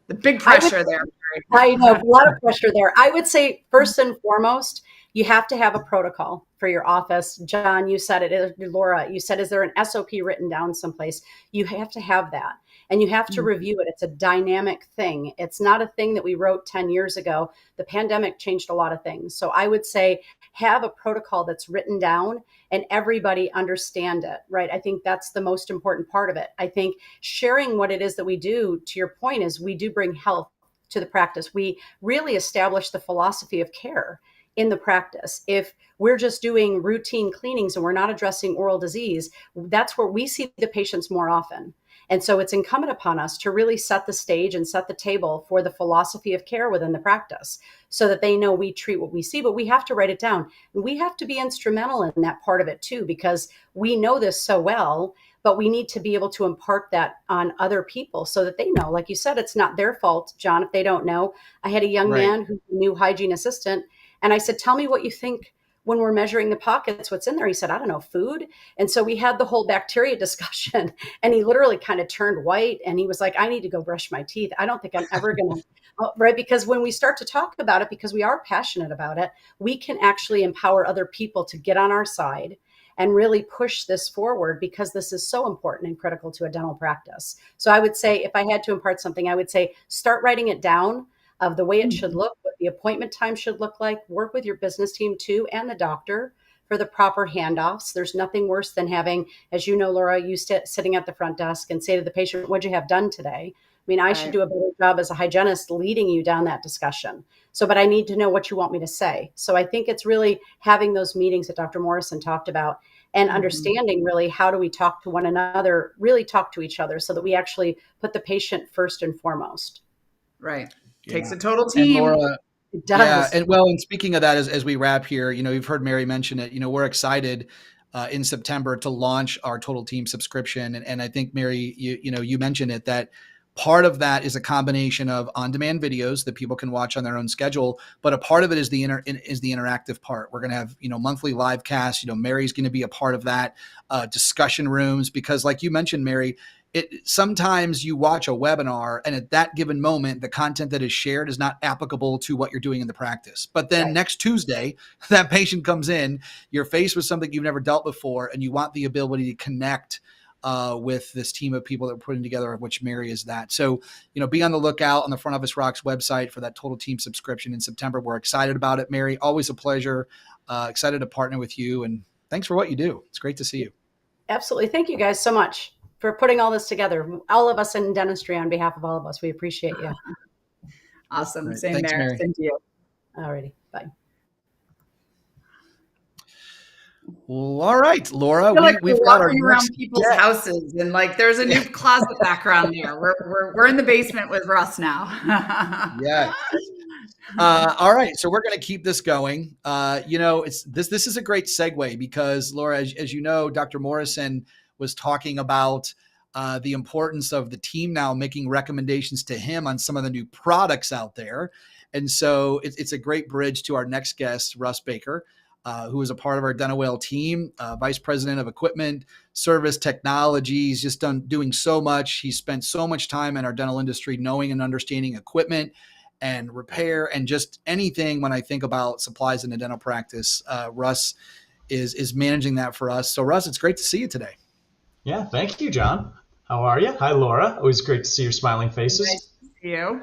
The big pressure there. I know, a lot of pressure there. I would say first and foremost, you have to have a protocol for your office. John, you said it. Laura, you said, is there an SOP written down someplace? You have to have that. And you have to review it. It's a dynamic thing. It's not a thing that we wrote 10 years ago. The pandemic changed a lot of things. So I would say have a protocol that's written down and everybody understand it, right? I think that's the most important part of it. I think sharing what it is that we do, to your point, is we do bring health to the practice. We really establish the philosophy of care. in the practice. If we're just doing routine cleanings and we're not addressing oral disease, that's where we see the patients more often. And so it's incumbent upon us to really set the stage and set the table for the philosophy of care within the practice so that they know we treat what we see, but we have to write it down. And we have to be instrumental in that part of it too, because we know this so well, but we need to be able to impart that on other people so that they know. Like you said, it's not their fault, John, if they don't know. I had a young man who's a new hygiene assistant, and I said, tell me what you think when we're measuring the pockets, what's in there. He said, I don't know, food. And so we had the whole bacteria discussion, and he literally kind of turned white, and he was like, I need to go brush my teeth. I don't think I'm ever going to, right? Because when we start to talk about it, because we are passionate about it, we can actually empower other people to get on our side and really push this forward, because this is so important and critical to a dental practice. So I would say, if I had to impart something, I would say, start writing it down of the way it should look, what the appointment time should look like. Work with your business team too, and the doctor, for the proper handoffs. There's nothing worse than having, as you know, Laura, you sitting at the front desk and say to the patient, what'd you have done today? I mean, I should do a better job as a hygienist leading you down that discussion. So, but I need to know what you want me to say. So I think it's really having those meetings that Dr. Morrison talked about, and understanding really, how do we talk to one another, really talk to each other so that we actually put the patient first and foremost. Right. Yeah. Takes a total team. And Laura, It does. yeah, and well, and speaking of that, as we wrap here, you've heard Mary mention it. We're excited in September to launch our Total Team subscription, and I think Mary, you mentioned it, that part of that is a combination of on-demand videos that people can watch on their own schedule, but a part of it is the interactive part. We're going to have monthly live casts. Mary's going to be a part of that, discussion rooms, because like you mentioned, Mary, sometimes you watch a webinar and at that given moment, the content that is shared is not applicable to what you're doing in the practice. But then next Tuesday, that patient comes in, you're faced with something you've never dealt before, and you want the ability to connect with this team of people that we're putting together, of which Mary is that. So, be on the lookout on the Front Office Rocks website for that Total Team subscription in September. We're excited about it, Mary. Always a pleasure. Excited to partner with you, and thanks for what you do. It's great to see you. Absolutely. Thank you guys so much for putting all this together. All of us in dentistry, on behalf of all of us, we appreciate you. Awesome. Right. Same Thanks, there. Mary. Same to you. Alrighty. Bye. Well, all right, Laura, I feel like we've we're got our walking around next people's guest. houses, and like there's a new closet background there. We're in the basement with Russ now. Yeah. All right, so we're going to keep this going. This is a great segue, because Laura, as you know, Dr. Morrison was talking about the importance of the team now making recommendations to him on some of the new products out there. And so it's a great bridge to our next guest, Russ Baker, who is a part of our DentalWell team, Vice President of Equipment, Service Technology. He's just doing so much. He spent so much time in our dental industry knowing and understanding equipment and repair and just anything. When I think about supplies in the dental practice, Russ is managing that for us. So Russ, it's great to see you today. Yeah, thank you, John. How are you? Hi, Laura. Always great to see your smiling faces. Nice to see you.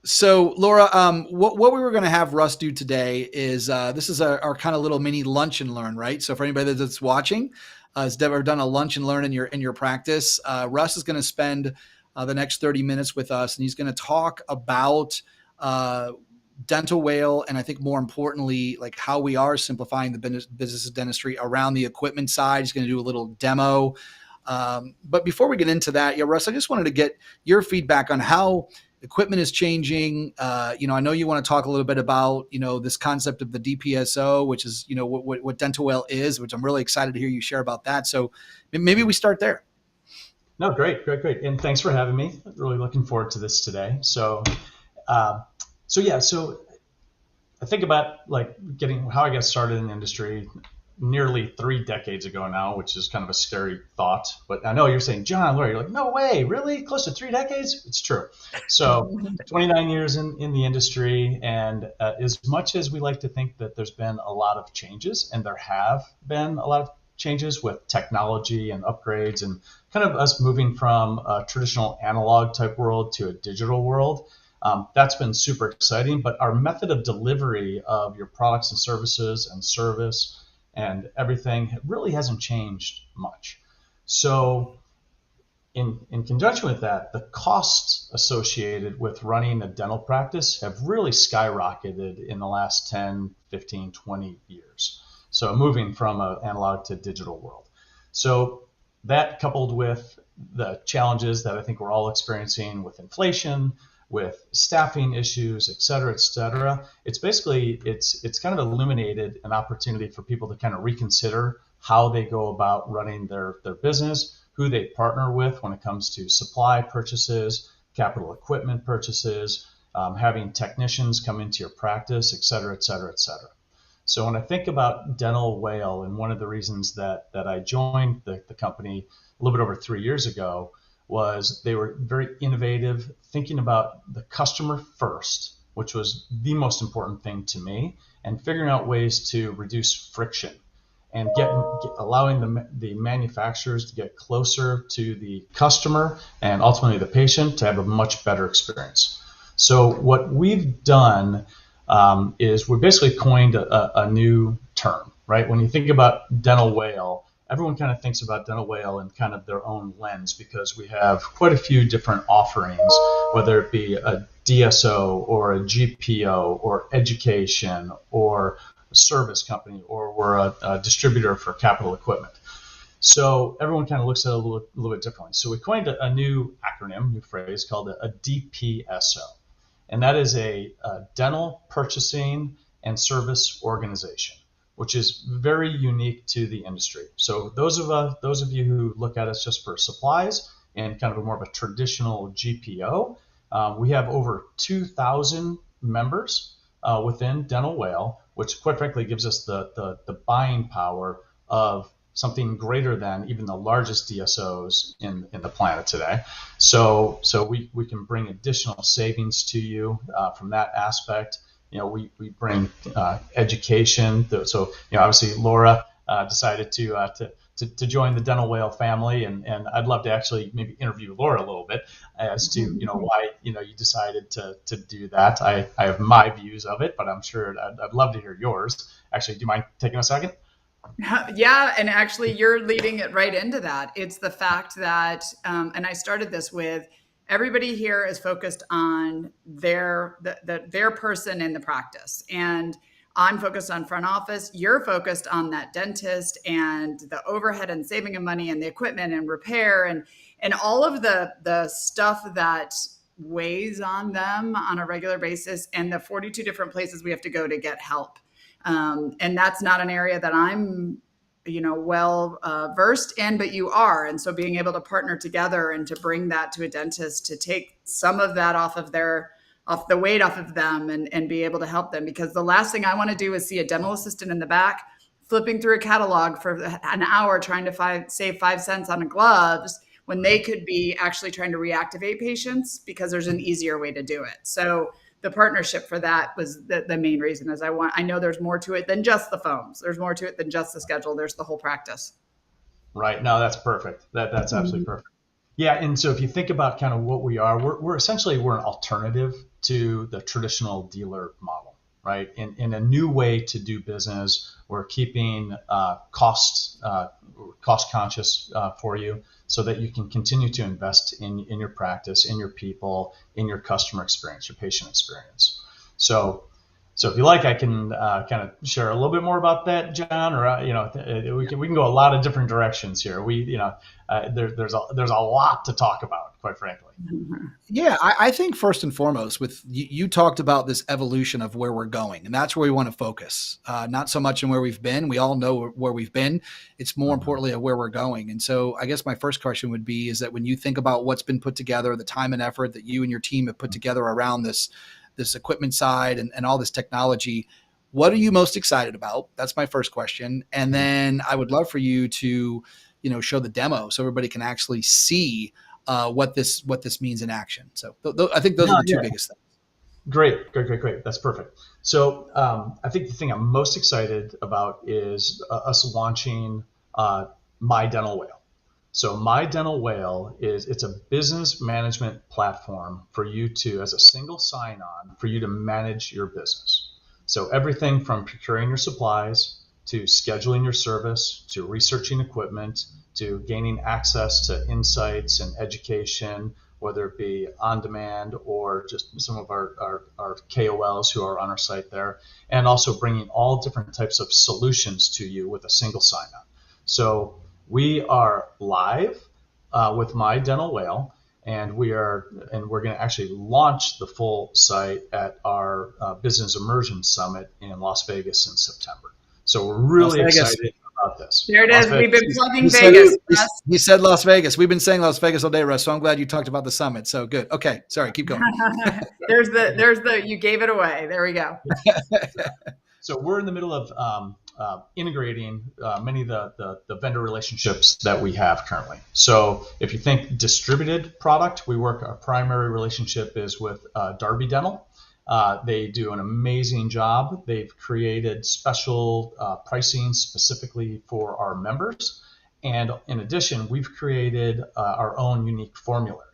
So Laura, what we were going to have Russ do today is this is our kind of little mini lunch and learn, right? So for anybody that's watching, has ever done a lunch and learn in your practice, Russ is going to spend the next 30 minutes with us, and he's going to talk about DentalWell, and I think more importantly, like how we are simplifying the business of dentistry around the equipment side. He's going to do a little demo. But before we get into that, Russ, I just wanted to get your feedback on how equipment is changing. I know you want to talk a little bit about, this concept of the dpso, which is, what DentalWell is, which I'm really excited to hear you share about that. So maybe we start there. No, great. And thanks for having me. Really looking forward to this today. So I think about getting how I got started in the industry nearly 3 decades ago now, which is kind of a scary thought. But I know you're saying, John, Laura, you're like, no way, really? Close to 3 decades? It's true. So 29 years in the industry. And as much as we like to think that there's been a lot of changes, and there have been a lot of changes with technology and upgrades and kind of us moving from a traditional analog type world to a digital world, that's been super exciting. But our method of delivery of your products and services and service and everything really hasn't changed much. So In conjunction with that, the costs associated with running a dental practice have really skyrocketed in the last 10, 15, 20 years. So moving from an analog to digital world. So that, coupled with the challenges that I think we're all experiencing with inflation, with staffing issues, et cetera, it's basically, it's kind of illuminated an opportunity for people to kind of reconsider how they go about running their business, who they partner with when it comes to supply purchases, capital equipment purchases, having technicians come into your practice, et cetera. So when I think about Dental Whale, and one of the reasons that I joined the company a little bit over 3 years ago was they were very innovative, thinking about the customer first, which was the most important thing to me, and figuring out ways to reduce friction and allowing the manufacturers to get closer to the customer and ultimately the patient to have a much better experience. So what we've done is we basically coined a new term, right? When you think about Dental Whale, everyone kind of thinks about Dental Whale in kind of their own lens, because we have quite a few different offerings, whether it be a DSO or a GPO or education or a service company, or we're a distributor for capital equipment. So everyone kind of looks at it a little bit differently. So we coined a new acronym, new phrase called a dpso. And that is a dental purchasing and service organization, which is very unique to the industry. So those of you who look at us just for supplies and kind of more of a traditional GPO, we have over 2,000 members within Dental Whale, which quite frankly gives us the buying power of something greater than even the largest DSOs in the planet today. So we can bring additional savings to you from that aspect. We bring education. So obviously Laura decided to join the Dental Whale family, and I'd love to actually maybe interview Laura a little bit as to why you decided to do that. I have my views of it, but I'm sure I'd love to hear yours. Actually, do you mind taking a second? Yeah, and actually you're leading it right into that. It's the fact that, and I started this with, everybody here is focused on their person in the practice. And I'm focused on front office. You're focused on that dentist and the overhead and saving of money and the equipment and repair and all of the stuff that weighs on them on a regular basis, and the 42 different places we have to go to get help. And that's not an area that I'm, well versed in, but you are. And so being able to partner together and to bring that to a dentist, to take some of that off the weight off of them and be able to help them. Because the last thing I want to do is see a dental assistant in the back flipping through a catalog for an hour trying to save 5 cents on gloves when they could be actually trying to reactivate patients, because there's an easier way to do it. So the partnership for that was the main reason. Is I know there's more to it than just the phones. There's more to it than just the schedule. There's the whole practice. Right. No, that's perfect. That's absolutely perfect. Yeah. And so if you think about kind of what we are, we're essentially an alternative to the traditional dealer model, right? In a new way to do business. We're keeping cost conscious for you, so that you can continue to invest in your practice, in your people, in your customer experience, your patient experience. So if you like, I can kind of share a little bit more about that, John, or we can go a lot of different directions here. There's a lot to talk about, quite frankly. Yeah, I think first and foremost, with you talked about this evolution of where we're going, and that's where we want to focus. Not so much on where we've been. We all know where we've been. It's more importantly of where we're going. And so I guess my first question would be, is that when you think about what's been put together, the time and effort that you and your team have put together around this equipment side and all this technology, what are you most excited about? That's my first question. And then I would love for you to, show the demo so everybody can actually see what this means in action. So I think those are the two biggest things. Great. That's perfect. So I think the thing I'm most excited about is us launching My Dental Whale. So My Dental Whale it's a business management platform for you to, as a single sign-on, for you to manage your business. So everything from procuring your supplies to scheduling your service, to researching equipment, to gaining access to insights and education, whether it be on demand or just some of our KOLs who are on our site there, and also bringing all different types of solutions to you with a single sign-on. So we are live with My Dental Whale, and we're going to actually launch the full site at our Business Immersion Summit in Las Vegas in September. So we're really excited about this. There it Las is. Vegas. We've been plugging Vegas. He said Las Vegas. We've been saying Las Vegas all day, Russ. So I'm glad you talked about the summit. So good. Okay. Sorry. Keep going. there's the, you gave it away. There we go. So we're in the middle of integrating many of the vendor relationships that we have currently. So if you think distributed product, our primary relationship is with Darby Dental. They do an amazing job. They've created special pricing specifically for our members. And in addition, we've created our own unique formulary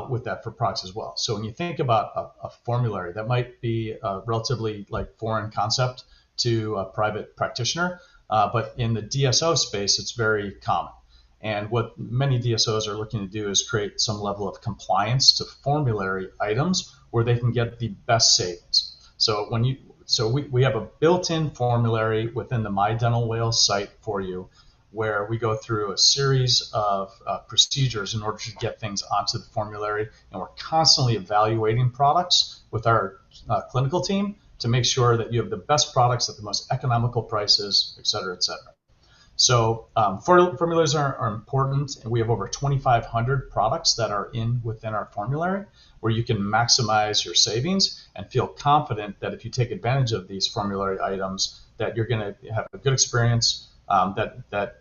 with that for products as well. So when you think about a formulary, that might be a relatively foreign concept to a private practitioner, but in the DSO space, it's very common. And what many DSOs are looking to do is create some level of compliance to formulary items where they can get the best savings. So we have a built-in formulary within the My Dental Whale site for you, where we go through a series of procedures in order to get things onto the formulary, and we're constantly evaluating products with our clinical team to make sure that you have the best products at the most economical prices, et cetera, et cetera. So formulas are important, and we have over 2,500 products that are within our formulary where you can maximize your savings and feel confident that if you take advantage of these formulary items, that you're going to have a good experience, that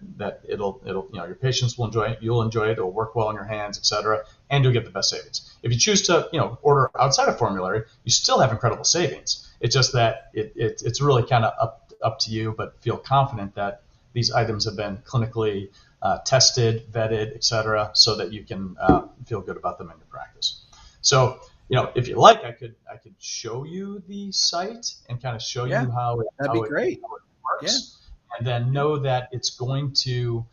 it'll your patients will enjoy it, you'll enjoy it, it'll work well in your hands, et cetera, and you'll get the best savings. If you choose to order outside of formulary, you still have incredible savings. It's just that it's really kind of up to you, but feel confident that these items have been clinically tested, vetted, et cetera, so that you can feel good about them in your practice. So, if you like, I could show you the site and kind of show you how it works. Yeah. And then know that it's going to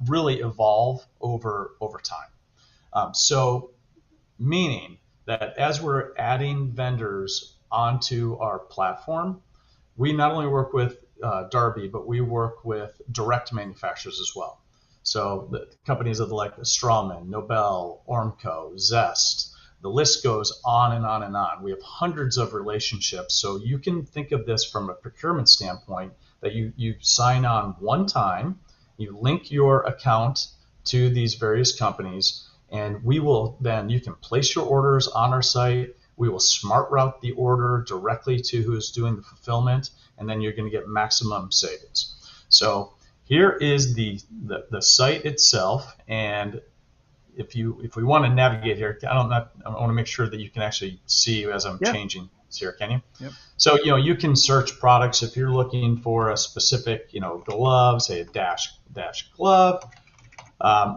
really evolve over time. So, meaning that as we're adding vendors onto our platform, we not only work with Darby, but we work with direct manufacturers as well. So the companies of like Strawman, Nobel, Ormco, Zest, the list goes on and on and on. We have hundreds of relationships. So you can think of this from a procurement standpoint that you sign on one time, you link your account to these various companies, and you can place your orders on our site. We will smart route the order directly to who's doing the fulfillment, and then you're going to get maximum savings. So here is the site itself, and if we want to navigate here, I want to make sure that you can actually see as I'm changing this here. Can you? Yep. So you can search products if you're looking for a specific glove, say a dash glove.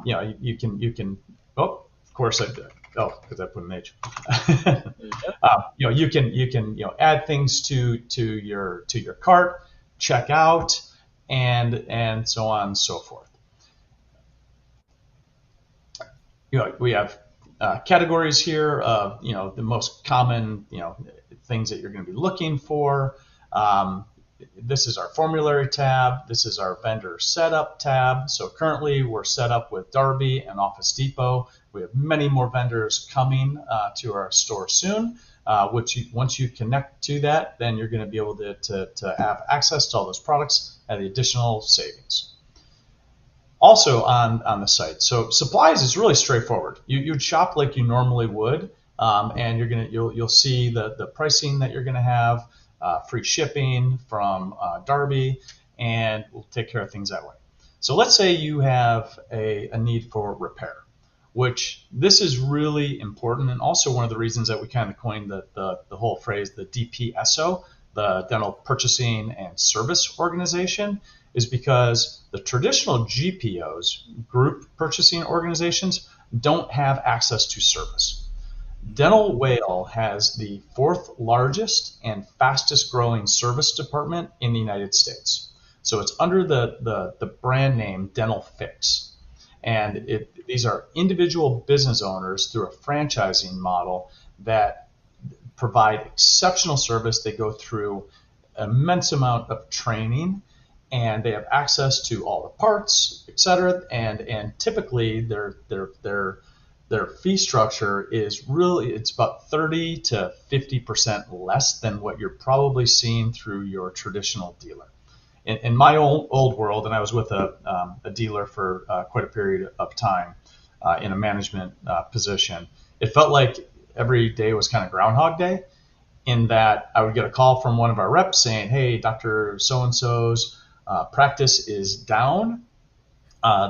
You can. Oh, of course I did. Oh, because I put an H. You can add things to your cart, check out, and so on and so forth. We have categories here of the most common things that you're going to be looking for. This is our formulary tab. This is our vendor setup tab. So currently we're set up with Darby and Office Depot. We have many more vendors coming to our store soon. Once you connect to that, then you're going to be able to have access to all those products at the additional savings. Also on the site, so supplies is really straightforward. You'd shop like you normally would, and you'll see the pricing that you're going to have, free shipping from Darby, and we'll take care of things that way. So let's say you have a need for repair, which this is really important, and also one of the reasons that we kind of coined the whole phrase, the dpso, the Dental Purchasing and Service Organization, is because the traditional GPOs, group purchasing organizations, don't have access to service. Dental Whale has the 4th largest and fastest growing service department in the United States. So it's under the brand name Dental Fix. And these are individual business owners through a franchising model that provide exceptional service. They go through an immense amount of training, and they have access to all the parts, et cetera. And typically their fee structure is really, it's about 30 to 50% less than what you're probably seeing through your traditional dealer. In my old world, and I was with a dealer for quite a period of time in a management position, it felt like every day was kind of Groundhog Day, in that I would get a call from one of our reps saying, hey, Dr. So-and-so's practice is down.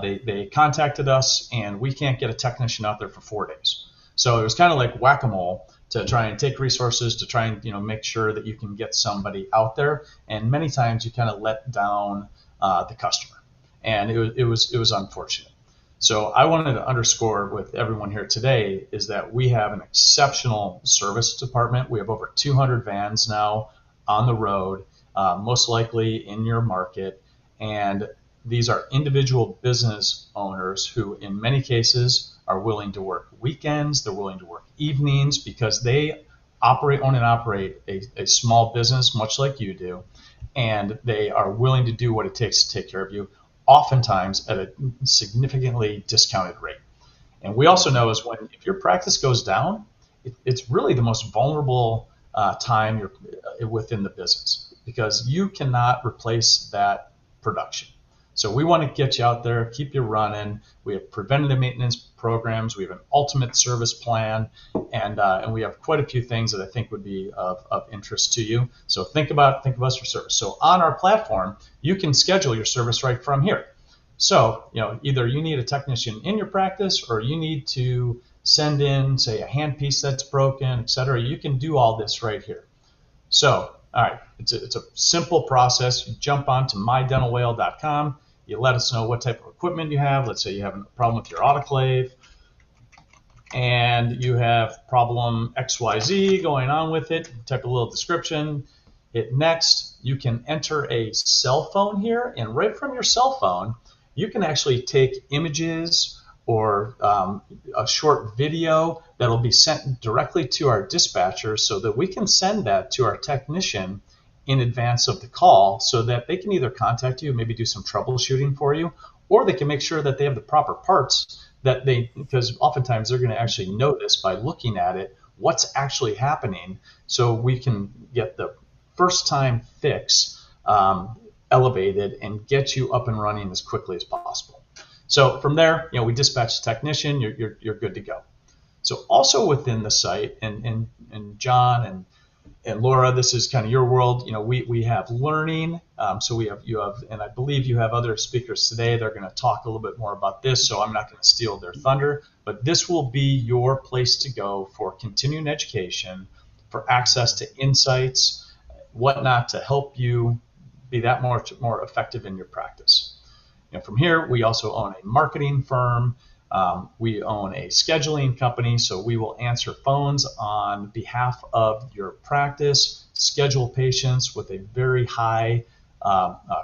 They contacted us and we can't get a technician out there for 4 days. So it was kind of like whack-a-mole to try and take resources to try and make sure that you can get somebody out there. And many times you kind of let down the customer, and it was unfortunate. So I wanted to underscore with everyone here today is that we have an exceptional service department. We have over 200 vans now on the road, most likely in your market, and these are individual business owners who in many cases are willing to work weekends, they're willing to work evenings, because they own and operate a small business much like you do, and they are willing to do what it takes to take care of you, oftentimes at a significantly discounted rate. And we also know is if your practice goes down, it's really the most vulnerable time you're within the business, because you cannot replace that production. So we want to get you out there, keep you running. We have preventative maintenance programs. We have an ultimate service plan, and we have quite a few things that I think would be of interest to you. So think of us for service. So on our platform, you can schedule your service right from here. So either you need a technician in your practice, or you need to send in, say, a handpiece that's broken, et cetera. You can do all this right here. So, all right, it's a simple process. You jump on to mydentalwhale.com. You let us know what type of equipment you have. Let's say you have a problem with your autoclave and you have problem XYZ going on with it. Type a little description, hit next. You can enter a cell phone here, and right from your cell phone, you can actually take images or a short video that'll be sent directly to our dispatcher so that we can send that to our technician in advance of the call, so that they can either contact you, maybe do some troubleshooting for you, or they can make sure that they have the proper parts because oftentimes they're going to actually notice by looking at it what's actually happening, so we can get the first time fix elevated and get you up and running as quickly as possible. So from there, we dispatch the technician, you're good to go. So also within the site, and John and Laura, this is kind of your world. We have learning. So you have, and I believe you have other speakers today. They're going to talk a little bit more about this, so I'm not going to steal their thunder. But this will be your place to go for continuing education, for access to insights, whatnot, to help you be that more effective in your practice. From here, we also own a marketing firm. We own a scheduling company, so we will answer phones on behalf of your practice, schedule patients with a very high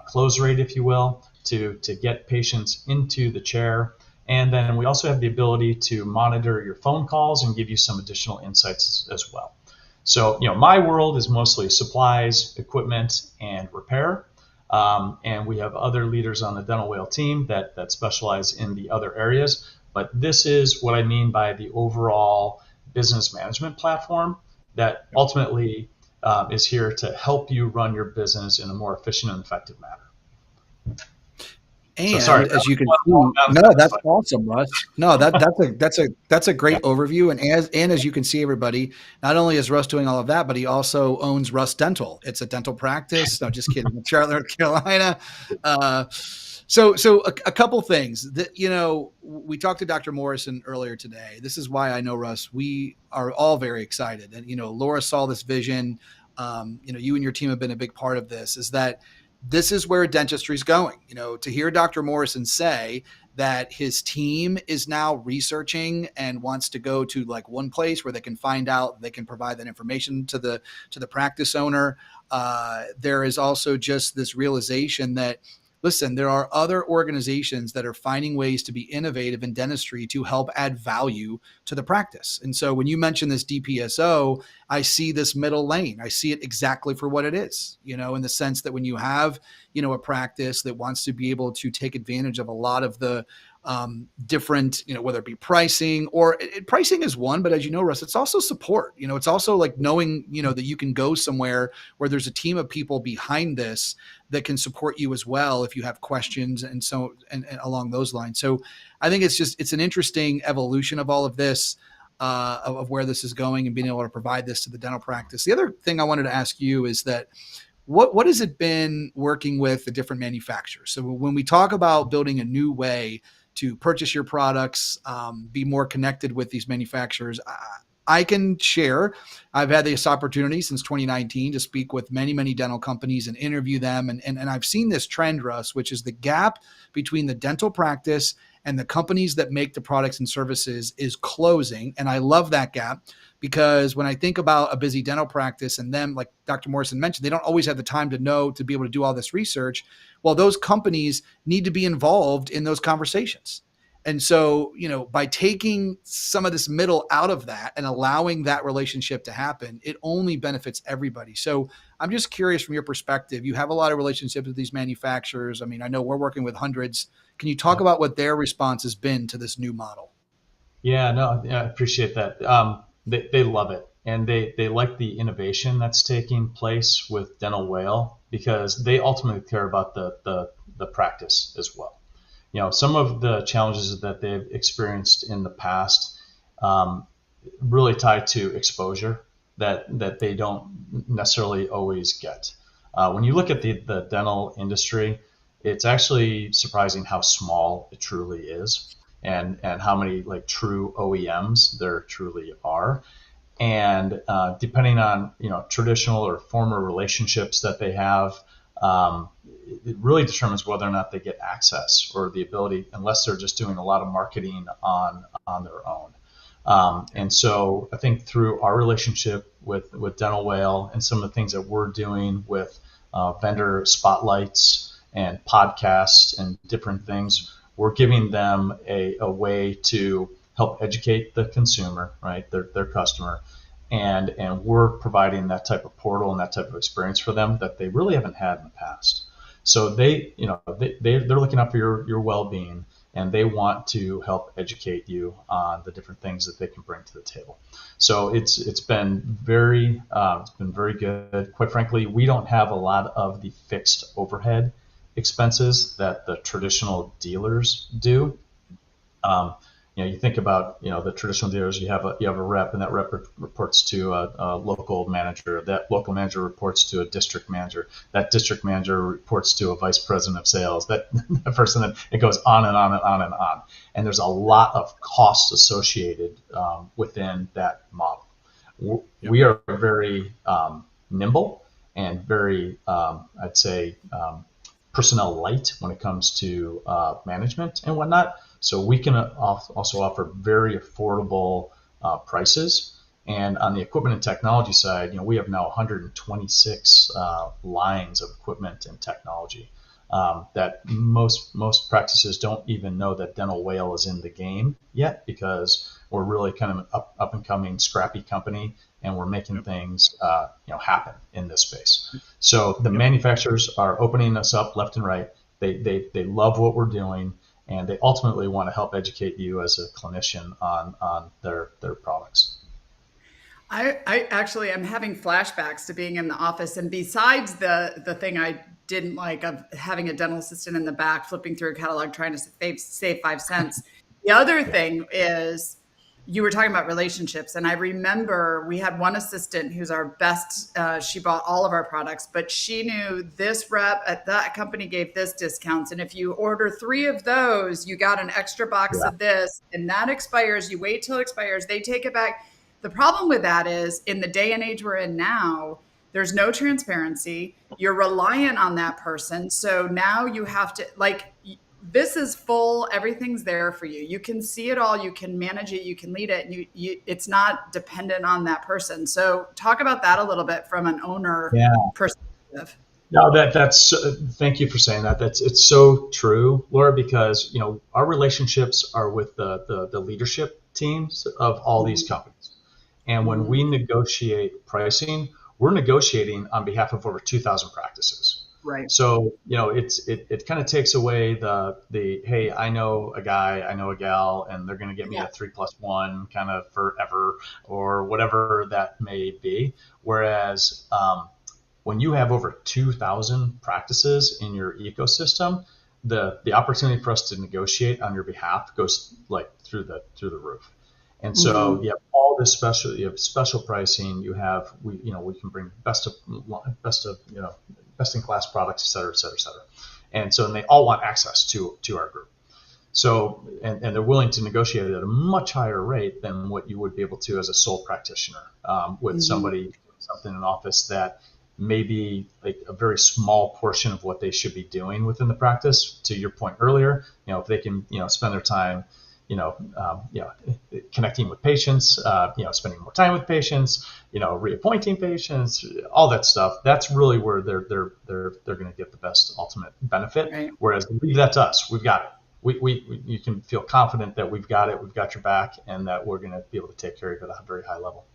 close rate, if you will, to get patients into the chair. And then we also have the ability to monitor your phone calls and give you some additional insights as well. So, my world is mostly supplies, equipment, and repair. And we have other leaders on the Dental Whale team that specialize in the other areas. But this is what I mean by the overall business management platform that ultimately is here to help you run your business in a more efficient and effective manner. And sorry, as you can see, no, that's awesome, Russ. No, that's a great overview. And as you can see, everybody, not only is Russ doing all of that, but he also owns Russ Dental. It's a dental practice. No, just kidding. In Charlotte, North Carolina. So a couple things that, we talked to Dr. Morrison earlier today. This is why I know, Russ, we are all very excited. And, Laura saw this vision. You and your team have been a big part of this, is that this is where dentistry is going. To hear Dr. Morrison say that his team is now researching and wants to go to like one place where they can find out, they can provide that information to the practice owner. There is also just this realization that, listen, there are other organizations that are finding ways to be innovative in dentistry to help add value to the practice. And so when you mention this dpso, I see this middle lane. I see it exactly for what it is, in the sense that when you have, a practice that wants to be able to take advantage of a lot of the different, whether it be pricing or pricing is one, but as you know, Russ, it's also support. It's also like knowing, that you can go somewhere where there's a team of people behind this that can support you as well if you have questions and along those lines. So I think it's an interesting evolution of all of this, of where this is going and being able to provide this to the dental practice. The other thing I wanted to ask you is that what has it been working with the different manufacturers? So when we talk about building a new way to purchase your products, be more connected with these manufacturers, I can share, I've had this opportunity since 2019 to speak with many, many dental companies and interview them. And I've seen this trend, Russ, which is the gap between the dental practice and the companies that make the products and services is closing. And I love that gap, because when I think about a busy dental practice and them, like Dr. Morrison mentioned, they don't always have the time to be able to do all this research. Well, those companies need to be involved in those conversations. And so, by taking some of this middle out of that and allowing that relationship to happen, it only benefits everybody. So I'm just curious from your perspective, you have a lot of relationships with these manufacturers. I mean, I know we're working with hundreds. Can you talk about what their response has been to this new model? Yeah, no, I appreciate that. They love it. And they like the innovation that's taking place with Dental Whale, because they ultimately care about the practice as well. Some of the challenges that they've experienced in the past really tied to exposure that they don't necessarily always get. When you look at the dental industry, it's actually surprising how small it truly is, and how many like true OEMs there truly are. And depending on traditional or former relationships that they have, it really determines whether or not they get access or the ability, unless they're just doing a lot of marketing on their own. And so I think through our relationship with Dental Whale and some of the things that we're doing with vendor spotlights and podcasts and different things, we're giving them a way to help educate the consumer, right, their customer. And we're providing that type of portal and that type of experience for them that they really haven't had in the past. So they're looking out for your well-being, and they want to help educate you on the different things that they can bring to the table. So it's been very good. Quite frankly, we don't have a lot of the fixed overhead expenses that the traditional dealers do. You think about the traditional dealers. You have a rep, and that rep reports to a local manager. That local manager reports to a district manager. That district manager reports to a vice president of sales. That person, it goes on and on and on and on. And there's a lot of costs associated within that model. We are very nimble and very, I'd say, personnel light when it comes to management and whatnot. So we can also offer very affordable prices. And on the equipment and technology side, we have now 126 lines of equipment and technology that most practices don't even know that Dental Whale is in the game yet, because we're really kind of an up and coming scrappy company, and we're making things happen in this space. So the manufacturers are opening us up left and right. They love what we're doing, and they ultimately want to help educate you as a clinician on their products. I actually am having flashbacks to being in the office, and besides the thing I didn't like of having a dental assistant in the back flipping through a catalog trying to save 5 cents, the other thing is, you were talking about relationships, and I remember we had one assistant who's our best. She bought all of our products, but she knew this rep at that company gave this discounts, and if you order 3 of those, you got an extra box of this, and that expires. You wait till it expires, they take it back. The problem with that is, in the day and age we're in now, there's no transparency. You're reliant on that person, so now you have to this is full, everything's there for you. You can see it all, you can manage it, you can lead it, and it's not dependent on that person. So talk about that a little bit from an owner perspective. No, that's thank you for saying that. It's so true, Laura, because our relationships are with the leadership teams of all these companies. And when we negotiate pricing, we're negotiating on behalf of over 2,000 practices. Right. So, it kind of takes away the, hey, I know a guy, I know a gal, and they're going to get me a 3+1 kind of forever or whatever that may be. Whereas when you have over 2,000 practices in your ecosystem, the opportunity for us to negotiate on your behalf goes like through the roof. And so you have all this you have special pricing. You have we can bring best in class products, et cetera, et cetera, et cetera. And so they all want access to our group. So and they're willing to negotiate at a much higher rate than what you would be able to as a sole practitioner with somebody doing something in an office that maybe like a very small portion of what they should be doing within the practice. To your point earlier, if they can spend their time connecting with patients, spending more time with patients, reappointing patients, all that stuff. That's really where they're going to get the best ultimate benefit. Right. Whereas leave that to us. We've got it. You can feel confident that we've got it. We've got your back, and that we're going to be able to take care of it at a very high level.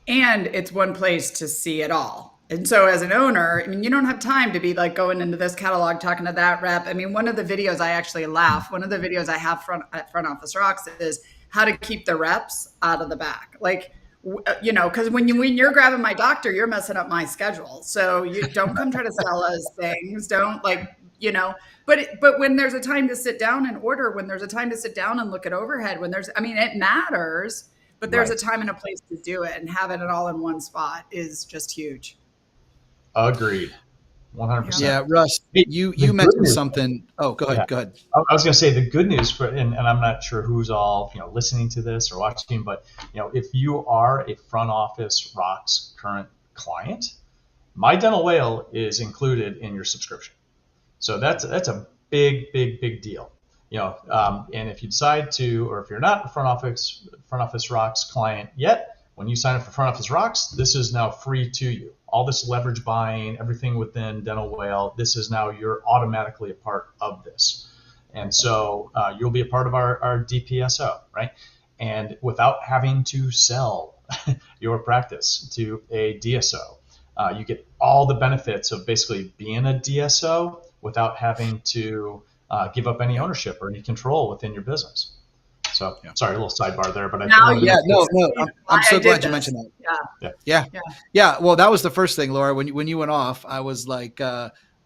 And it's one place to see it all. And so as an owner, you don't have time to be like going into this catalog, talking to that rep. One of the videos I actually laugh. One of the videos I have at Front Office Rocks is how to keep the reps out of the back. Like, because when you're grabbing my doctor, you're messing up my schedule. So you don't come try to sell us things. Don't but when there's a time to sit down and order, when there's a time to sit down and look at overhead, it matters, but there's a time and a place to do it, and having it all in one spot is just huge. Agreed. 100%. Yeah, Russ, you mentioned something. Oh, go ahead. Go ahead. I was going to say the good news and I'm not sure who's all listening to this or watching, but if you are a Front Office Rocks current client, My Dental Whale is included in your subscription. So that's a big deal. And if you decide to, or if you're not a Front Office Rocks client yet, when you sign up for Front Office Rocks, this is now free to you. All this leverage buying, everything within Dental Whale, this is now, you're automatically a part of this. And so you'll be a part of our dpso, right? And without having to sell your practice to a DSO, you get all the benefits of basically being a DSO without having to give up any ownership or any control within your business. So, sorry, a little sidebar there, but I'm so glad you mentioned that. Yeah. Well, that was the first thing, Laura. When you went off, I was like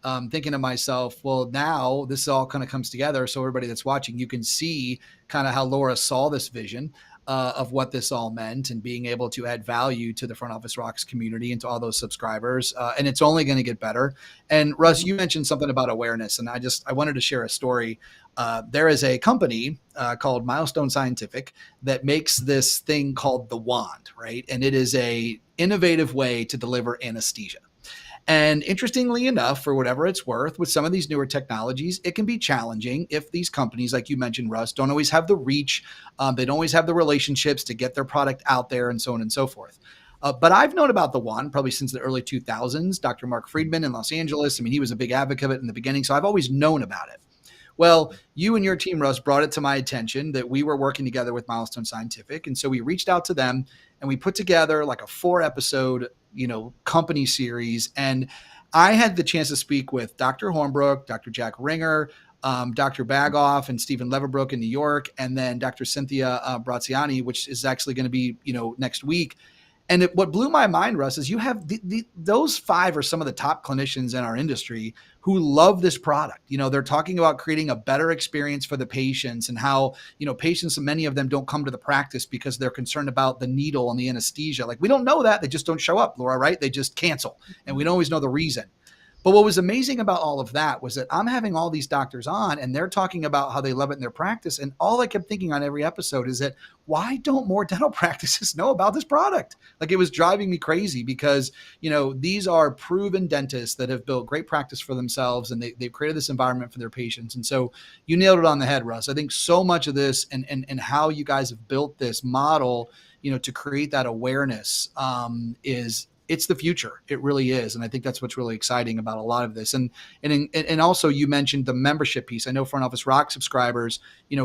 thinking to myself, well, now this all kind of comes together. So everybody that's watching, you can see kind of how Laura saw this vision of what this all meant, and being able to add value to the Front Office Rocks community and to all those subscribers. And it's only going to get better. And Russ, you mentioned something about awareness, and I wanted to share a story. There is a company called Milestone Scientific that makes this thing called the wand, right? And it is a innovative way to deliver anesthesia. And interestingly enough, for whatever it's worth, with some of these newer technologies, it can be challenging if these companies, like you mentioned, Russ, don't always have the reach. They don't always have the relationships to get their product out there, and so on and so forth. But I've known about the wand probably since the early 2000s. Dr. Mark Friedman in Los Angeles, he was a big advocate of it in the beginning, so I've always known about it. Well, you and your team, Russ, brought it to my attention that we were working together with Milestone Scientific. And so we reached out to them and we put together like a 4-episode, company series. And I had the chance to speak with Dr. Hornbrook, Dr. Jack Ringer, Dr. Bagoff, and Stephen Leverbrook in New York, and then Dr. Cynthia Braziani, which is actually going to be, next week. And what blew my mind, Russ, is you have those 5 are some of the top clinicians in our industry who love this product. They're talking about creating a better experience for the patients, and how, patients, many of them don't come to the practice because they're concerned about the needle and the anesthesia. Like, we don't know that. They just don't show up, Laura, right? They just cancel, and we don't always know the reason. But what was amazing about all of that was that I'm having all these doctors on and they're talking about how they love it in their practice. And all I kept thinking on every episode is that why don't more dental practices know about this product? Like, it was driving me crazy because, these are proven dentists that have built great practice for themselves and they've created this environment for their patients. And so you nailed it on the head, Russ. I think so much of this and how you guys have built this model, to create that awareness it's the future. It really is. And I think that's what's really exciting about a lot of this. And also you mentioned the membership piece. I know Front Office Rock subscribers,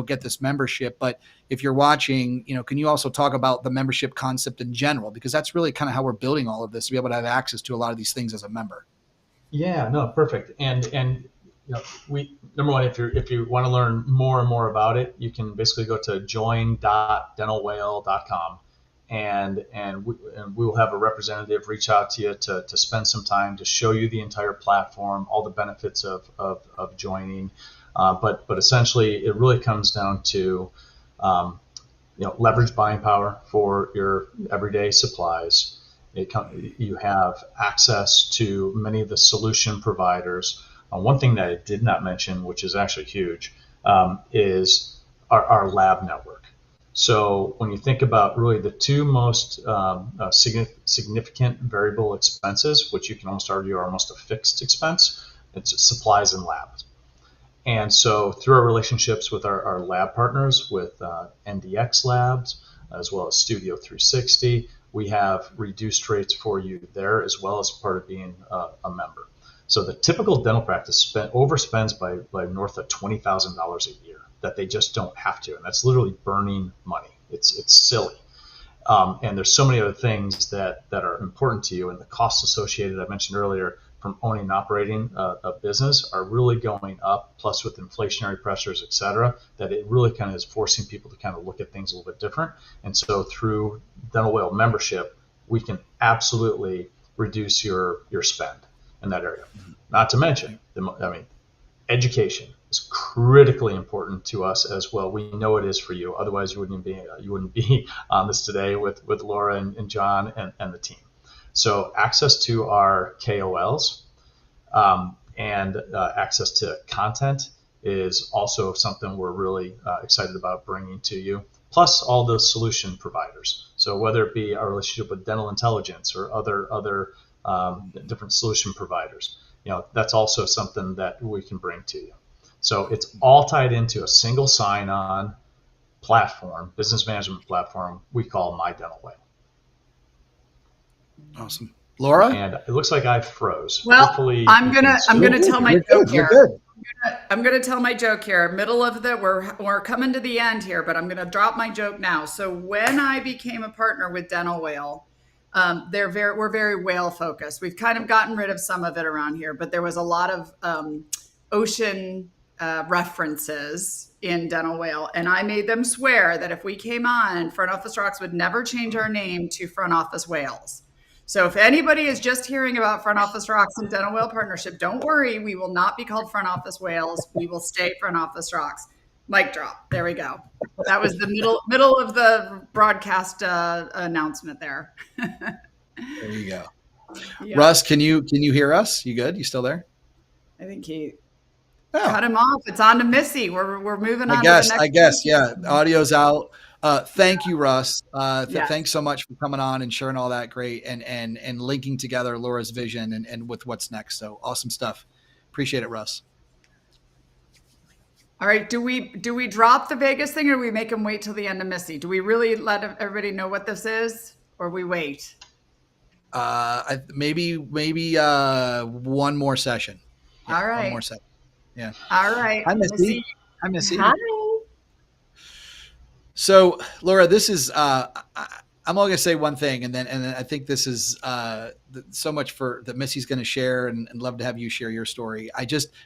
get this membership, but if you're watching, can you also talk about the membership concept in general? Because that's really kind of how we're building all of this, to be able to have access to a lot of these things as a member. Yeah, no, perfect. And we, number one, if you want to learn more and more about it, you can basically go to join.dentalwhale.com. And we will have a representative reach out to you to spend some time to show you the entire platform, all the benefits of joining. But essentially, it really comes down to leverage buying power for your everyday supplies. You have access to many of the solution providers. One thing that I did not mention, which is actually huge, is our lab network. So when you think about really the two most significant variable expenses, which you can almost argue are almost a fixed expense, it's supplies and labs. And so through our relationships with our lab partners, with NDX Labs, as well as Studio 360, we have reduced rates for you there, as well as part of being a member. So the typical dental practice overspends by north of $20,000 a year that they just don't have to. And that's literally burning money. It's silly. And there's so many other things that are important to you, and the costs associated, I mentioned earlier, from owning and operating a business are really going up, plus with inflationary pressures, et cetera, that it really kind of is forcing people to kind of look at things a little bit different. And so through Dental Whale membership, we can absolutely reduce your spend in that area. Not to mention, education is critically important to us as well. We know it is for you. Otherwise, you wouldn't be on this today with Laura and John and the team. So access to our KOLs and access to content is also something we're really excited about bringing to you. Plus all the solution providers. So whether it be our relationship with Dental Intelligence or other different solution providers, that's also something that we can bring to you. So it's all tied into a single sign-on platform, business management platform we call My Dental Whale. Awesome, Laura. And it looks like I froze. Well, hopefully I'm gonna tell my joke here. Good. I'm gonna tell my joke here. Middle of we're coming to the end here, but I'm gonna drop my joke now. So when I became a partner with Dental Whale, we're very whale focused. We've kind of gotten rid of some of it around here, but there was a lot of ocean references in Dental Whale, and I made them swear that if we came on, Front Office Rocks would never change our name to Front Office Whales. So if anybody is just hearing about Front Office Rocks and Dental Whale partnership, don't worry, we will not be called Front Office Whales. We will stay Front Office Rocks. Mic drop. There we go. That was the middle of the broadcast announcement there. There you go. Yeah. Russ, can you hear us? You good? You still there? I think he cut him off. It's on to Missy. We're moving on. I guess. Yeah. Audio's out. Thank you, Russ. Yes. Thanks so much for coming on and sharing all that great and linking together Laura's vision and with what's next. So awesome stuff. Appreciate it, Russ. All right. Do we drop the Vegas thing, or do we make them wait till the end of Missy? Do we really let everybody know what this is, or we wait? Maybe one more session. Yeah, all right. One more session. Yeah. All right. Hi, Missy. Hi, Missy. Hi. So, Laura, this is I'm only going to say one thing, and then I think this is so much that Missy's going to share, and love to have you share your story.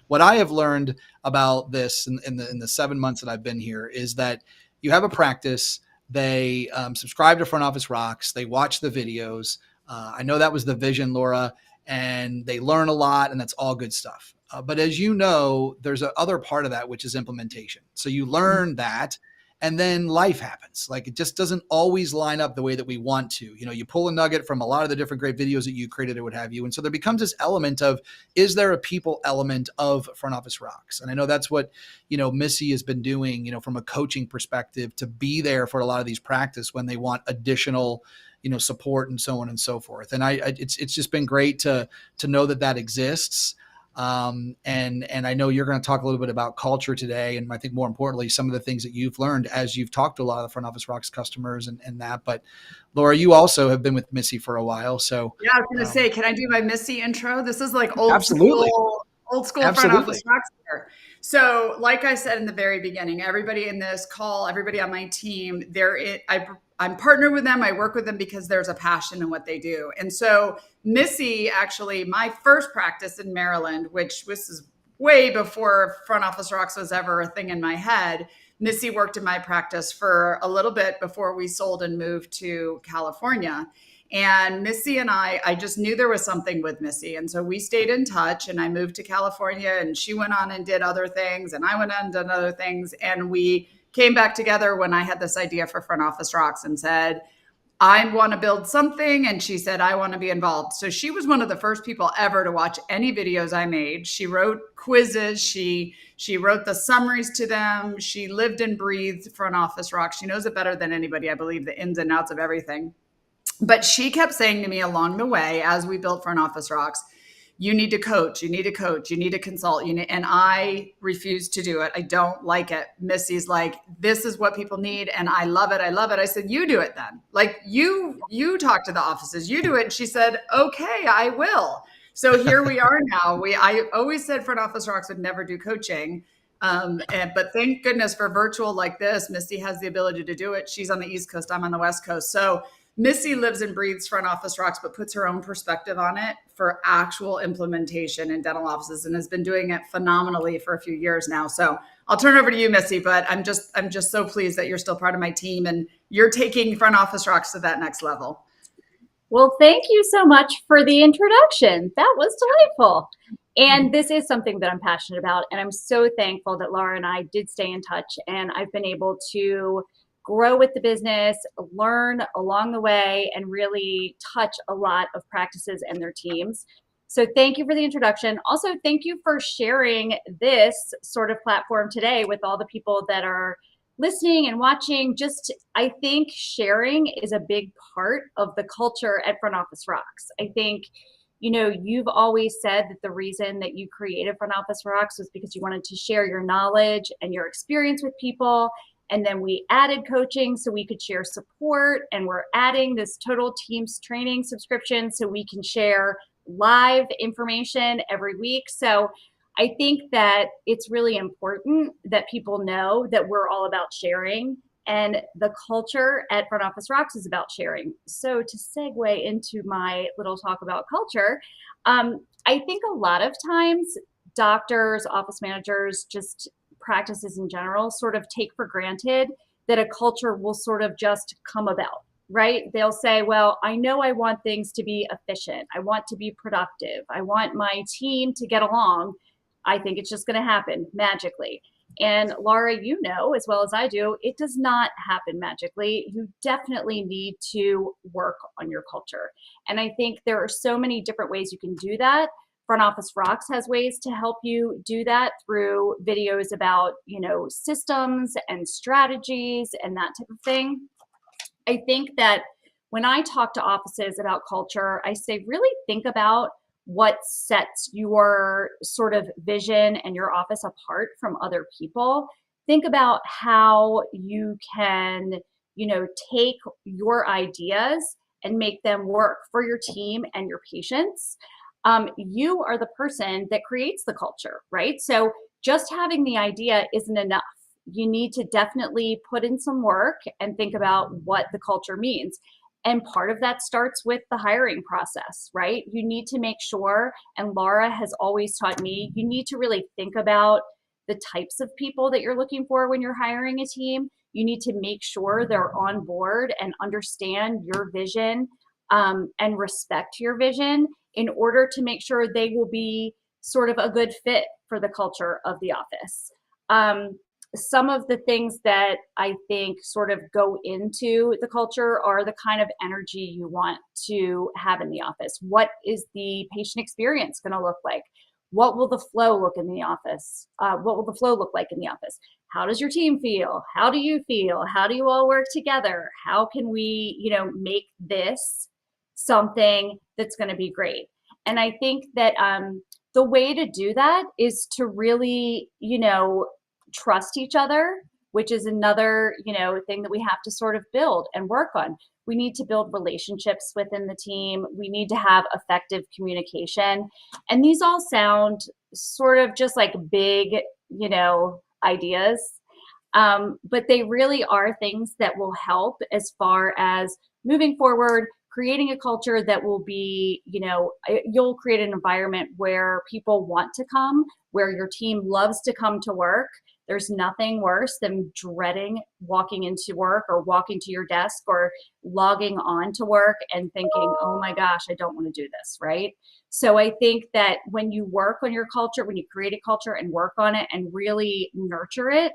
What I have learned about this in the 7 months that I've been here is that you have a practice. They subscribe to Front Office Rocks. They watch the videos. I know that was the vision, Laura, and they learn a lot, and that's all good stuff. But as you know, there's a other part of that, which is implementation. So you learn that. and then life happens. Like it just doesn't always line up the way that we want to. You know, you pull a nugget from a lot of the different great videos that you created or what have you. And so there becomes this element of, is there a people element of Front Office Rocks? And I know that's what, you know, Missy has been doing, you know, from a coaching perspective, to be there for a lot of these practice when they want additional, you know, support and so on and so forth. And it's just been great to know that that exists. And I know you're going to talk a little bit about culture today. And I think more importantly, some of the things that you've learned as you've talked to a lot of the Front Office Rocks customers and that. But Laura, you also have been with Missy for a while. So yeah, I was going to say, can I do my Missy intro? This is like old absolutely. school Front Office Rocks here. So like I said in the very beginning, everybody in this call, everybody on my team, I'm partnered with them. I work with them because there's a passion in what they do. And so Missy, actually, my first practice in Maryland, which this is way before Front Office Rocks was ever a thing in my head, Missy worked in my practice for a little bit before we sold and moved to California. And Missy and I just knew there was something with Missy. And so we stayed in touch, and I moved to California, and she went on and did other things, and I went on and did other things. And we came back together when I had this idea for Front Office Rocks and said, I want to build something. And she said, I want to be involved. So she was one of the first people ever to watch any videos I made. She wrote quizzes. She wrote the summaries to them. She lived and breathed Front Office Rocks. She knows it better than anybody, I believe, the ins and outs of everything. But she kept saying to me along the way, as we built Front Office Rocks, you need to coach, you need to coach, you need to consult, and I refuse to do it. I don't like it. Missy's like, this is what people need, and I love it. I love it. I said, you do it then. Like you talk to the offices, you do it. And she said, okay, I will. So here we are now. I always said Front Office Rocks would never do coaching. But thank goodness for virtual like this, Missy has the ability to do it. She's on the East Coast, I'm on the West Coast. So Missy lives and breathes Front Office Rocks, but puts her own perspective on it for actual implementation in dental offices, and has been doing it phenomenally for a few years now. So I'll turn over to you, Missy, but I'm just so pleased that you're still part of my team and you're taking Front Office Rocks to that next level. Well, thank you so much for the introduction. That was delightful. And this is something that I'm passionate about. And I'm so thankful that Laura and I did stay in touch, and I've been able to grow with the business, learn along the way, and really touch a lot of practices and their teams. So thank you for the introduction. Also, thank you for sharing this sort of platform today with all the people that are listening and watching. I think sharing is a big part of the culture at Front Office Rocks. I think, you've always said that the reason that you created Front Office Rocks was because you wanted to share your knowledge and your experience with people. And then we added coaching so we could share support, and we're adding this total teams training subscription so we can share live information every week. So I think that it's really important that people know that we're all about sharing, and the culture at Front Office Rocks is about sharing. So to segue into my little talk about culture, I think a lot of times doctors, office managers, just practices in general sort of take for granted that a culture will sort of just come about, right? They'll say, well, I know I want things to be efficient. I want to be productive. I want my team to get along. I think it's just going to happen magically. And Laura, you know as well as I do, it does not happen magically. You definitely need to work on your culture. And I think there are so many different ways you can do that. Front Office Rocks has ways to help you do that through videos about, systems and strategies and that type of thing. I think that when I talk to offices about culture, I say, really think about what sets your sort of vision and your office apart from other people. Think about how you can, take your ideas and make them work for your team and your patients. You are the person that creates the culture, right? So just having the idea isn't enough. You need to definitely put in some work and think about what the culture means. And part of that starts with the hiring process, right? You need to make sure, and Laura has always taught me, you need to really think about the types of people that you're looking for when you're hiring a team. You need to make sure they're on board and understand your vision and respect your vision in order to make sure they will be sort of a good fit for the culture of the office. some of the things that I think sort of go into the culture are the kind of energy you want to have in the office. What is the patient experience going to look like? What will the flow look in the office? What will the flow look like in the office? How does your team feel? How do you feel? How do you all work together? How can we, make this something that's going to be great? And I think that the way to do that is to really, trust each other, which is another, thing that we have to sort of build and work on. We need to build relationships within the team. We need to have effective communication. And these all sound sort of just like big, ideas. But they really are things that will help as far as moving forward, creating a culture that will be, you'll create an environment where people want to come, where your team loves to come to work. There's nothing worse than dreading walking into work or walking to your desk or logging on to work and thinking, oh my gosh, I don't want to do this, right? So I think that when you work on your culture, when you create a culture and work on it and really nurture it,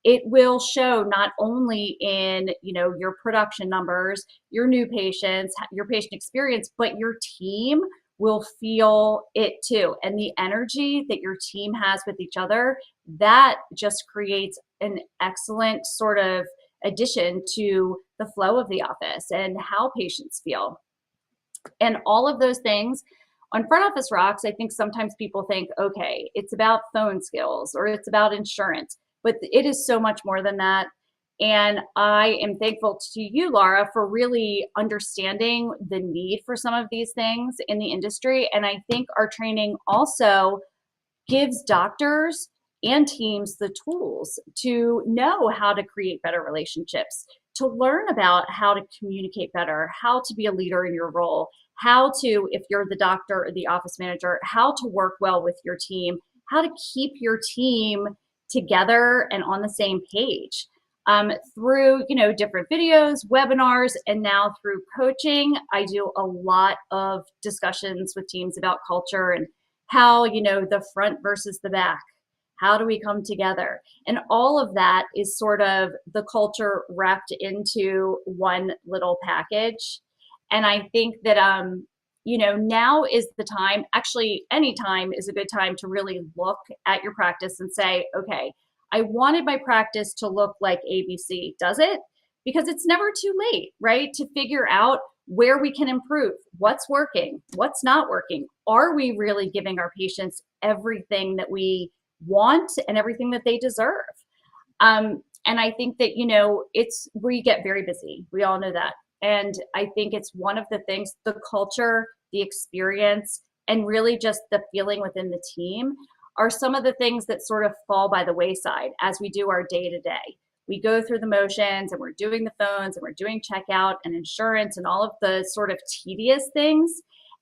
it will show not only in, your production numbers, your new patients, your patient experience, but your team will feel it too. And the energy that your team has with each other, that just creates an excellent sort of addition to the flow of the office and how patients feel. And all of those things on Front Office Rocks, I think sometimes people think, okay, it's about phone skills or it's about insurance, but it is so much more than that. And I am thankful to you, Laura, for really understanding the need for some of these things in the industry. And I think our training also gives doctors and teams the tools to know how to create better relationships, to learn about how to communicate better, how to be a leader in your role, how to, if you're the doctor or the office manager, how to work well with your team, how to keep your team together and on the same page. Through, different videos, webinars, and now through coaching, I do a lot of discussions with teams about culture and how, the front versus the back. How do we come together? And all of that is sort of the culture wrapped into one little package. And I think that, now is the time, actually any time is a good time to really look at your practice and say, okay, I wanted my practice to look like ABC. Does it? Because it's never too late, right? To figure out where we can improve, what's working, what's not working. Are we really giving our patients everything that we want and everything that they deserve? And I think that, we get very busy. We all know that. And I think it's one of the things, the culture, the experience, and really just the feeling within the team are some of the things that sort of fall by the wayside as we do our day-to-day. We go through the motions and we're doing the phones and we're doing checkout and insurance and all of the sort of tedious things.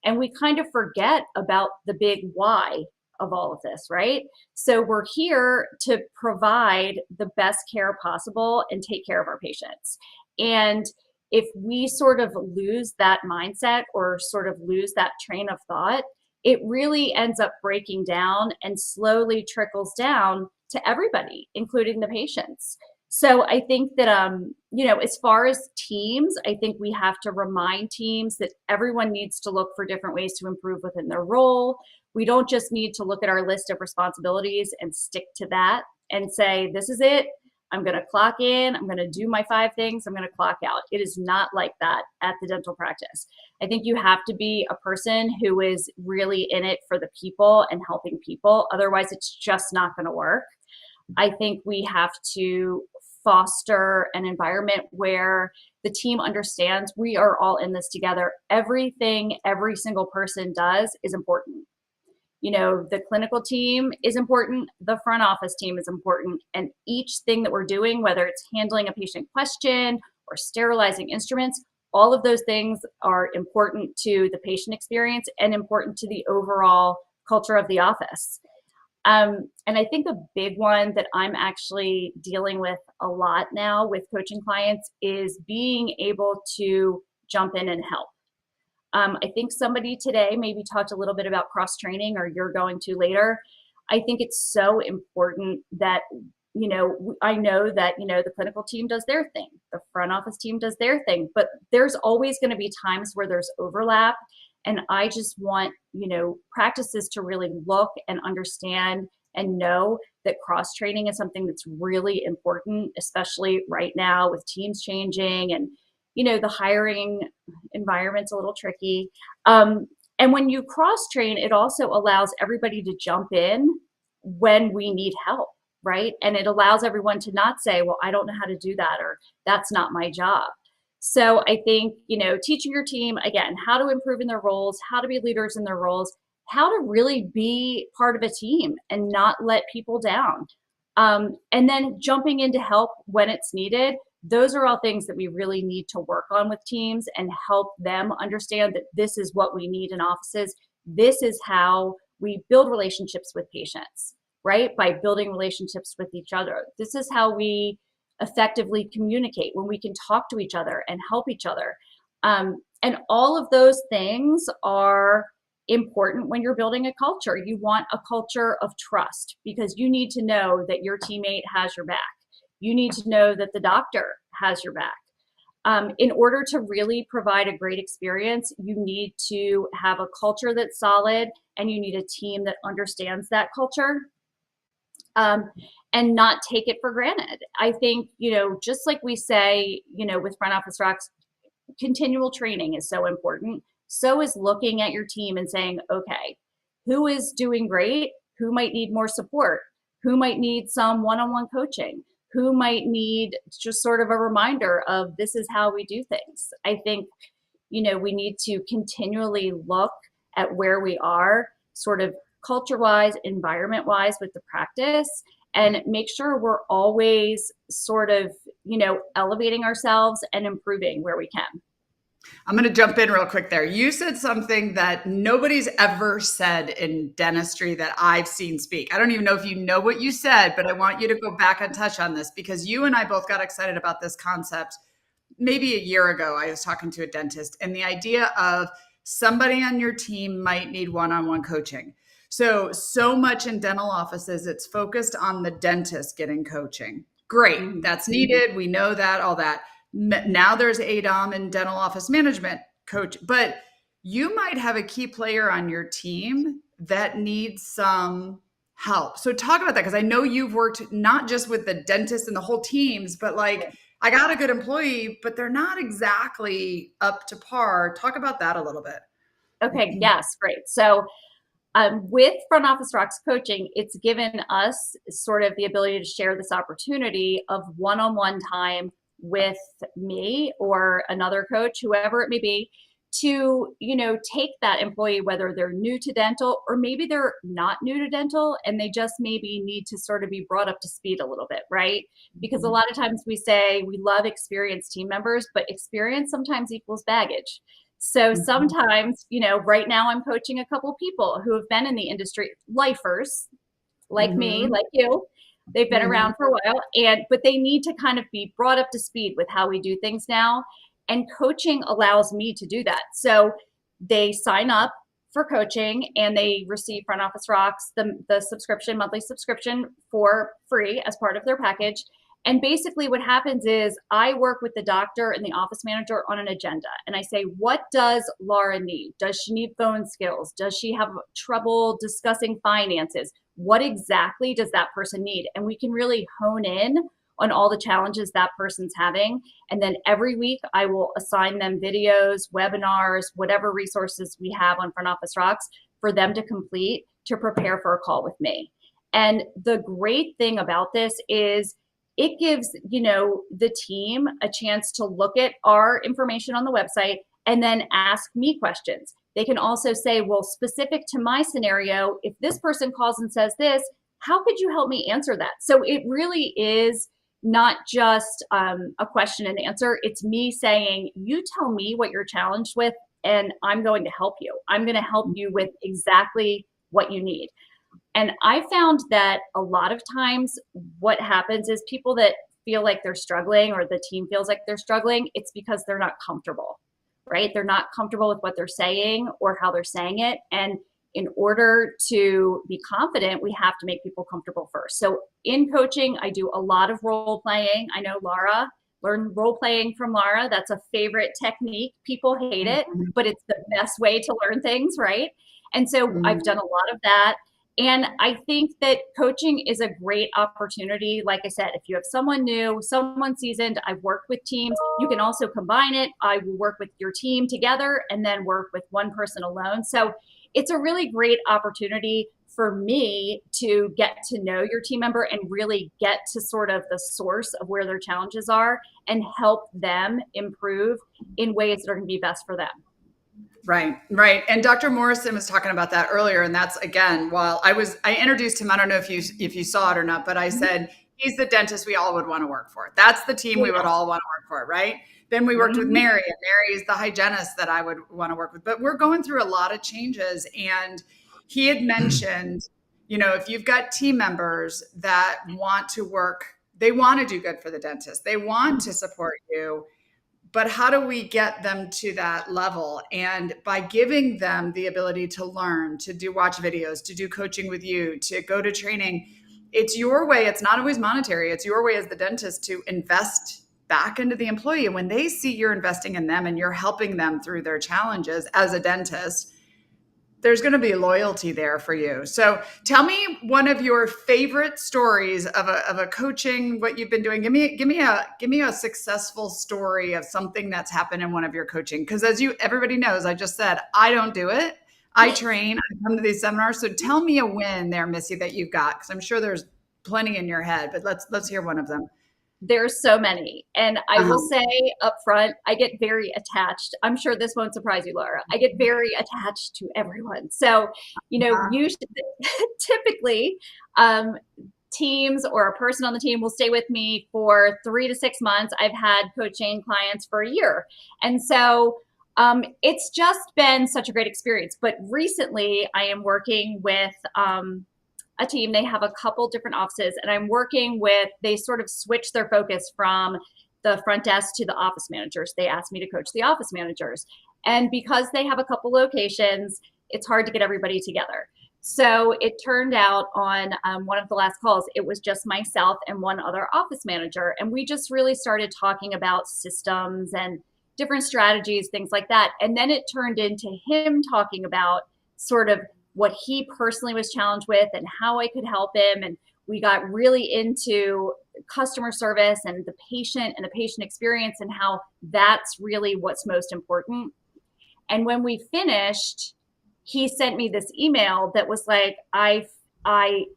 And we kind of forget about the big why of all of this, right? So we're here to provide the best care possible and take care of our patients. And if we sort of lose that mindset or sort of lose that train of thought, it really ends up breaking down and slowly trickles down to everybody, including the patients. So I think that, as far as teams, I think we have to remind teams that everyone needs to look for different ways to improve within their role. We don't just need to look at our list of responsibilities and stick to that and say, this is it. I'm going to clock in. I'm going to do my 5 things. I'm going to clock out. It is not like that at the dental practice. I think you have to be a person who is really in it for the people and helping people. Otherwise, it's just not going to work. I think we have to foster an environment where the team understands we are all in this together. Everything every single person does is important. The clinical team is important, the front office team is important, and each thing that we're doing, whether it's handling a patient question or sterilizing instruments, all of those things are important to the patient experience and important to the overall culture of the office. And I think a big one that I'm actually dealing with a lot now with coaching clients is being able to jump in and help. I think somebody today maybe talked a little bit about cross-training, or you're going to later. I think it's so important that, I know that, the clinical team does their thing, the front office team does their thing, but there's always going to be times where there's overlap. And I just want, practices to really look and understand and know that cross training is something that's really important, especially right now with teams changing and, the hiring environment's a little tricky. And when you cross train, it also allows everybody to jump in when we need help, right? And it allows everyone to not say, well, I don't know how to do that, or that's not my job. So I think, teaching your team, again, how to improve in their roles, how to be leaders in their roles, how to really be part of a team and not let people down. And then jumping in to help when it's needed. Those are all things that we really need to work on with teams and help them understand that this is what we need in offices. This is how we build relationships with patients, right? By building relationships with each other. This is how we effectively communicate, when we can talk to each other and help each other. And all of those things are important when you're building a culture. You want a culture of trust because you need to know that your teammate has your back. You need to know that the doctor has your back. In order to really provide a great experience, you need to have a culture that's solid, and you need a team that understands that culture. And not take it for granted. I think, just like we say, with Front Office Rocks, continual training is so important. So is looking at your team and saying, okay, who is doing great? Who might need more support? Who might need some one-on-one coaching? Who might need just sort of a reminder of this is how we do things? I think, we need to continually look at where we are sort of culture-wise, environment-wise with the practice, and make sure we're always sort of, elevating ourselves and improving where we can. I'm going to jump in real quick there. You said something that nobody's ever said in dentistry that I've seen speak. I don't even know if you know what you said, but I want you to go back and touch on this because you and I both got excited about this concept. Maybe a year ago, I was talking to a dentist, and the idea of somebody on your team might need one-on-one coaching. So much in dental offices, it's focused on the dentist getting coaching. Great. That's needed. We know that, all that. Now there's ADOM and dental office management coach, but you might have a key player on your team that needs some help. So talk about that, because I know you've worked not just with the dentist and the whole teams, but like, I got a good employee, but they're not exactly up to par. Talk about that a little bit. Okay. Yes. Great. So with Front Office Rocks coaching, it's given us sort of the ability to share this opportunity of one-on-one time with me or another coach, whoever it may be, to, take that employee, whether they're new to dental or maybe they're not new to dental and they just maybe need to sort of be brought up to speed a little bit, right? Because a lot of times we say we love experienced team members, but experience sometimes equals baggage. So sometimes, right now I'm coaching a couple people who have been in the industry, lifers like me, like you. They've been around for a while, but they need to kind of be brought up to speed with how we do things now. And coaching allows me to do that. So they sign up for coaching and they receive Front Office Rocks, the subscription, monthly subscription for free as part of their package. And basically what happens is I work with the doctor and the office manager on an agenda. And I say, what does Laura need? Does she need phone skills? Does she have trouble discussing finances? What exactly does that person need? And we can really hone in on all the challenges that person's having. And then every week I will assign them videos, webinars, whatever resources we have on Front Office Rocks for them to complete to prepare for a call with me. And the great thing about this is it gives, the team a chance to look at our information on the website and then ask me questions. They can also say, well, specific to my scenario, if this person calls and says this, how could you help me answer that? So it really is not just a question and answer. It's me saying, you tell me what you're challenged with, and I'm going to help you. I'm going to help you with exactly what you need. And I found that a lot of times what happens is people that feel like they're struggling or the team feels like they're struggling, it's because they're not comfortable, right? They're not comfortable with what they're saying or how they're saying it. And in order to be confident, we have to make people comfortable first. So in coaching, I do a lot of role playing. I know Laura learned role playing from Laura. That's a favorite technique. People hate it, but it's the best way to learn things, right? And so I've done a lot of that. And I think that coaching is a great opportunity. Like I said, if you have someone new, someone seasoned, I've worked with teams. You can also combine it. I will work with your team together and then work with one person alone. So it's a really great opportunity for me to get to know your team member and really get to sort of the source of where their challenges are and help them improve in ways that are going to be best for them. Right, right. And Dr. Morrison was talking about that earlier. And that's, again, while I introduced him, I don't know if you saw it or not, but I said, he's the dentist we all would want to work for. That's the team we would all want to work for, right? Then we worked with Mary, and Mary is the hygienist that I would want to work with. But we're going through a lot of changes. And he had mentioned, if you've got team members that want to work, they want to do good for the dentist. They want to support you. But how do we get them to that level? And by giving them the ability to learn, to watch videos, to do coaching with you, to go to training, it's your way. It's not always monetary. It's your way as the dentist to invest back into the employee. And when they see you're investing in them and you're helping them through their challenges as a dentist, there's going to be loyalty there for you. So tell me one of your favorite stories of a coaching, what you've been doing. Give me a successful story of something that's happened in one of your coaching. Because as everybody knows, I just said, I don't do it. I train, I come to these seminars. So tell me a win there, Missy, that you've got, because I'm sure there's plenty in your head, but let's hear one of them. There's so many. And I will say up front, I get very attached. I'm sure this won't surprise you, Laura. I get very attached to everyone. So, usually, typically, teams or a person on the team will stay with me for 3 to 6 months. I've had coaching clients for a year. And so it's just been such a great experience. But recently, I am working with a team. They have a couple different offices, and I'm working with, they sort of switch their focus from the front desk to the office managers. They asked me to coach the office managers. And because they have a couple locations, it's hard to get everybody together. So it turned out on one of the last calls, it was just myself and one other office manager. And we just really started talking about systems and different strategies, things like that. And then it turned into him talking about sort of what he personally was challenged with and how I could help him. And we got really into customer service and the patient experience and how that's really what's most important. And when we finished, he sent me this email that was like, I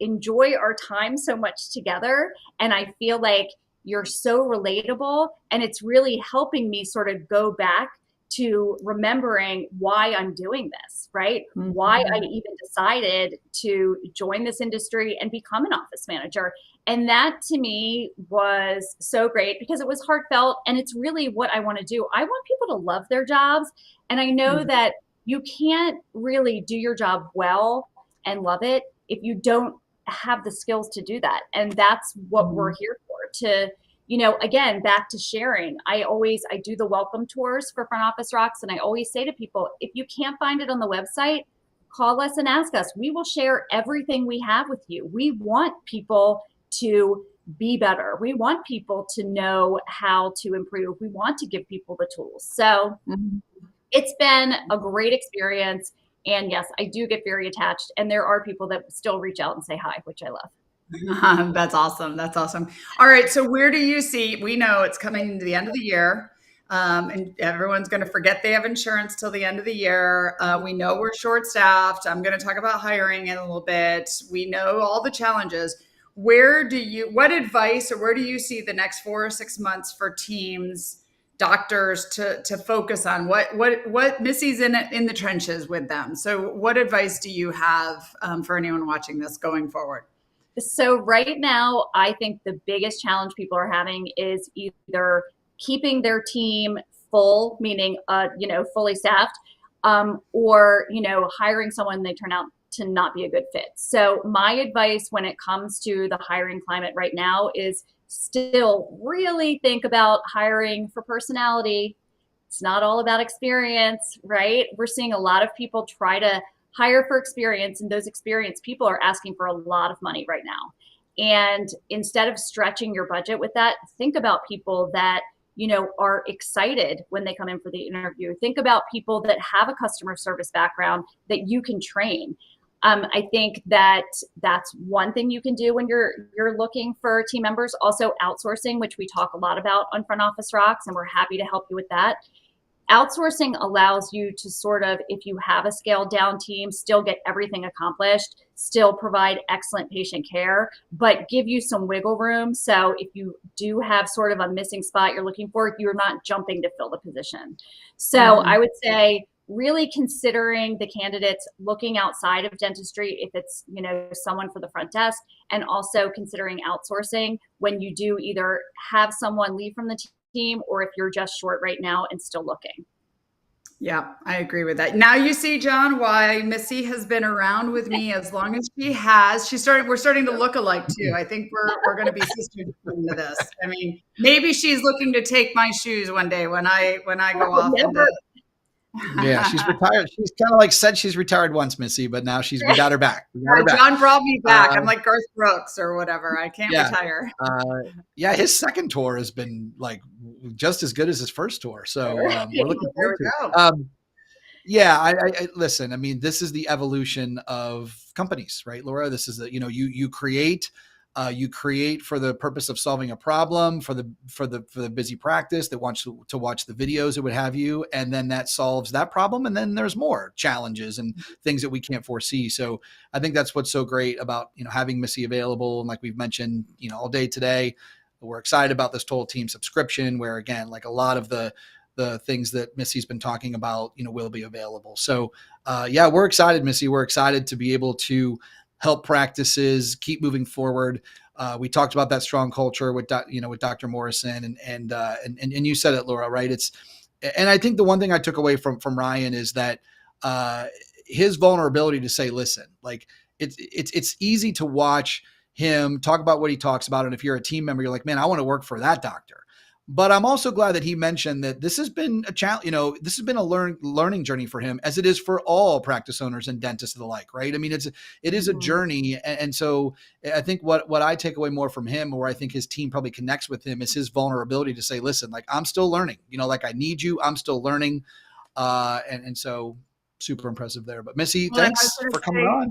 enjoy our time so much together. And I feel like you're so relatable. And it's really helping me sort of go back to remembering why I'm doing this, right? Mm-hmm. Why I even decided to join this industry and become an office manager. And that to me was so great because it was heartfelt and it's really what I want to do. I want people to love their jobs. And I know that you can't really do your job well and love it if you don't have the skills to do that. And that's what we're here for, to again, back to sharing. I do the welcome tours for Front Office Rocks. And I always say to people, if you can't find it on the website, call us and ask us. We will share everything we have with you. We want people to be better. We want people to know how to improve. We want to give people the tools. So it's been a great experience. And yes, I do get very attached. And there are people that still reach out and say hi, which I love. That's awesome. That's awesome. All right. So where do you see, we know it's coming to the end of the year and everyone's going to forget they have insurance till the end of the year. We know we're short staffed. I'm going to talk about hiring in a little bit. We know all the challenges. What advice or where do you see the next 4 or 6 months for teams, doctors to focus on? What Missy's in the trenches with them. So what advice do you have for anyone watching this going forward? So right now, I think the biggest challenge people are having is either keeping their team full, meaning, fully staffed, or, hiring someone they turn out to not be a good fit. So my advice when it comes to the hiring climate right now is still really think about hiring for personality. It's not all about experience, right? We're seeing a lot of people try to hire for experience, and those experienced people are asking for a lot of money right now. And instead of stretching your budget with that, think about people that, you know, are excited when they come in for the interview. Think about people that have a customer service background that you can train. I think that that's one thing you can do when you're looking for team members. Also outsourcing, which we talk a lot about on Front Office Rocks, and we're happy to help you with that. Outsourcing allows you to sort of, if you have a scaled down team, still get everything accomplished, still provide excellent patient care, but give you some wiggle room. So if you do have sort of a missing spot you're looking for, you're not jumping to fill the position. So I would say really considering the candidates, looking outside of dentistry, if it's, you know, someone for the front desk, and also considering outsourcing when you do either have someone leave from the team or if you're just short right now and still looking. Yeah, I agree with that. Now you see, John, why Missy has been around with me as long as she has. We're starting to look alike too. I think we're going to be sisters into this. I mean, maybe she's looking to take my shoes one day when I go off into. Yeah, she's retired. She's kind of like said she's retired once, Missy, but now we got her back. John brought me back. I'm like Garth Brooks or whatever. I can't retire. Yeah, his second tour has been like just as good as his first tour. So we're looking forward to it. Yeah, I listen. I mean, this is the evolution of companies, right, Laura? This is the, you know, you create for the purpose of solving a problem for the busy practice that wants to watch the videos or what have you, and then that solves that problem, and then there's more challenges and things that we can't foresee. So I think that's what's so great about, you know, having Missy available, and like we've mentioned, you know, all day today, we're excited about this total team subscription, where again, like a lot of the things that Missy's been talking about, you know, will be available. So yeah, we're excited, Missy. We're excited to be able to help practices keep moving forward. We talked about that strong culture with Dr. Morrison, and you said it, Laura, right? And I think the one thing I took away from Ryan is that his vulnerability to say, listen, like it's easy to watch him talk about what he talks about, and if you're a team member, you're like, man, I want to work for that doctor. But I'm also glad that he mentioned that this has been a challenge. You know, this has been a learning journey for him, as it is for all practice owners and dentists and the like, right? I mean, it is a journey, and so I think what I take away more from him, or I think his team probably connects with him, is his vulnerability to say, listen, like I'm still learning. You know, like I need you. I'm still learning, and so super impressive there. But Missy, thanks for coming on.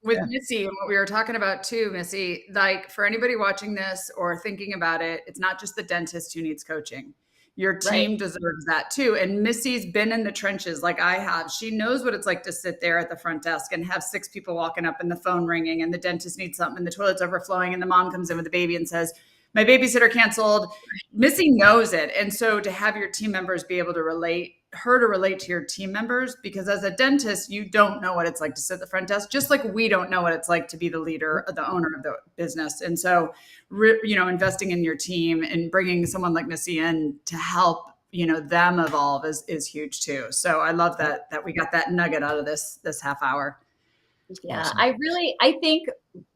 With Missy, and what we were talking about too, Missy, like for anybody watching this or thinking about it, it's not just the dentist who needs coaching. Your team deserves that too. And Missy's been in the trenches like I have. She knows what it's like to sit there at the front desk and have 6 people walking up and the phone ringing and the dentist needs something and the toilet's overflowing and the mom comes in with the baby and says, my babysitter canceled. Missy knows it. And so to have your team members be able to relate to your team members, because as a dentist, you don't know what it's like to sit at the front desk, just like we don't know what it's like to be the leader, the owner of the business. And so, you know, investing in your team and bringing someone like Missy in to help, you know, them evolve is huge too. So I love that we got that nugget out of this half hour. Yeah, Awesome. I think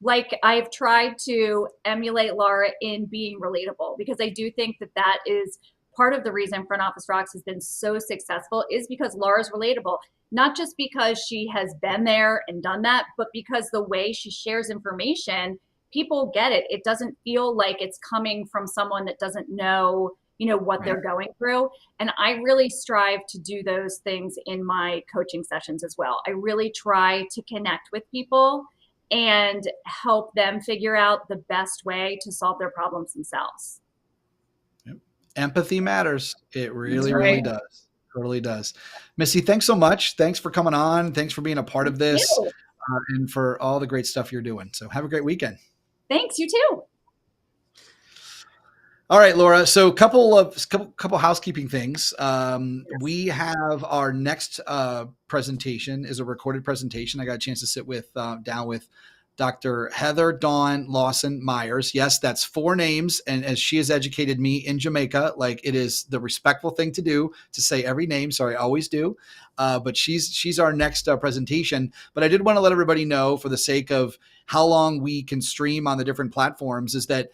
like I've tried to emulate Laura in being relatable, because I do think that is part of the reason Front Office Rocks has been so successful, is because Laura's relatable, not just because she has been there and done that, but because the way she shares information, people get it. It doesn't feel like it's coming from someone that doesn't know, you know, what they're going through. And I really strive to do those things in my coaching sessions as well. I really try to connect with people and help them figure out the best way to solve their problems themselves. Empathy matters. It really does. Totally does. Missy, thanks so much. Thanks for coming on. Thanks for being a part of this, and for all the great stuff you're doing. So have a great weekend. Thanks. You too. All right, Laura. So couple housekeeping things. We have our next presentation is a recorded presentation. I got a chance to sit down with Dr. Heather Dawn Lawson Myers. Yes, that's 4 names. And as she has educated me in Jamaica, like it is the respectful thing to do to say every name. So I always do. But she's our next presentation. But I did want to let everybody know, for the sake of how long we can stream on the different platforms, is that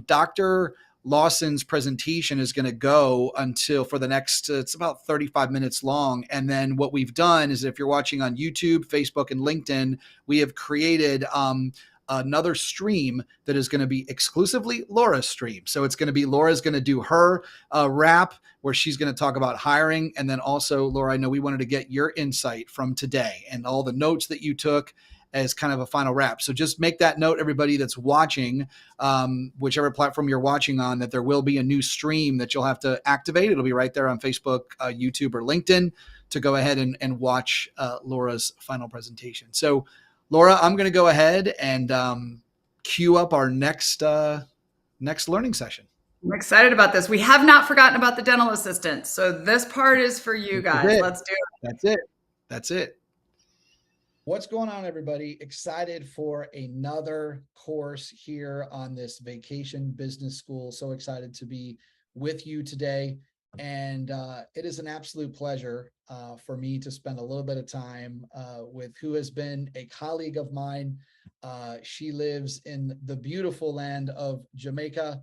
Dr. Lawson's presentation is going to go until for the next, it's about 35 minutes long. And then what we've done is if you're watching on YouTube, Facebook, and LinkedIn, we have created another stream that is going to be exclusively Laura's stream. So it's going to be Laura's going to do her wrap where she's going to talk about hiring. And then also, Laura, I know we wanted to get your insight from today and all the notes that you took as kind of a final wrap. So just make that note, everybody that's watching, whichever platform you're watching on, that there will be a new stream that you'll have to activate. It'll be right there on Facebook, YouTube, or LinkedIn to go ahead and watch Laura's final presentation. So Laura, I'm going to go ahead and queue up our next learning session. I'm excited about this. We have not forgotten about the dental assistant. So this part is for you guys. Let's do it. That's it. What's going on, everybody? Excited for another course here on this Vacation Business School. So excited to be with you today. And it is an absolute pleasure for me to spend a little bit of time with who has been a colleague of mine. She lives in the beautiful land of Jamaica,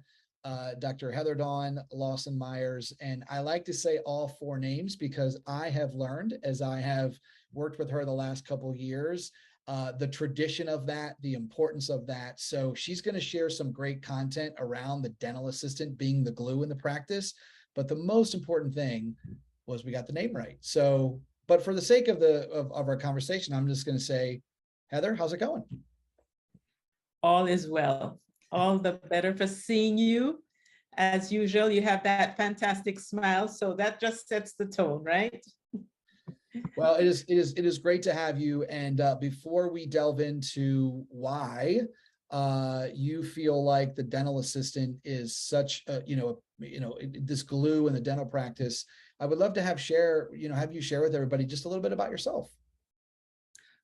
Dr. Heather Dawn Lawson Myers. And I like to say all four names because I have learned, as I have worked with her the last couple of years, the tradition of that, the importance of that. So she's going to share some great content around the dental assistant being the glue in the practice. But the most important thing was we got the name right. So, but for the sake of our conversation, I'm just going to say, Heather, how's it going? All is well. All the better for seeing you. As usual, you have that fantastic smile. So that just sets the tone, right? Well, it is great to have you. And before we delve into why you feel like the dental assistant is such a, this glue in the dental practice, I would love to have you share with everybody just a little bit about yourself.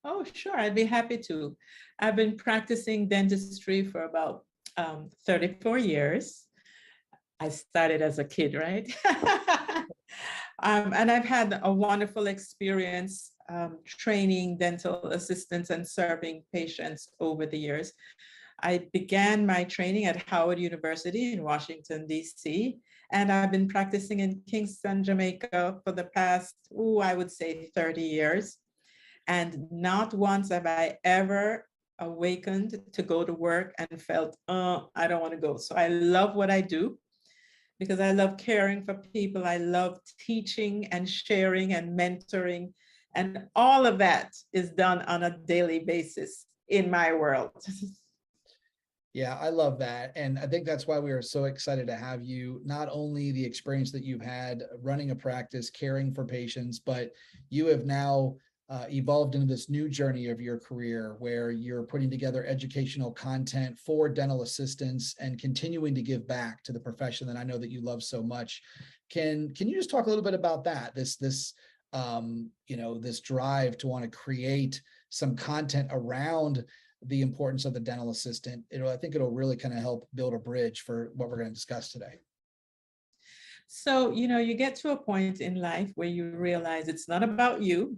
Oh, sure. I'd be happy to. I've been practicing dentistry for about 34 years. I started as a kid, right? And I've had a wonderful experience training dental assistants and serving patients over the years. I began my training at Howard University in Washington, D.C., and I've been practicing in Kingston, Jamaica for the past, I would say 30 years. And not once have I ever awakened to go to work and felt, I don't want to go. So I love what I do because I love caring for people. I love teaching and sharing and mentoring. And all of that is done on a daily basis in my world. Yeah, I love that. And I think that's why we are so excited to have you, not only the experience that you've had running a practice, caring for patients, but you have now evolved into this new journey of your career where you're putting together educational content for dental assistants and continuing to give back to the profession that I know that you love so much. Can you just talk a little bit about that? This drive to want to create some content around the importance of the dental assistant. I think it'll really kind of help build a bridge for what we're going to discuss today. So, you get to a point in life where you realize it's not about you.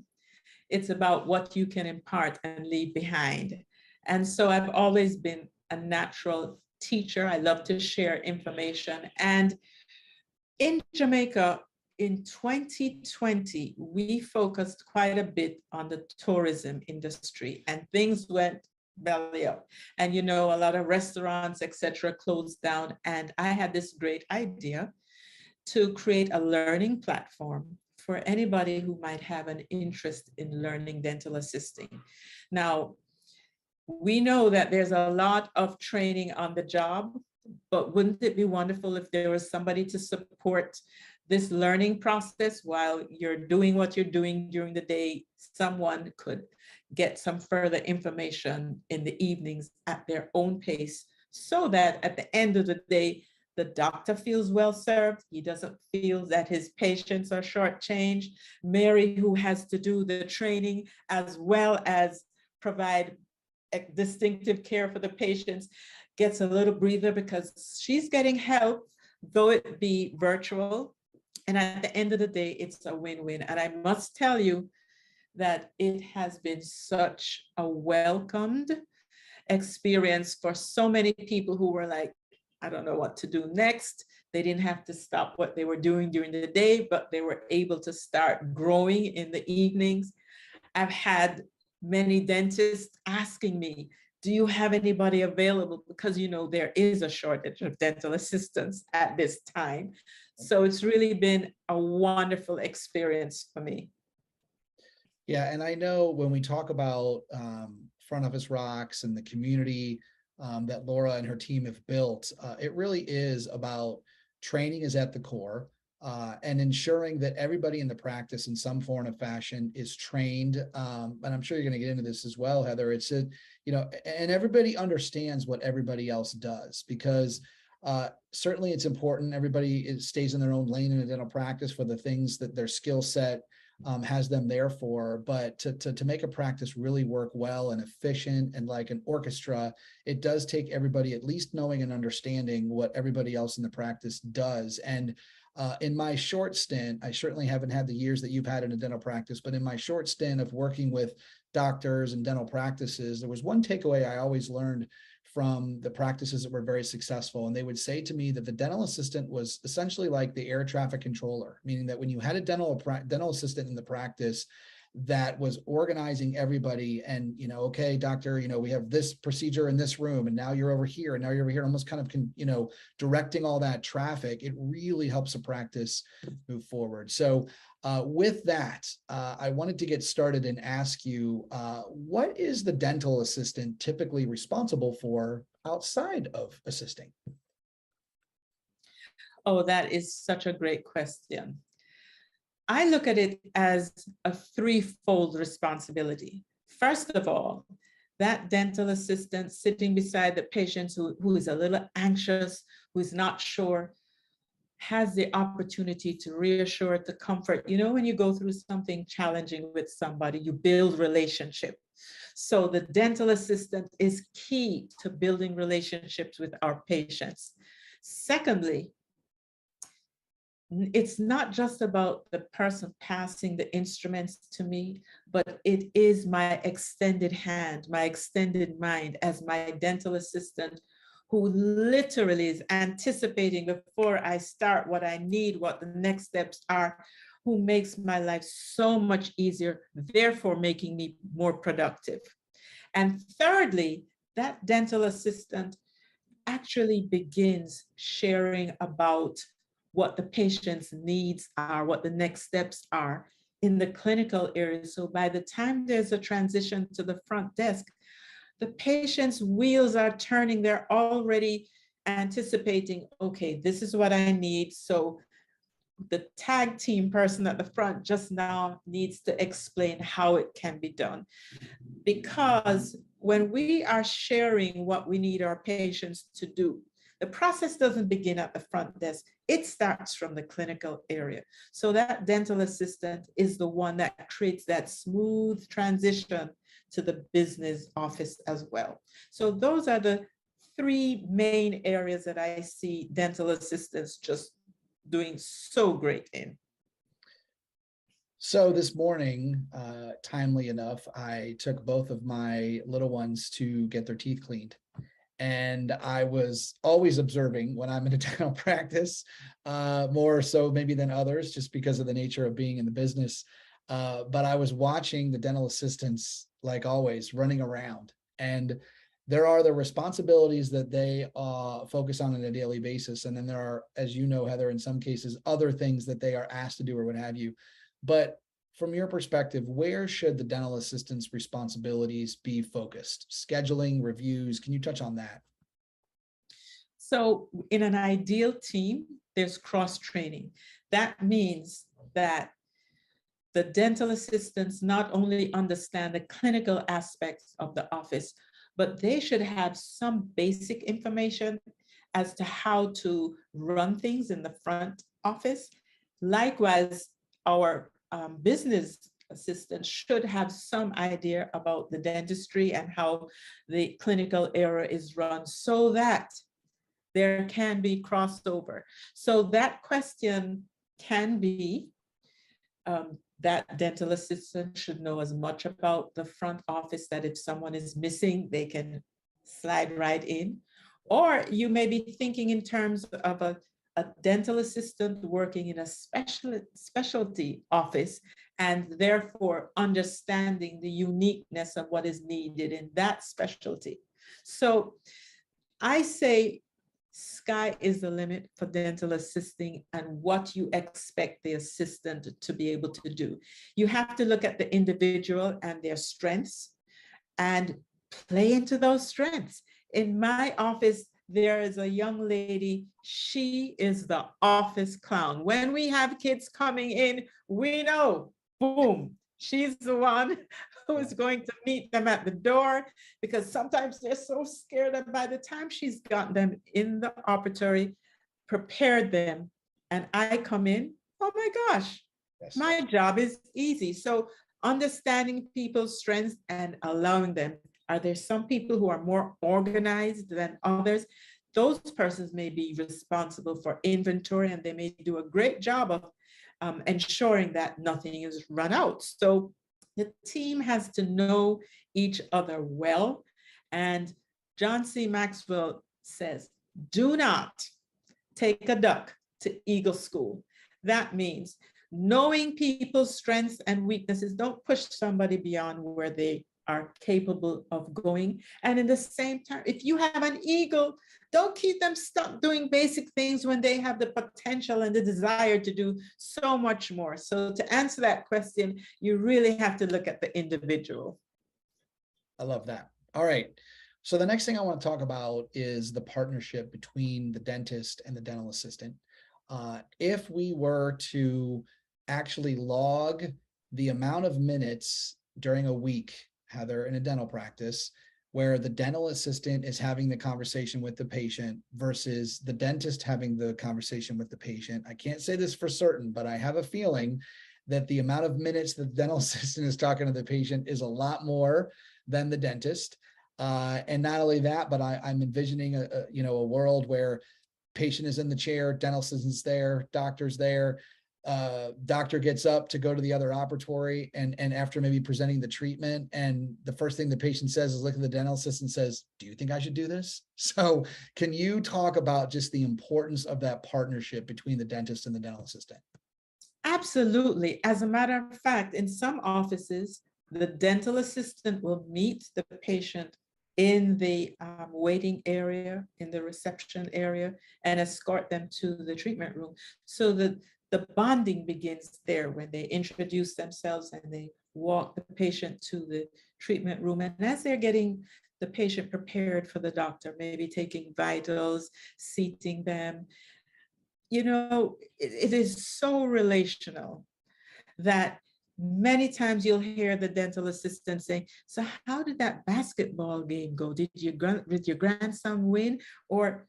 It's about what you can impart and leave behind. And so I've always been a natural teacher. I love to share information. And in Jamaica, in 2020, we focused quite a bit on the tourism industry and things went belly up. And, a lot of restaurants, etc., closed down. And I had this great idea to create a learning platform for anybody who might have an interest in learning dental assisting. Now, we know that there's a lot of training on the job, but wouldn't it be wonderful if there was somebody to support this learning process while you're doing what you're doing during the day? Someone could get some further information in the evenings at their own pace so that at the end of the day, the doctor feels well served. He doesn't feel that his patients are shortchanged. Mary, who has to do the training as well as provide distinctive care for the patients, gets a little breather because she's getting help, though it be virtual. And at the end of the day, it's a win-win. And I must tell you that it has been such a welcomed experience for so many people who were like, I don't know what to do next. They didn't have to stop what they were doing during the day, but they were able to start growing in the evenings. I've had many dentists asking me, do you have anybody available? Because, you know, there is a shortage of dental assistants at this time. So it's really been a wonderful experience for me. Yeah, and I know when we talk about Front Office Rocks and the community that Laura and her team have built, it really is about training is at the core and ensuring that everybody in the practice in some form or fashion is trained. And I'm sure you're going to get into this as well, Heather. It's a, you know, and everybody understands what everybody else does, because certainly it's important. Everybody stays in their own lane in a dental practice for the things that their skill set has them there for, but to make a practice really work well and efficient and like an orchestra, it does take everybody at least knowing and understanding what everybody else in the practice does. And in my short stint, I certainly haven't had the years that you've had in a dental practice, but in my short stint of working with doctors and dental practices, there was one takeaway I always learned from the practices that were very successful. And they would say to me that the dental assistant was essentially like the air traffic controller, meaning that when you had a dental assistant in the practice that was organizing everybody and, you know, okay, doctor, you know, we have this procedure in this room and now you're over here and now you're over here, almost kind of, you know, directing all that traffic, it really helps a practice move forward. So with that, I wanted to get started and ask you, what is the dental assistant typically responsible for outside of assisting? Oh, that is such a great question. I look at it as a threefold responsibility. First of all, that dental assistant sitting beside the patient who is a little anxious, who is not sure, has the opportunity to reassure, to comfort. You know, when you go through something challenging with somebody, you build relationship. So the dental assistant is key to building relationships with our patients. Secondly, it's not just about the person passing the instruments to me, but it is my extended hand, my extended mind as my dental assistant, who literally is anticipating before I start what I need, what the next steps are, who makes my life so much easier, therefore making me more productive. And thirdly, that dental assistant actually begins sharing about what the patient's needs are, what the next steps are in the clinical area. So by the time there's a transition to the front desk, the patient's wheels are turning. They're already anticipating, okay, this is what I need. So the tag team person at the front just now needs to explain how it can be done. Because when we are sharing what we need our patients to do, the process doesn't begin at the front desk. It starts from the clinical area. So that dental assistant is the one that creates that smooth transition to the business office as well. So those are the three main areas that I see dental assistants just doing so great in. So this morning, timely enough, I took both of my little ones to get their teeth cleaned. And I was always observing when I'm in a dental practice, more so maybe than others, just because of the nature of being in the business. But I was watching the dental assistants, like always, running around. And there are the responsibilities that they focus on a daily basis. And then there are, as you know, Heather, in some cases, other things that they are asked to do or what have you. But from your perspective, where should the dental assistant's responsibilities be focused? Scheduling, reviews, can you touch on that? So in an ideal team, there's cross-training. That means that the dental assistants not only understand the clinical aspects of the office, but they should have some basic information as to how to run things in the front office. Likewise, our business assistants should have some idea about the dentistry and how the clinical area is run, so that there can be crossover. So that question can be, that dental assistant should know as much about the front office that if someone is missing, they can slide right in. Or you may be thinking in terms of a dental assistant working in a specialty office, and therefore understanding the uniqueness of what is needed in that specialty. So I say sky is the limit for dental assisting and what you expect the assistant to be able to do. You have to look at the individual and their strengths and play into those strengths. In my office, there is a young lady, she is the office clown. When we have kids coming in, we know, boom, she's the one who is going to meet them at the door, because sometimes they're so scared that by the time she's gotten them in the operatory, prepared them, and I come in, oh my gosh, Yes. my job is easy. So understanding people's strengths and allowing them. Are there some people who are more organized than others? Those persons may be responsible for inventory, and they may do a great job of ensuring that nothing is run out. So the team has to know each other well. And John C. Maxwell says, do not take a duck to Eagle School. That means knowing people's strengths and weaknesses. Don't push somebody beyond where they are capable of going. And in the same time, if you have an eagle, don't keep them stuck doing basic things when they have the potential and the desire to do so much more. So to answer that question, you really have to look at the individual. I love that. All right. So the next thing I want to talk about is the partnership between the dentist and the dental assistant. If we were to actually log the amount of minutes during a week, Heather, in a dental practice, where the dental assistant is having the conversation with the patient versus the dentist having the conversation with the patient. I can't say this for certain, but I have a feeling that the amount of minutes the dental assistant is talking to the patient is a lot more than the dentist. And not only that, but I'm envisioning a world where patient is in the chair, dental assistant's there, doctor's there. Doctor gets up to go to the other operatory, and after maybe presenting the treatment, and the first thing the patient says is look at the dental assistant, says, do you think I should do this? So can you talk about just the importance of that partnership between the dentist and the dental assistant? Absolutely. As a matter of fact, in some offices, the dental assistant will meet the patient in the waiting area, in the reception area, and escort them to the treatment room. So that the bonding begins there when they introduce themselves and they walk the patient to the treatment room. And as they're getting the patient prepared for the doctor, maybe taking vitals, seating them, it is so relational that many times you'll hear the dental assistant saying, so how did that basketball game go? Did your grandson win? Or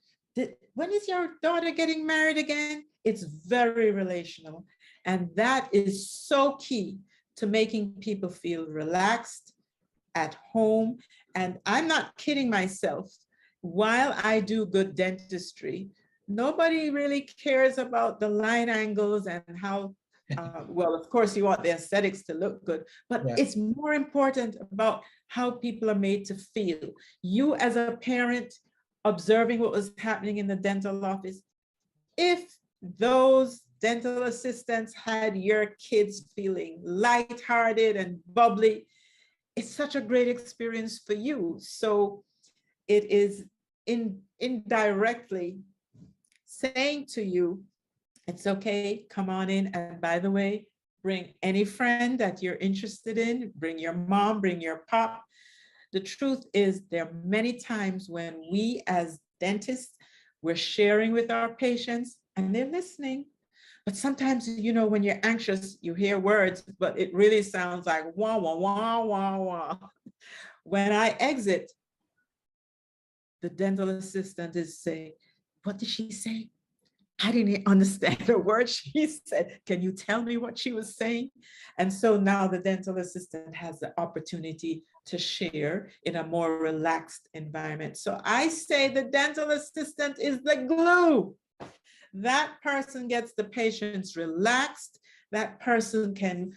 when is your daughter getting married again? It's very relational. And that is so key to making people feel relaxed at home. And I'm not kidding myself. While I do good dentistry, nobody really cares about the line angles and how, well, of course, you want the aesthetics to look good, but Yeah. It's more important about how people are made to feel. You as a parent observing what was happening in the dental office, if those dental assistants had your kids feeling lighthearted and bubbly, it's such a great experience for you. So it is indirectly saying to you, it's okay, come on in. And by the way, bring any friend that you're interested in, bring your mom, bring your pop. The truth is there are many times when we as dentists, we're sharing with our patients and they're listening. But sometimes, when you're anxious, you hear words, but it really sounds like wah, wah, wah, wah, wah. When I exit, the dental assistant is saying, what did she say? I didn't understand a word she said. Can you tell me what she was saying? And so now the dental assistant has the opportunity to share in a more relaxed environment. So I say the dental assistant is the glue. That person gets the patients relaxed. That person can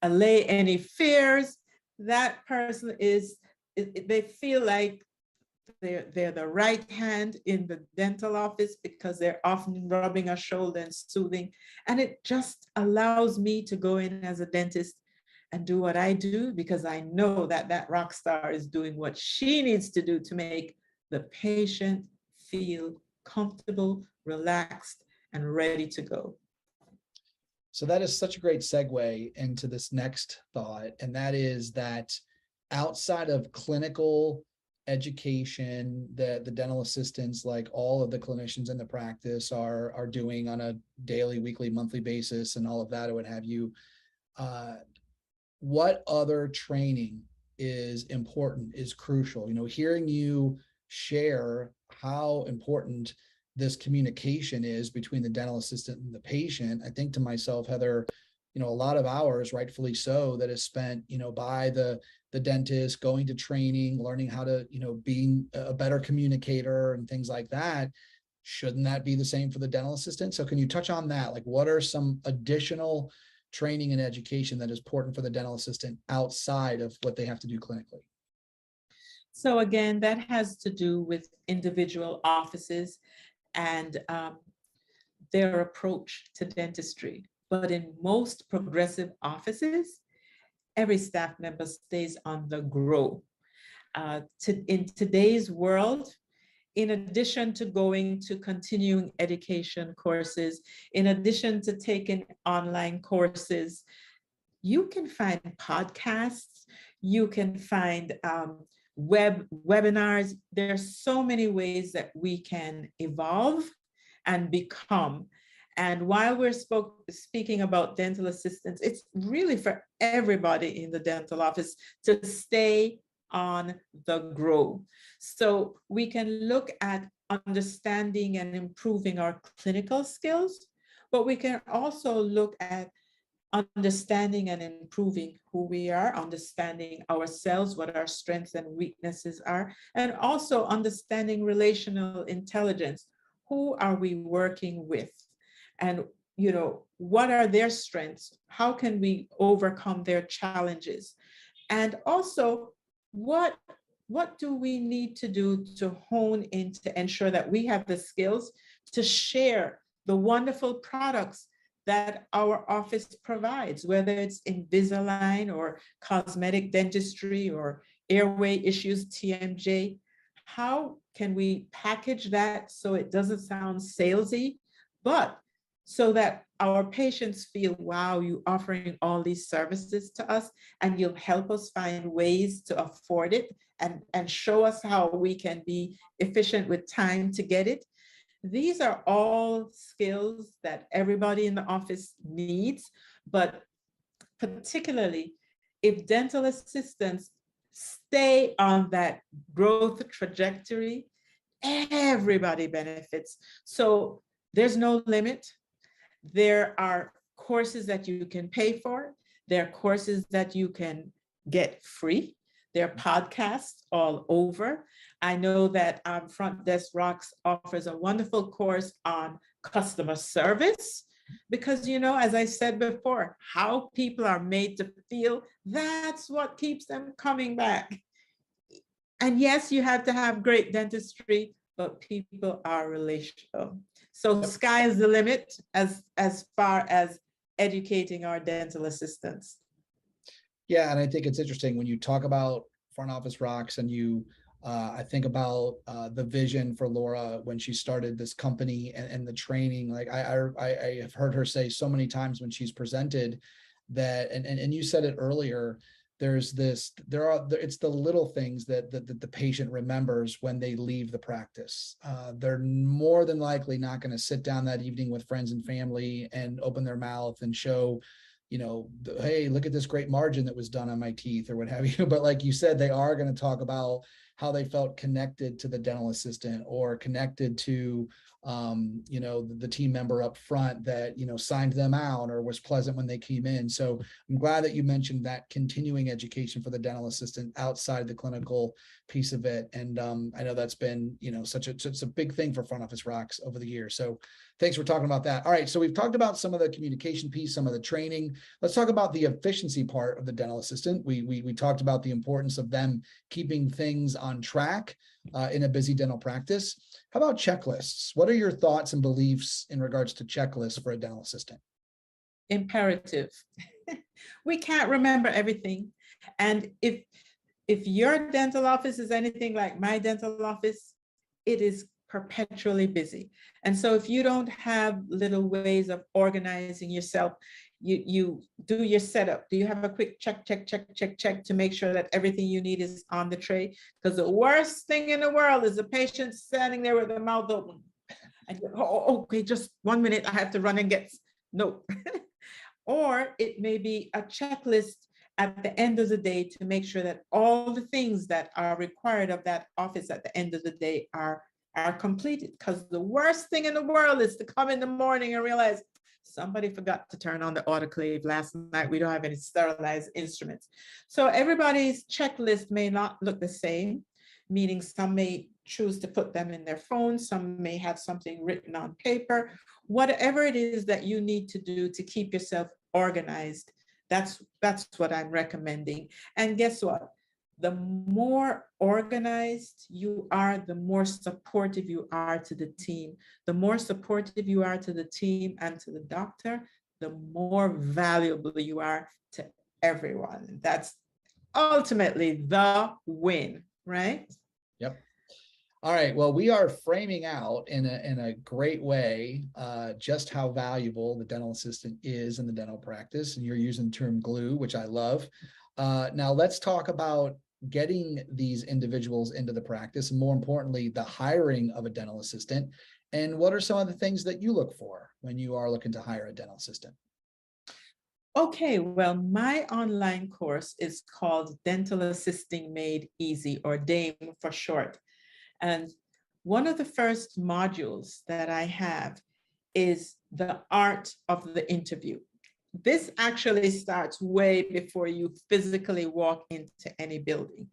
allay any fears. That person they feel like They're the right hand in the dental office because they're often rubbing a shoulder and soothing. And it just allows me to go in as a dentist and do what I do, because I know that that rock star is doing what she needs to do to make the patient feel comfortable, relaxed, and ready to go. So that is such a great segue into this next thought, and that is that outside of clinical education, the dental assistants, like all of the clinicians in the practice are doing on a daily, weekly, monthly basis, and all of that, or what have you. What other training is important, is crucial? You know, hearing you share how important this communication is between the dental assistant and the patient, I think to myself, Heather, you know, a lot of hours, rightfully so, that is spent, you know, by the dentist, going to training, learning how to, you know, being a better communicator and things like that. Shouldn't that be the same for the dental assistant? So can you touch on that? Like, what are some additional training and education that is important for the dental assistant outside of what they have to do clinically? So again, that has to do with individual offices and their approach to dentistry. But in most progressive offices, every staff member stays on the grow. In today's world, in addition to going to continuing education courses, in addition to taking online courses, you can find podcasts, you can find webinars. There are so many ways that we can evolve and become. And while we're speaking about dental assistants, it's really for everybody in the dental office to stay on the grow. So we can look at understanding and improving our clinical skills, but we can also look at understanding and improving who we are, understanding ourselves, what our strengths and weaknesses are, and also understanding relational intelligence. Who are we working with? And, you know, what are their strengths? How can we overcome their challenges? And also, what do we need to do to hone in to ensure that we have the skills to share the wonderful products that our office provides, whether it's Invisalign or cosmetic dentistry or airway issues, TMJ? How can we package that so it doesn't sound salesy, but so that our patients feel, wow, you're offering all these services to us and you'll help us find ways to afford it and show us how we can be efficient with time to get it. These are all skills that everybody in the office needs, but particularly if dental assistants stay on that growth trajectory, everybody benefits. So there's no limit. There are courses that you can pay for. There are courses that you can get free. There are podcasts all over. I know that Front Desk Rocks offers a wonderful course on customer service because, you know, as I said before, how people are made to feel, that's what keeps them coming back. And yes, you have to have great dentistry, but people are relational. So sky is the limit as far as educating our dental assistants. Yeah, and I think it's interesting when you talk about Front Office Rocks and you, I think about the vision for Laura when she started this company and the training. Like I have heard her say so many times when she's presented that, and you said it earlier, it's the little things that the patient remembers when they leave the practice. They're more than likely not going to sit down that evening with friends and family and open their mouth and show, you know, hey, look at this great margin that was done on my teeth or what have you. But like you said, they are going to talk about how they felt connected to the dental assistant or connected to, you know, the team member up front that, you know, signed them out or was pleasant when they came in. So I'm glad that you mentioned that continuing education for the dental assistant outside the clinical piece of it. And I know that's been, you know, it's a big thing for Front Office Rocks over the years. So thanks for talking about that. All right. So we've talked about some of the communication piece, some of the training. Let's talk about the efficiency part of the dental assistant. We talked about the importance of them keeping things on on track in a busy dental practice. How about checklists? What are your thoughts and beliefs in regards to checklists for a dental assistant? Imperative. We can't remember everything. And if your dental office is anything like my dental office, it is perpetually busy. And so if you don't have little ways of organizing yourself, you do your setup. Do you have a quick check to make sure that everything you need is on the tray? Because the worst thing in the world is a patient standing there with their mouth open. And okay, just 1 minute, I have to run and get, no. Or it may be a checklist at the end of the day to make sure that all the things that are required of that office at the end of the day are completed. Because the worst thing in the world is to come in the morning and realize somebody forgot to turn on the autoclave last night. We don't have any sterilized instruments. So everybody's checklist may not look the same, meaning some may choose to put them in their phone, some may have something written on paper. Whatever it is that you need to do to keep yourself organized, that's what I'm recommending. And guess what? The more organized you are, the more supportive you are to the team. The more supportive you are to the team and to the doctor, the more valuable you are to everyone. That's ultimately the win, right? Yep. All right. Well, we are framing out in a great way just how valuable the dental assistant is in the dental practice. And you're using the term glue, which I love. Now let's talk about getting these individuals into the practice, and more importantly, the hiring of a dental assistant. And what are some of the things that you look for when you are looking to hire a dental assistant? Okay, well, my online course is called Dental Assisting Made Easy, or DAME for short. And one of the first modules that I have is the art of the interview. This actually starts way before you physically walk into any building.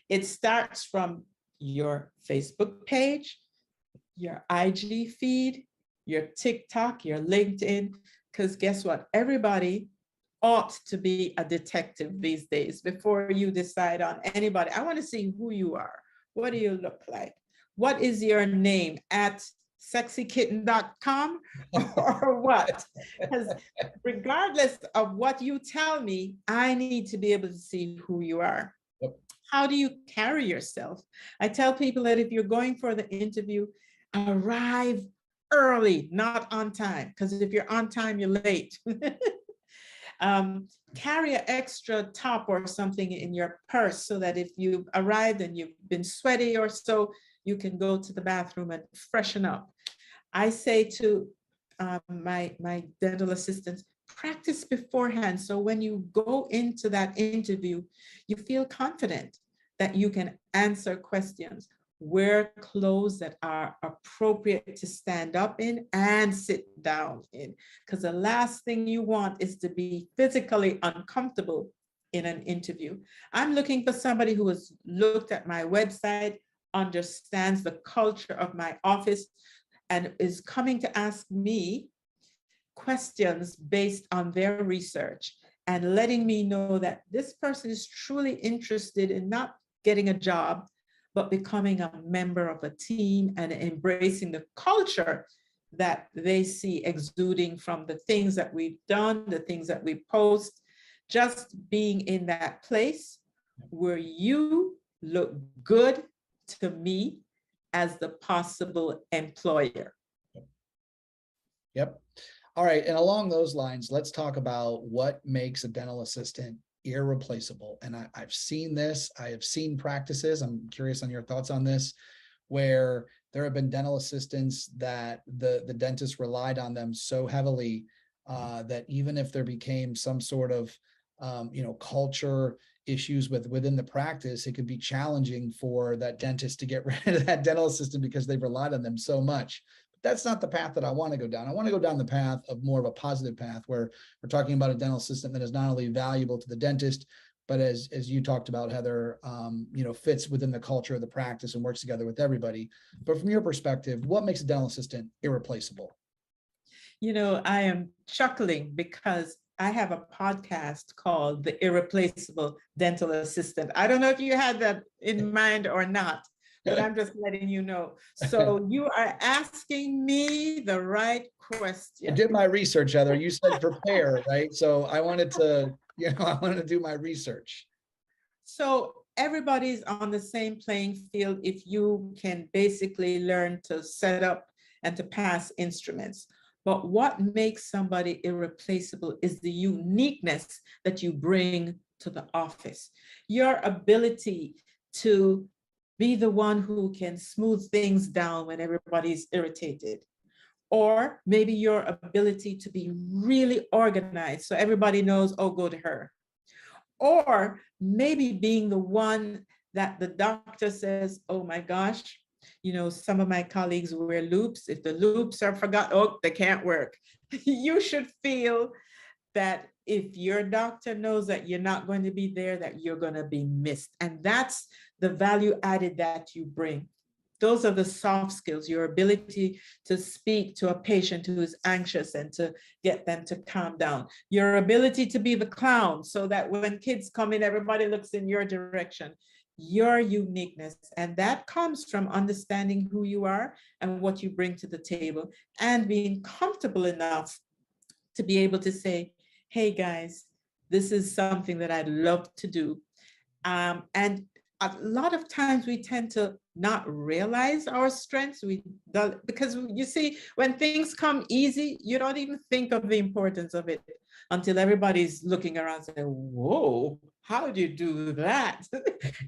It starts from your Facebook page, your IG feed, your TikTok, your LinkedIn, because guess what? Everybody ought to be a detective these days before you decide on anybody. I want to see who you are. What do you look like? What is your name at sexykitten.com or what? Because regardless of what you tell me, I need to be able to see who you are. Yep. How do you carry yourself? I tell people that if you're going for the interview, arrive early, not on time. Because if you're on time, you're late. Carry an extra top or something in your purse so that if you arrived and you've been sweaty or so, you can go to the bathroom and freshen up. I say to my dental assistants, practice beforehand. So when you go into that interview, you feel confident that you can answer questions. Wear clothes that are appropriate to stand up in and sit down in, because the last thing you want is to be physically uncomfortable in an interview. I'm looking for somebody who has looked at my website, understands the culture of my office, and is coming to ask me questions based on their research and letting me know that this person is truly interested in not getting a job, but becoming a member of a team and embracing the culture that they see exuding from the things that we've done, the things that we post, just being in that place where you look good to me as the possible employer. Yep. All right. And along those lines, let's talk about what makes a dental assistant irreplaceable. And I've seen this. I have seen practices. I'm curious on your thoughts on this, where there have been dental assistants that the dentist relied on them so heavily that even if there became some sort of culture issues within the practice, it could be challenging for that dentist to get rid of that dental assistant because they've relied on them so much. That's not the path that I want to go down. I want to go down the path of more of a positive path where we're talking about a dental assistant that is not only valuable to the dentist, but as you talked about, Heather, fits within the culture of the practice and works together with everybody. But from your perspective, what makes a dental assistant irreplaceable? I am chuckling because I have a podcast called The Irreplaceable Dental Assistant. I don't know if you had that in mind or not, but I'm just letting you know. So you are asking me the right question. I did my research, Heather. You said prepare, right? So I wanted to, I wanted to do my research. So everybody's on the same playing field if you can basically learn to set up and to pass instruments. But what makes somebody irreplaceable is the uniqueness that you bring to the office. Your ability to be the one who can smooth things down when everybody's irritated. Or maybe your ability to be really organized so everybody knows, oh, go to her. Or maybe being the one that the doctor says, oh my gosh, some of my colleagues wear loops. If the loops are forgotten, oh, they can't work. You should feel that if your doctor knows that you're not going to be there, that you're going to be missed. And that's the value added that you bring. Those are the soft skills, your ability to speak to a patient who is anxious and to get them to calm down. Your ability to be the clown so that when kids come in, everybody looks in your direction. Your uniqueness. And that comes from understanding who you are and what you bring to the table and being comfortable enough to be able to say, hey guys, this is something that I'd love to do. And a lot of times we tend to not realize our strengths because you see, when things come easy, you don't even think of the importance of it until everybody's looking around saying, whoa, how do you do that?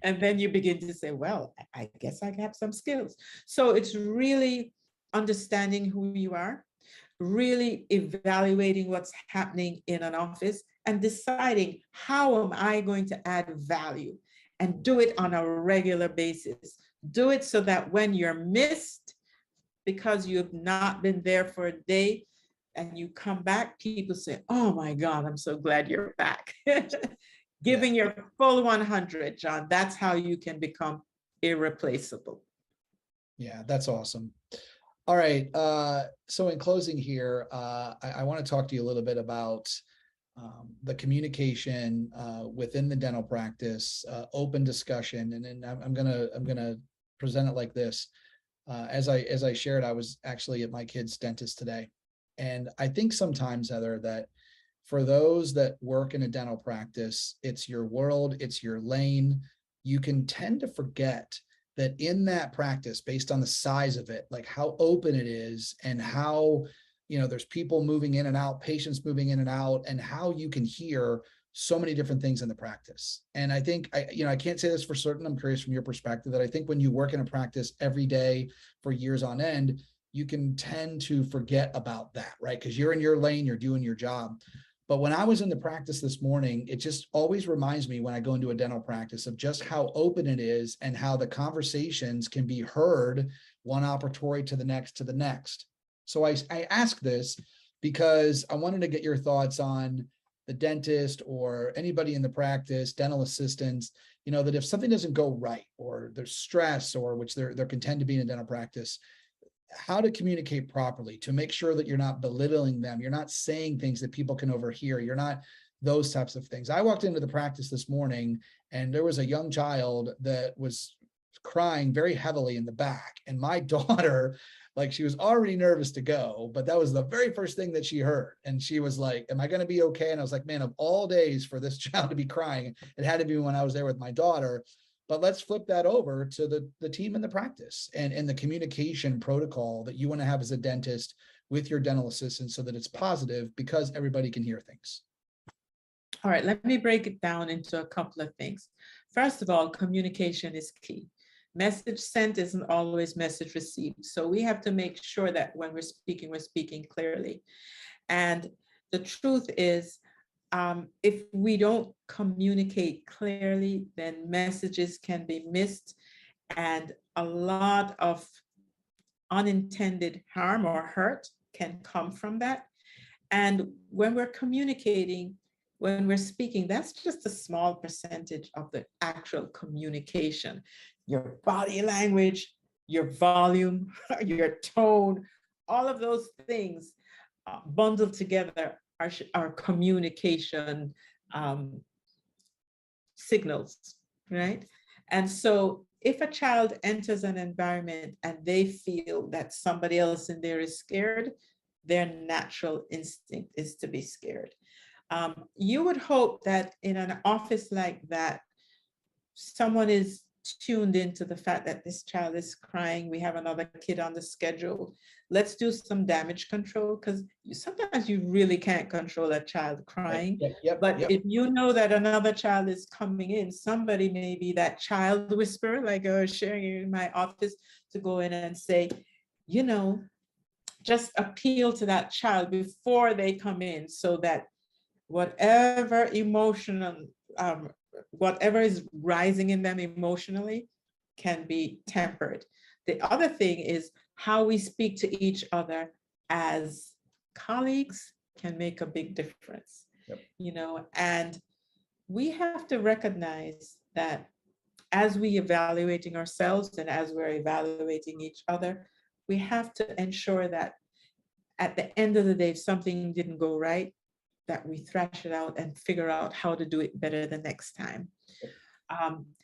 And then you begin to say, well, I guess I have some skills. So it's really understanding who you are, really evaluating what's happening in an office and deciding how am I going to add value, and do it on a regular basis. Do it so that when you're missed because you've not been there for a day and you come back, people say, oh my God, I'm so glad you're back. Giving your full 100, John, that's how you can become irreplaceable. Yeah, that's awesome. All right. So in closing here, I want to talk to you a little bit about the communication within the dental practice, open discussion, and then I'm gonna present it like this. As I shared, I was actually at my kid's dentist today, and I think sometimes, Heather, that for those that work in a dental practice, it's your world, it's your lane. You can tend to forget that in that practice, based on the size of it, like how open it is and how there's people moving in and out, patients moving in and out, and how you can hear so many different things in the practice. And I think, I can't say this for certain, I'm curious from your perspective, that I think when you work in a practice every day for years on end, you can tend to forget about that, right? Because you're in your lane, you're doing your job. But when I was in the practice this morning, it just always reminds me when I go into a dental practice of just how open it is and how the conversations can be heard one operatory to the next. So I ask this because I wanted to get your thoughts on the dentist or anybody in the practice, dental assistants, that if something doesn't go right or there's stress, or which there can tend to be in a dental practice, how to communicate properly to make sure that you're not belittling them. You're not saying things that people can overhear. You're not those types of things. I walked into the practice this morning and there was a young child that was crying very heavily in the back. And my daughter, like, she was already nervous to go, but that was the very first thing that she heard. And she was like, am I going to be okay? And I was like, man, of all days for this child to be crying, it had to be when I was there with my daughter. But let's flip that over to the team in the practice and the communication protocol that you want to have as a dentist with your dental assistant so that it's positive because everybody can hear things. All right, let me break it down into a couple of things. First of all, communication is key. Message sent isn't always message received. So we have to make sure that when we're speaking clearly. And the truth is, if we don't communicate clearly, then messages can be missed and a lot of unintended harm or hurt can come from that. And when we're communicating, when we're speaking, that's just a small percentage of the actual communication. Your body language, your volume, your tone, all of those things bundled together our communication signals, right? And so if a child enters an environment and they feel that somebody else in there is scared, their natural instinct is to be scared. You would hope that in an office like that, someone is tuned into the fact that this child is crying. We have another kid on the schedule. Let's do some damage control, because sometimes you really can't control a child crying. But if you know that another child is coming in, somebody may be that child whisperer, like I was sharing in my office, to go in and say, you know, just appeal to that child before they come in, so that whatever emotional, whatever is rising in them emotionally can be tempered. The other thing is how we speak to each other as colleagues can make a big difference. You know, and we have to recognize that as we evaluating ourselves and as we're evaluating each other, we have to ensure that at the end of the day, if something didn't go right, that we thrash it out and figure out how to do it better the next time.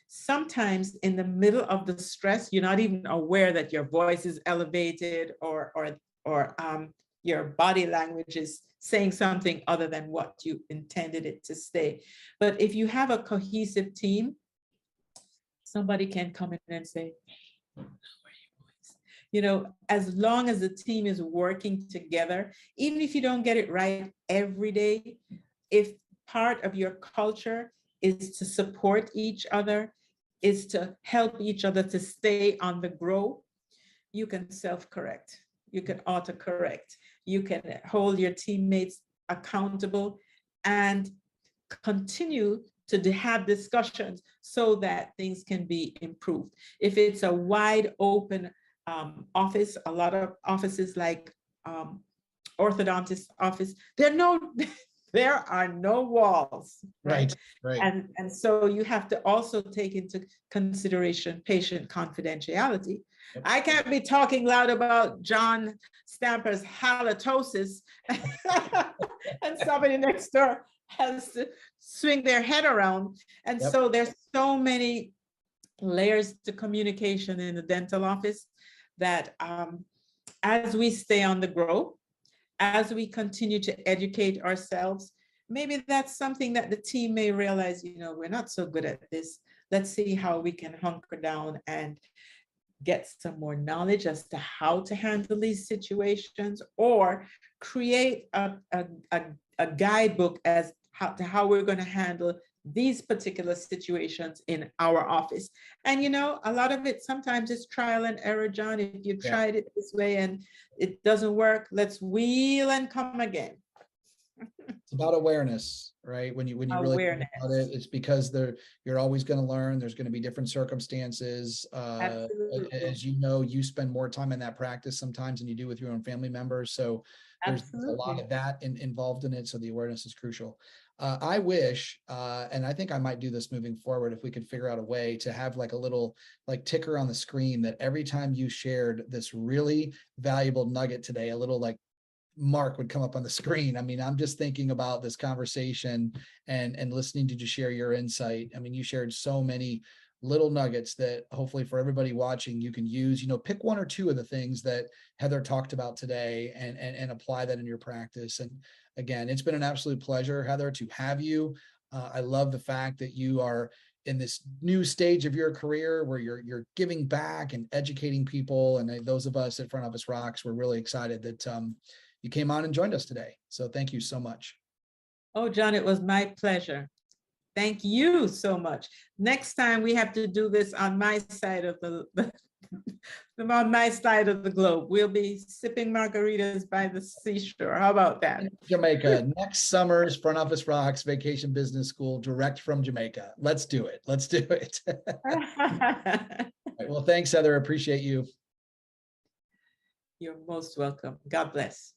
Sometimes in the middle of the stress, you're not even aware that your voice is elevated or your body language is saying something other than what you intended it to say. But if you have a cohesive team, somebody can come in and say, you know, as long as the team is working together, even if you don't get it right every day, if part of your culture is to support each other, is to help each other to stay on the grow, you can self-correct, you can auto-correct, you can hold your teammates accountable and continue to have discussions so that things can be improved. If it's a wide open office, a lot of offices like orthodontist office, there are no walls. Right. And so you have to also take into consideration patient confidentiality. I can't be talking loud about John Stamper's halitosis and somebody next door has to swing their head around. And so there's so many layers to communication in the dental office that as we stay on the grow, as we continue to educate ourselves, maybe that's something that the team may realize, you know, we're not so good at this. Let's see how we can hunker down and get some more knowledge as to how to handle these situations, or create a guidebook as to how we're going to handle these particular situations in our office. And, you know, a lot of it sometimes is trial and error, John. If you tried it this way and it doesn't work, let's wheel and come again. It's about awareness, right? When you really think about it, it's because you're always going to learn. There's going to be different circumstances. As you know, you spend more time in that practice sometimes than you do with your own family members. So there's a lot of that involved in it. So the awareness is crucial. I wish, and I think I might do this moving forward, if we could figure out a way to have like a little like ticker on the screen that every time you shared this really valuable nugget today, a little like mark would come up on the screen. I mean, I'm just thinking about this conversation and listening to you share your insight. I mean, you shared so many little nuggets that hopefully for everybody watching, you can use, you know, pick one or two of the things that Heather talked about today and apply that in your practice. And again, it's been an absolute pleasure, Heather, to have you. I love the fact that you are in this new stage of your career where you're giving back and educating people. And those of us at Front Office Rocks, we're really excited that you came on and joined us today. So thank you so much. Oh, John, it was my pleasure. Thank you so much. Next time we have to do this on my side of on my side of the globe. We'll be sipping margaritas by the seashore. How about that? Jamaica, next summer's Front Office Rocks Vacation Business School, direct from Jamaica. Let's do it. Let's do it. Right, well, thanks, Heather. Appreciate you. You're most welcome. God bless.